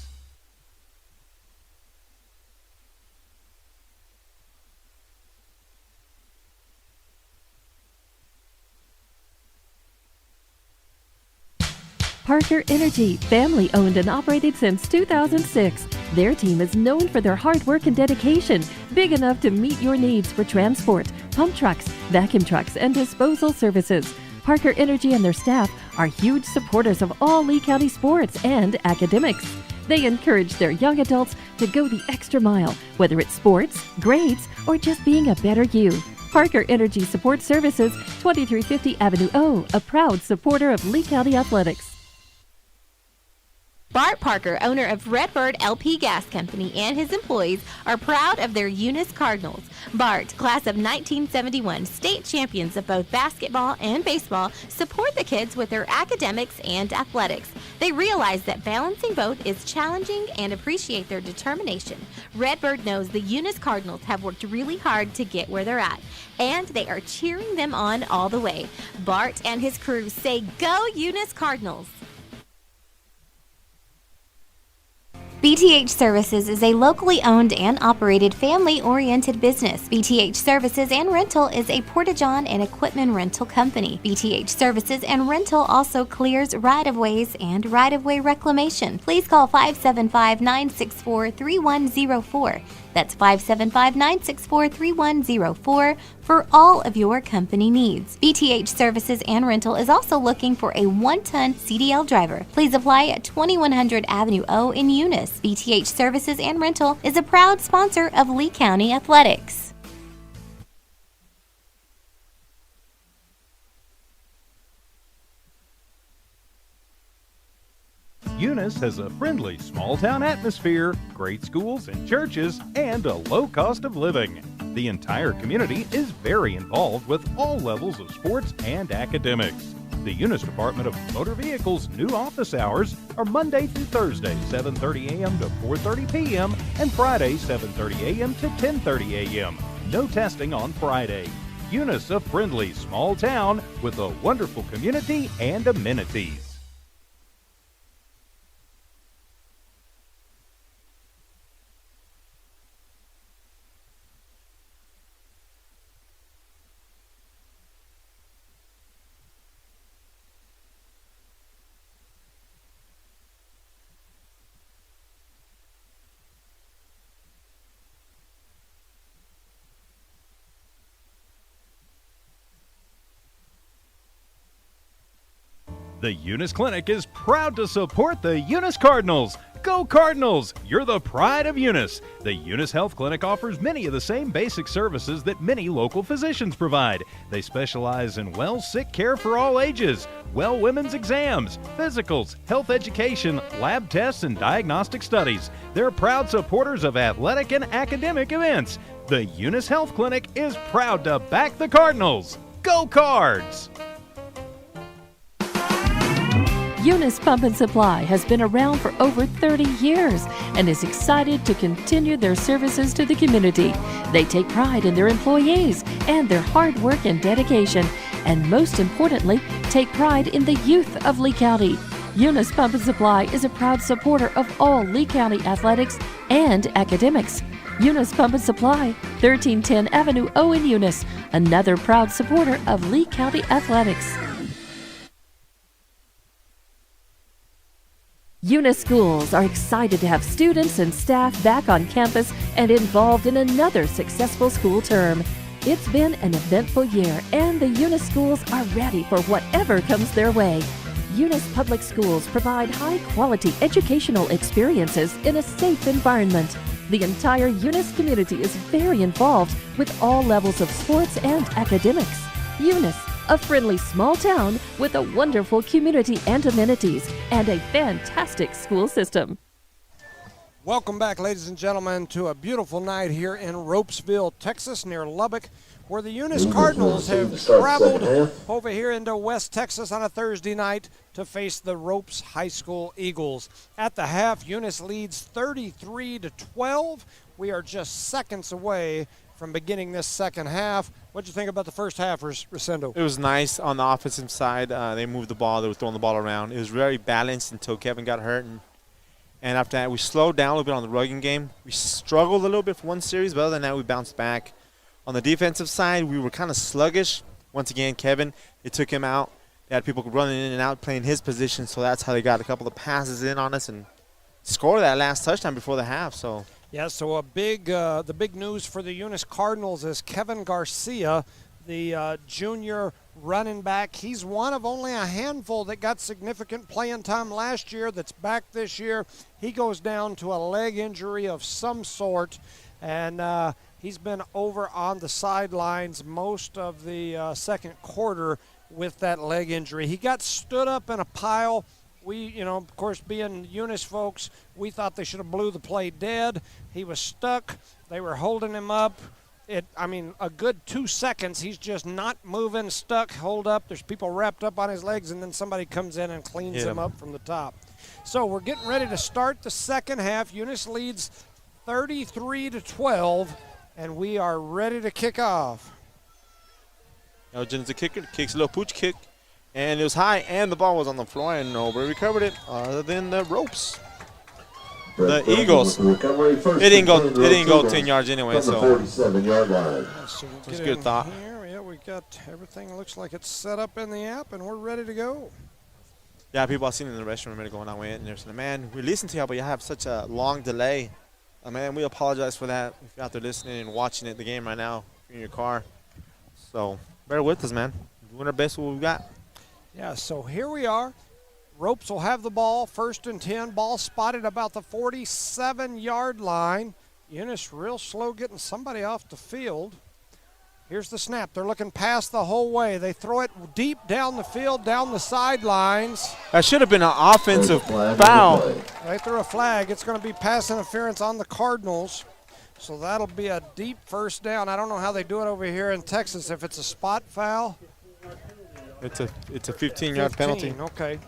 E: Parker Energy, family owned and operated since 2006. Their team is known for their hard work and dedication, big enough to meet your needs for transport, pump trucks, vacuum trucks, and disposal services. Parker Energy and their staff are huge supporters of all Lee County sports and academics. They encourage their young adults to go the extra mile, whether it's sports, grades, or just being a better you. Parker Energy Support Services, 2350 Avenue O, a proud supporter of Lee County athletics.
D: Bart Parker, owner of Redbird LP Gas Company, and his employees are proud of their Eunice Cardinals. Bart, class of 1971, state champions of both basketball and baseball, support the kids with their academics and athletics. They realize that balancing both is challenging and appreciate their determination. Redbird knows the Eunice Cardinals have worked really hard to get where they're at, and they are cheering them on all the way. Bart and his crew say, "Go Eunice Cardinals!" BTH Services is a locally owned and operated family-oriented business. BTH Services and Rental is a Porta-John and equipment rental company. BTH Services and Rental also clears right-of-ways and right-of-way reclamation. Please call 575-964-3104. That's 575-964-3104 for all of your company needs. BTH Services and Rental is also looking for a 1-ton CDL driver. Please apply at 2100 Avenue O in Eunice. BTH Services and Rental is a proud sponsor of Lee County Athletics.
G: Eunice has a friendly small-town atmosphere, great schools and churches, and a low cost of living. The entire community is very involved with all levels of sports and academics. The Eunice Department of Motor Vehicles' new office hours are Monday through Thursday, 7:30 a.m. to 4:30 p.m., and Friday, 7:30 a.m. to 10:30 a.m. No testing on Friday. Eunice, a friendly small town with a wonderful community and amenities. The Eunice Clinic is proud to support the Eunice Cardinals. Go Cardinals! You're the pride of Eunice. The Eunice Health Clinic offers many of the same basic services that many local physicians provide. They specialize in sick care for all ages, women's exams, physicals, health education, lab tests, and diagnostic studies. They're proud supporters of athletic and academic events. The Eunice Health Clinic is proud to back the Cardinals. Go Cards!
E: Eunice Pump and Supply has been around for over 30 years and is excited to continue their services to the community. They take pride in their employees and their hard work and dedication, and most importantly, take pride in the youth of Lee County. Eunice Pump and Supply is a proud supporter of all Lee County athletics and academics. Eunice Pump and Supply, 1310 Avenue O in Eunice, another proud supporter of Lee County athletics. Eunice schools are excited to have students and staff back on campus and involved in another successful school term. It's been an eventful year, and the Eunice schools are ready for whatever comes their way. Eunice Public Schools provide high-quality educational experiences in a safe environment. The entire Eunice community is very involved with all levels of sports and academics. Eunice, a friendly small town with a wonderful community and amenities, and a fantastic school system.
A: Welcome back, ladies and gentlemen, to a beautiful night here in Ropesville, Texas, near Lubbock, where the Eunice Cardinals have traveled over here into West Texas on a Thursday night to face the Ropes High School Eagles. At the half, Eunice leads 33-12. We are just seconds away from beginning this second half. What'd you think about the first half, Resendo?
B: It was nice on the offensive side. They moved the ball. They were throwing the ball around. It was very balanced until Kevin got hurt. And after that, we slowed down a little bit on the rugging game. We struggled a little bit for one series, but other than that, we bounced back. On the defensive side, we were kind of sluggish. Once again, Kevin, they took him out. They had people running in and out, playing his position, so that's how they got a couple of passes in on us and scored that last touchdown before the half. So.
A: Yeah, so the big news for the Eunice Cardinals is Kevin Garcia, the junior running back. He's one of only a handful that got significant playing time last year that's back this year. He goes down to a leg injury of some sort, and he's been over on the sidelines most of the second quarter with that leg injury. He got stood up in a pile. We, of course, being Eunice folks, we thought they should have blew the play dead. He was stuck. They were holding him up. A good 2 seconds. He's just not moving, stuck, hold up. There's people wrapped up on his legs, and then somebody comes in and cleans him up from the top. So we're getting ready to start the second half. Eunice leads 33-12, and we are ready to kick off.
B: Elgin's the kicker. Kicks a little pooch kick. And it was high, and the ball was on the floor, and nobody recovered it other than the Ropes. The Eagles, it didn't go 10 yards anyway, so
H: 47-yard line.
A: So we'll
B: it's a good thought.
A: Yeah, we got everything looks like it's set up in the app, and we're ready to go.
B: Yeah, people I've seen in the restroom are going on with it, and they're saying, man, we listen to you, but you have such a long delay Man, we apologize for that if you're out there listening and watching the game right now in your car. So bear with us, man. Doing our best with what we got.
A: Yeah, so here we are. Ropes will have the ball, 1st and 10. Ball spotted about the 47-yard line. Eunice real slow getting somebody off the field. Here's the snap. They're looking past the whole way. They throw it deep down the field, down the sidelines.
B: That should have been an offensive foul.
A: They threw a flag. It's going to be pass interference on the Cardinals. So that'll be a deep first down. I don't know how they do it over here in Texas. If it's a spot foul.
B: It's a 15-yard penalty.
A: Okay.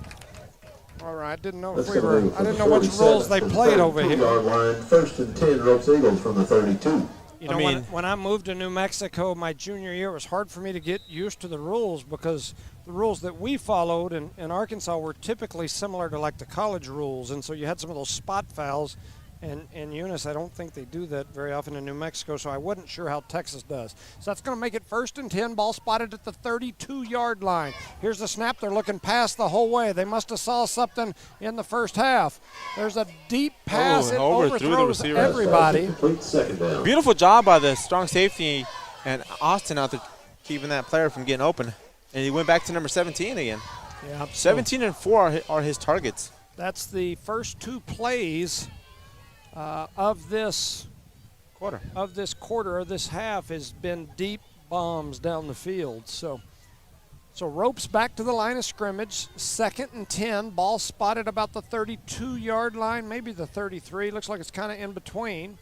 A: All right. I didn't know if we were. I didn't know which rules they played over here.
H: 1st and 10, Ropes Eagles from the 32.
A: You know, when I moved to New Mexico my junior year, it was hard for me to get used to the rules because the rules that we followed in Arkansas were typically similar to like the college rules, and so you had some of those spot fouls. And in Eunice, I don't think they do that very often in New Mexico, so I wasn't sure how Texas does. So that's going to make it 1st and 10, ball spotted at the 32-yard line. Here's the snap. They're looking past the whole way. They must have saw something in the first half. There's a deep pass. It overthrows everybody.
B: Beautiful job by the strong safety and Austin out there keeping that player from getting open. And he went back to number 17 again.
A: Yeah,
B: 17 and 4 are his targets.
A: That's the first 2 plays of this quarter, of this half, has been deep bombs down the field. So Ropes back to the line of scrimmage, 2nd and 10, ball spotted about the 32-yard line, maybe the 33. Looks like it's kind of in between.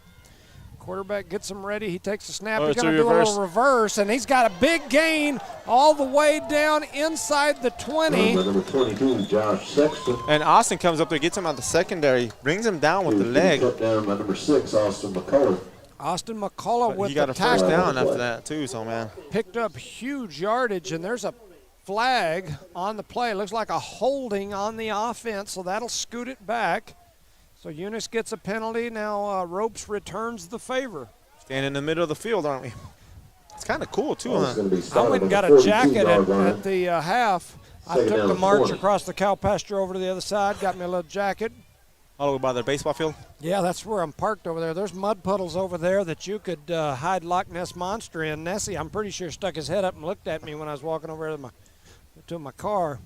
A: Quarterback gets him ready. He takes a snap. He's going to do a little reverse, and he's got a big gain all the way down inside the 20.
H: Number 22, Josh Sexton.
B: And Austin comes up there, gets him out the secondary, brings him down with the leg.
H: Cut down by number 6, Austin McCullough.
A: Austin McCullough with
B: he got
A: the
B: a first
A: tackle.
B: down after that too, so man.
A: Picked up huge yardage, and there's a flag on the play. Looks like a holding on the offense, so that'll scoot it back. So Eunice gets a penalty. Now Ropes returns the favor.
B: Standing in the middle of the field, aren't we? It's kind of cool, too, huh?
A: I went and got a jacket at the half. I took the march across the cow pasture over to the other side, got me a little jacket.
B: All over by the baseball field?
A: Yeah, that's where I'm parked over there. There's mud puddles over there that you could hide Loch Ness Monster in. Nessie, I'm pretty sure, stuck his head up and looked at me when I was walking over to my car.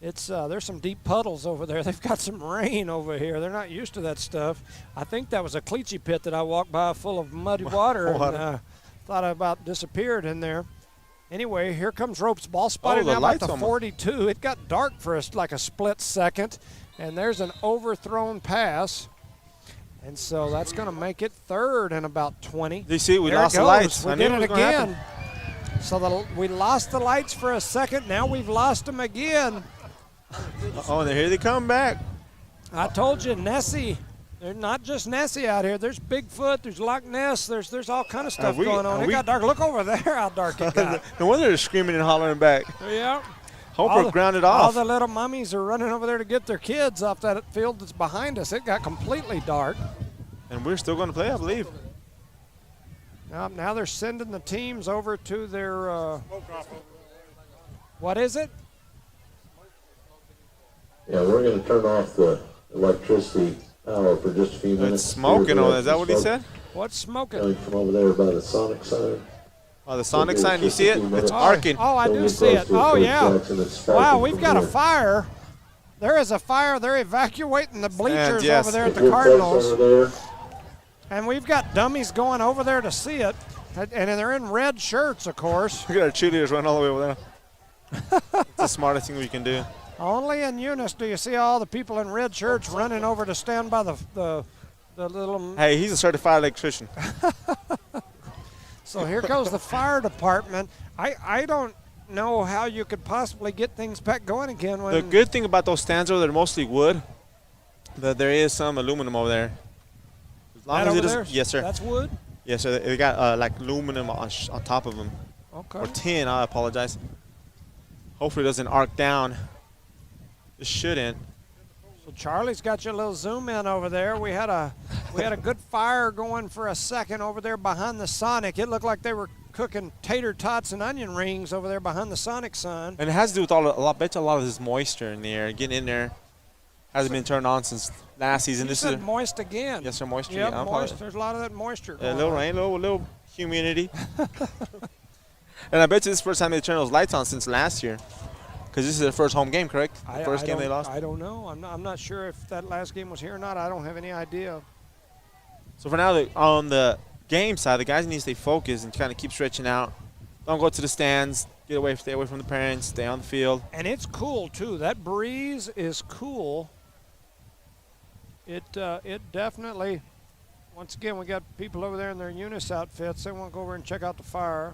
A: It's there's some deep puddles over there. They've got some rain over here. They're not used to that stuff. I think that was a cleachy pit that I walked by full of muddy water and thought I about disappeared in there. Anyway, here comes Ropes. Ball spotted now at the 42. It got dark for like a split second, and there's an overthrown pass. And so that's going to make it 3rd and about 20.
B: Do you see? We lost the lights.
A: We did it again. So we lost the lights for a second. Now we've lost them again.
B: Oh, here they come back.
A: I told you, Nessie. There's not just Nessie out here. There's Bigfoot. There's Loch Ness. There's all kind of stuff going on. It got dark. Look over there how dark it got.
B: No wonder they're screaming and hollering back.
A: Yeah.
B: Hope we're grounded off.
A: All the little mummies are running over there to get their kids off that field that's behind us. It got completely dark.
B: And we're still going to play, I believe.
A: Now they're sending the teams over to their what is it?
H: Yeah, we're going to turn off the electricity power for just a few minutes.
B: It's smoking over there. Is that what he said?
A: What's smoking?
H: Coming from over there by the Sonic sign.
B: Oh, the Sonic sign, you see it? It's arcing.
A: Oh, I do see it. Oh, yeah. Wow, we've got a fire. There is a fire. They're evacuating the bleachers over there at the Cardinals. And we've got dummies going over there to see it. And they're in red shirts, of course.
B: We got our cheerleaders running all the way over there. It's the smartest thing we can do.
A: Only in Eunice do you see all the people in red shirts running over to stand by the little...
B: Hey, he's a certified electrician.
A: So here goes the fire department. I don't know how you could possibly get things back going again. When
B: the good thing about those stands are they're mostly wood, but there is some aluminum over there. As long as it is, yes, sir.
A: That's wood?
B: Yes, sir. They got like aluminum on top of them.
A: Okay.
B: Or tin, I apologize. Hopefully it doesn't arc down. It shouldn't.
A: So Charlie's got you a little zoom in over there. We had a good fire going for a second over there behind the Sonic. It looked like they were cooking tater tots and onion rings over there behind the Sonic sign.
B: And it has to do with a lot of this moisture in the air, getting in there. Hasn't been turned on since last season.
A: You
B: This
A: said
B: is
A: moist again.
B: yes, sir, moisture.
A: Yeah,
B: Yeah,
A: moist. There's a lot of that moisture.
B: a little rain, a little humidity. And I bet you this is the first time they turned those lights on since last year. Because this is their first home game, correct? The first game they lost?
A: I don't know. I'm not sure if that last game was here or not. I don't have any idea.
B: So for now, on the game side, the guys need to stay focused and kind of keep stretching out. Don't go to the stands. Stay away from the parents. Stay on the field.
A: And it's cool, too. That breeze is cool. It definitely, once again, we got people over there in their Eunice outfits. They want to go over and check out the fire.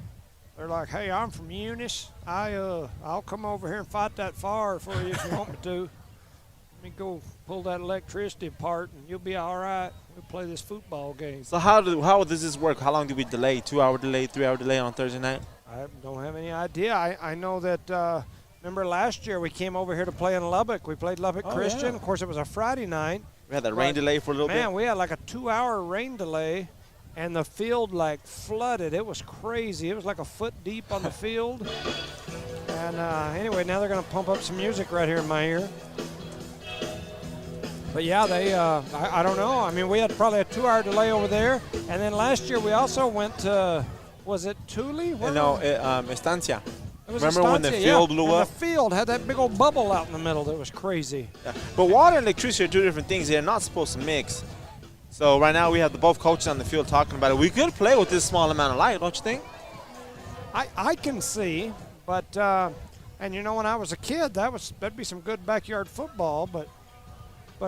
A: They're like, hey, I'm from Eunice. I'll come over here and fight that fire for you if you want me to. Let me go pull that electricity apart, and you'll be all right. We'll play this football game.
B: So how does this work? How long do we delay? 2-hour delay, 3-hour delay on Thursday night?
A: I don't have any idea. I know that, remember last year we came over here to play in Lubbock. We played Lubbock Christian.
B: Yeah.
A: Of course, it was a Friday night.
B: We had that rain delay for a little bit.
A: Man, we had like a 2-hour rain delay, and the field like flooded. It was crazy. It was like a foot deep on the field. And anyway, now they're going to pump up some music right here in my ear. But yeah, they, I don't know. I mean, we had probably a 2-hour delay over there. And then last year we also went to, was it Thule?
B: No, Estancia.
A: It was
B: Remember when the
A: Estancia,
B: field
A: yeah.
B: blew
A: And
B: up?
A: the field had that big old bubble out in the middle that was crazy.
B: Yeah. But water and electricity are two different things. They're not supposed to mix. So right now we have both coaches on the field talking about it. We could play with this small amount of light, don't you think?
A: I can see, but and you know, when I was a kid, that'd be some good backyard football, but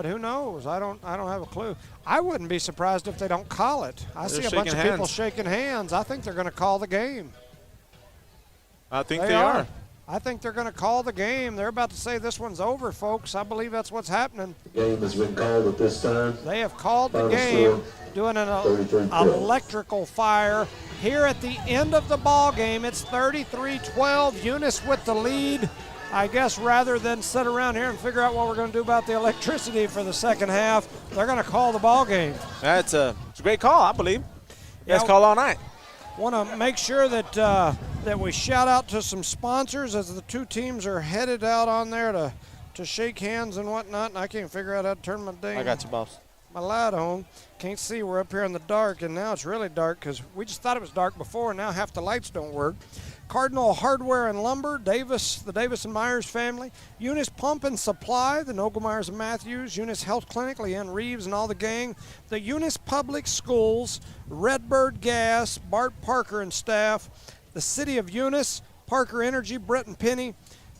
A: who knows? I don't have a clue. I wouldn't be surprised if they don't call it. I see a bunch of people shaking hands. I think they're going to call the game.
B: I think they are.
A: I think they're going to call the game. They're about to say this one's over, folks. I believe that's what's happening.
H: The game has been called at this time.
A: They have called the game, doing an electrical fire. Here at the end of the ball game, it's 33-12. Eunice with the lead. I guess rather than sit around here and figure out what we're going to do about the electricity for the second half, they're going to call the ball game.
B: Yeah, it's a great call, I believe. Best call all night.
A: Want to make sure that that we shout out to some sponsors as the two teams are headed out on there to shake hands and whatnot. And I can't figure out how to turn my
B: I got you, boss.
A: My light on. Can't see. We're up here in the dark, and now it's really dark because we just thought it was dark before, and now half the lights don't work. Cardinal Hardware and Lumber, the Davis and Myers family, Eunice Pump and Supply, the Nogelmeyers and Matthews, Eunice Health Clinic, Leanne Reeves and all the gang, the Eunice Public Schools, Redbird Gas, Bart Parker and staff, the City of Eunice, Parker Energy, Brett and Penny,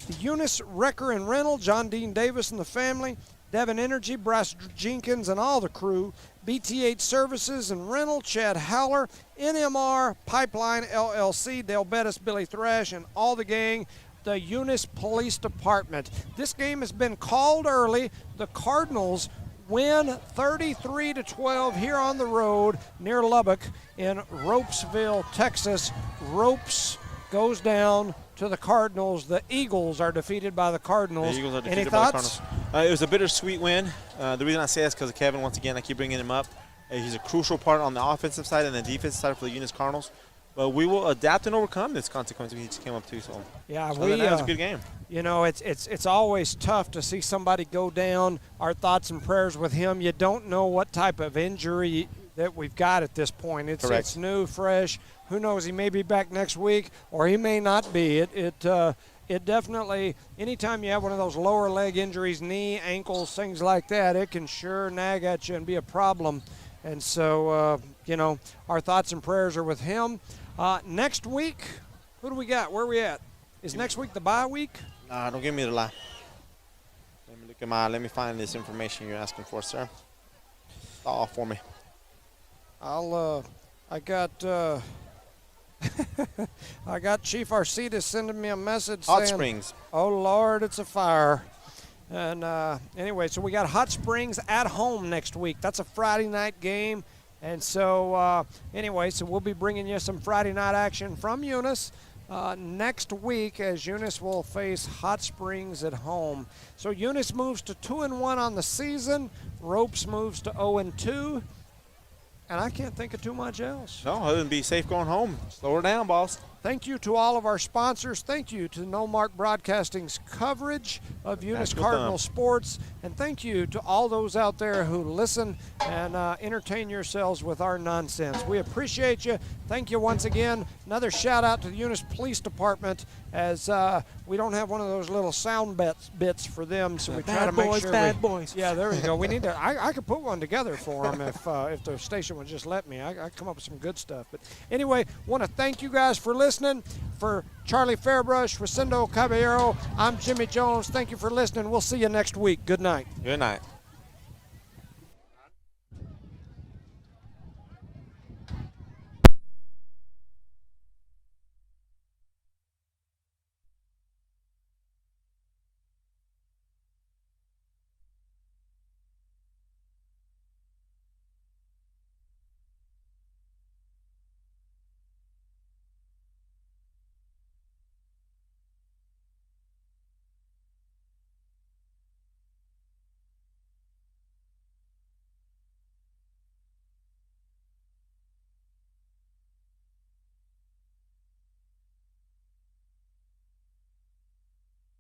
A: the Eunice Wrecker and Rental, John Dean Davis and the family, Devon Energy, Bryce Jenkins and all the crew, BTH Services and Rental, Chad Howler, NMR, Pipeline LLC, Dale Bettis, Billy Thrash, and all the gang, the Eunice Police Department. This game has been called early. The Cardinals win 33-12 here on the road near Lubbock in Ropesville, Texas. Ropes goes down to the Cardinals. The Eagles are defeated by the Cardinals.
B: The Eagles are defeated
A: Any
B: by
A: thoughts?
B: the Cardinals. It was a bittersweet win. The reason I say that is because of Kevin. Once again, I keep bringing him up. He's a crucial part on the offensive side and the defensive side for the Eunice Cardinals. But we will adapt and overcome this consequence he just came up to. So
A: yeah,
B: it was a good game.
A: You know, it's always tough to see somebody go down. Our thoughts and prayers with him. You don't know what type of injury that we've got at this point. It's new, fresh. Who knows? He may be back next week, or he may not be. It definitely, anytime you have one of those lower leg injuries, knee, ankles, things like that, it can sure nag at you and be a problem. And so, you know, our thoughts and prayers are with him. Next week, who do we got? Where are we at? Is next week the bye week?
B: Nah, don't give me the lie. Let me find this information you're asking for, sir. All for me.
A: I got Chief Arcita sending me a message
B: Hot
A: saying,
B: Springs.
A: "Oh Lord, it's a fire." And anyway, so we got Hot Springs at home next week. That's a Friday night game. And so anyway, so we'll be bringing you some Friday night action from Eunice next week as Eunice will face Hot Springs at home. So Eunice moves to 2-1 on the season. Ropes moves to 0-2. And I can't think of too much else.
B: No, other than be safe going home. Slow her down, boss.
A: Thank you to all of our sponsors. Thank you to No Mark Broadcasting's coverage of Eunice Cardinal sports. And thank you to all those out there who listen and entertain yourselves with our nonsense. We appreciate you. Thank you once again. Another shout out to the Eunice Police Department, as we don't have one of those little sound bits for them, so we try to make sure.
B: Bad boys.
A: Yeah, there we go. We need to. I could put one together for them if the station would just let me. I come up with some good stuff. But anyway, want to thank you guys for listening. For Charlie Fairbrush, Rosendo Caballero, I'm Jimmy Jones. Thank you for listening. We'll see you next week. Good night.
B: Good night.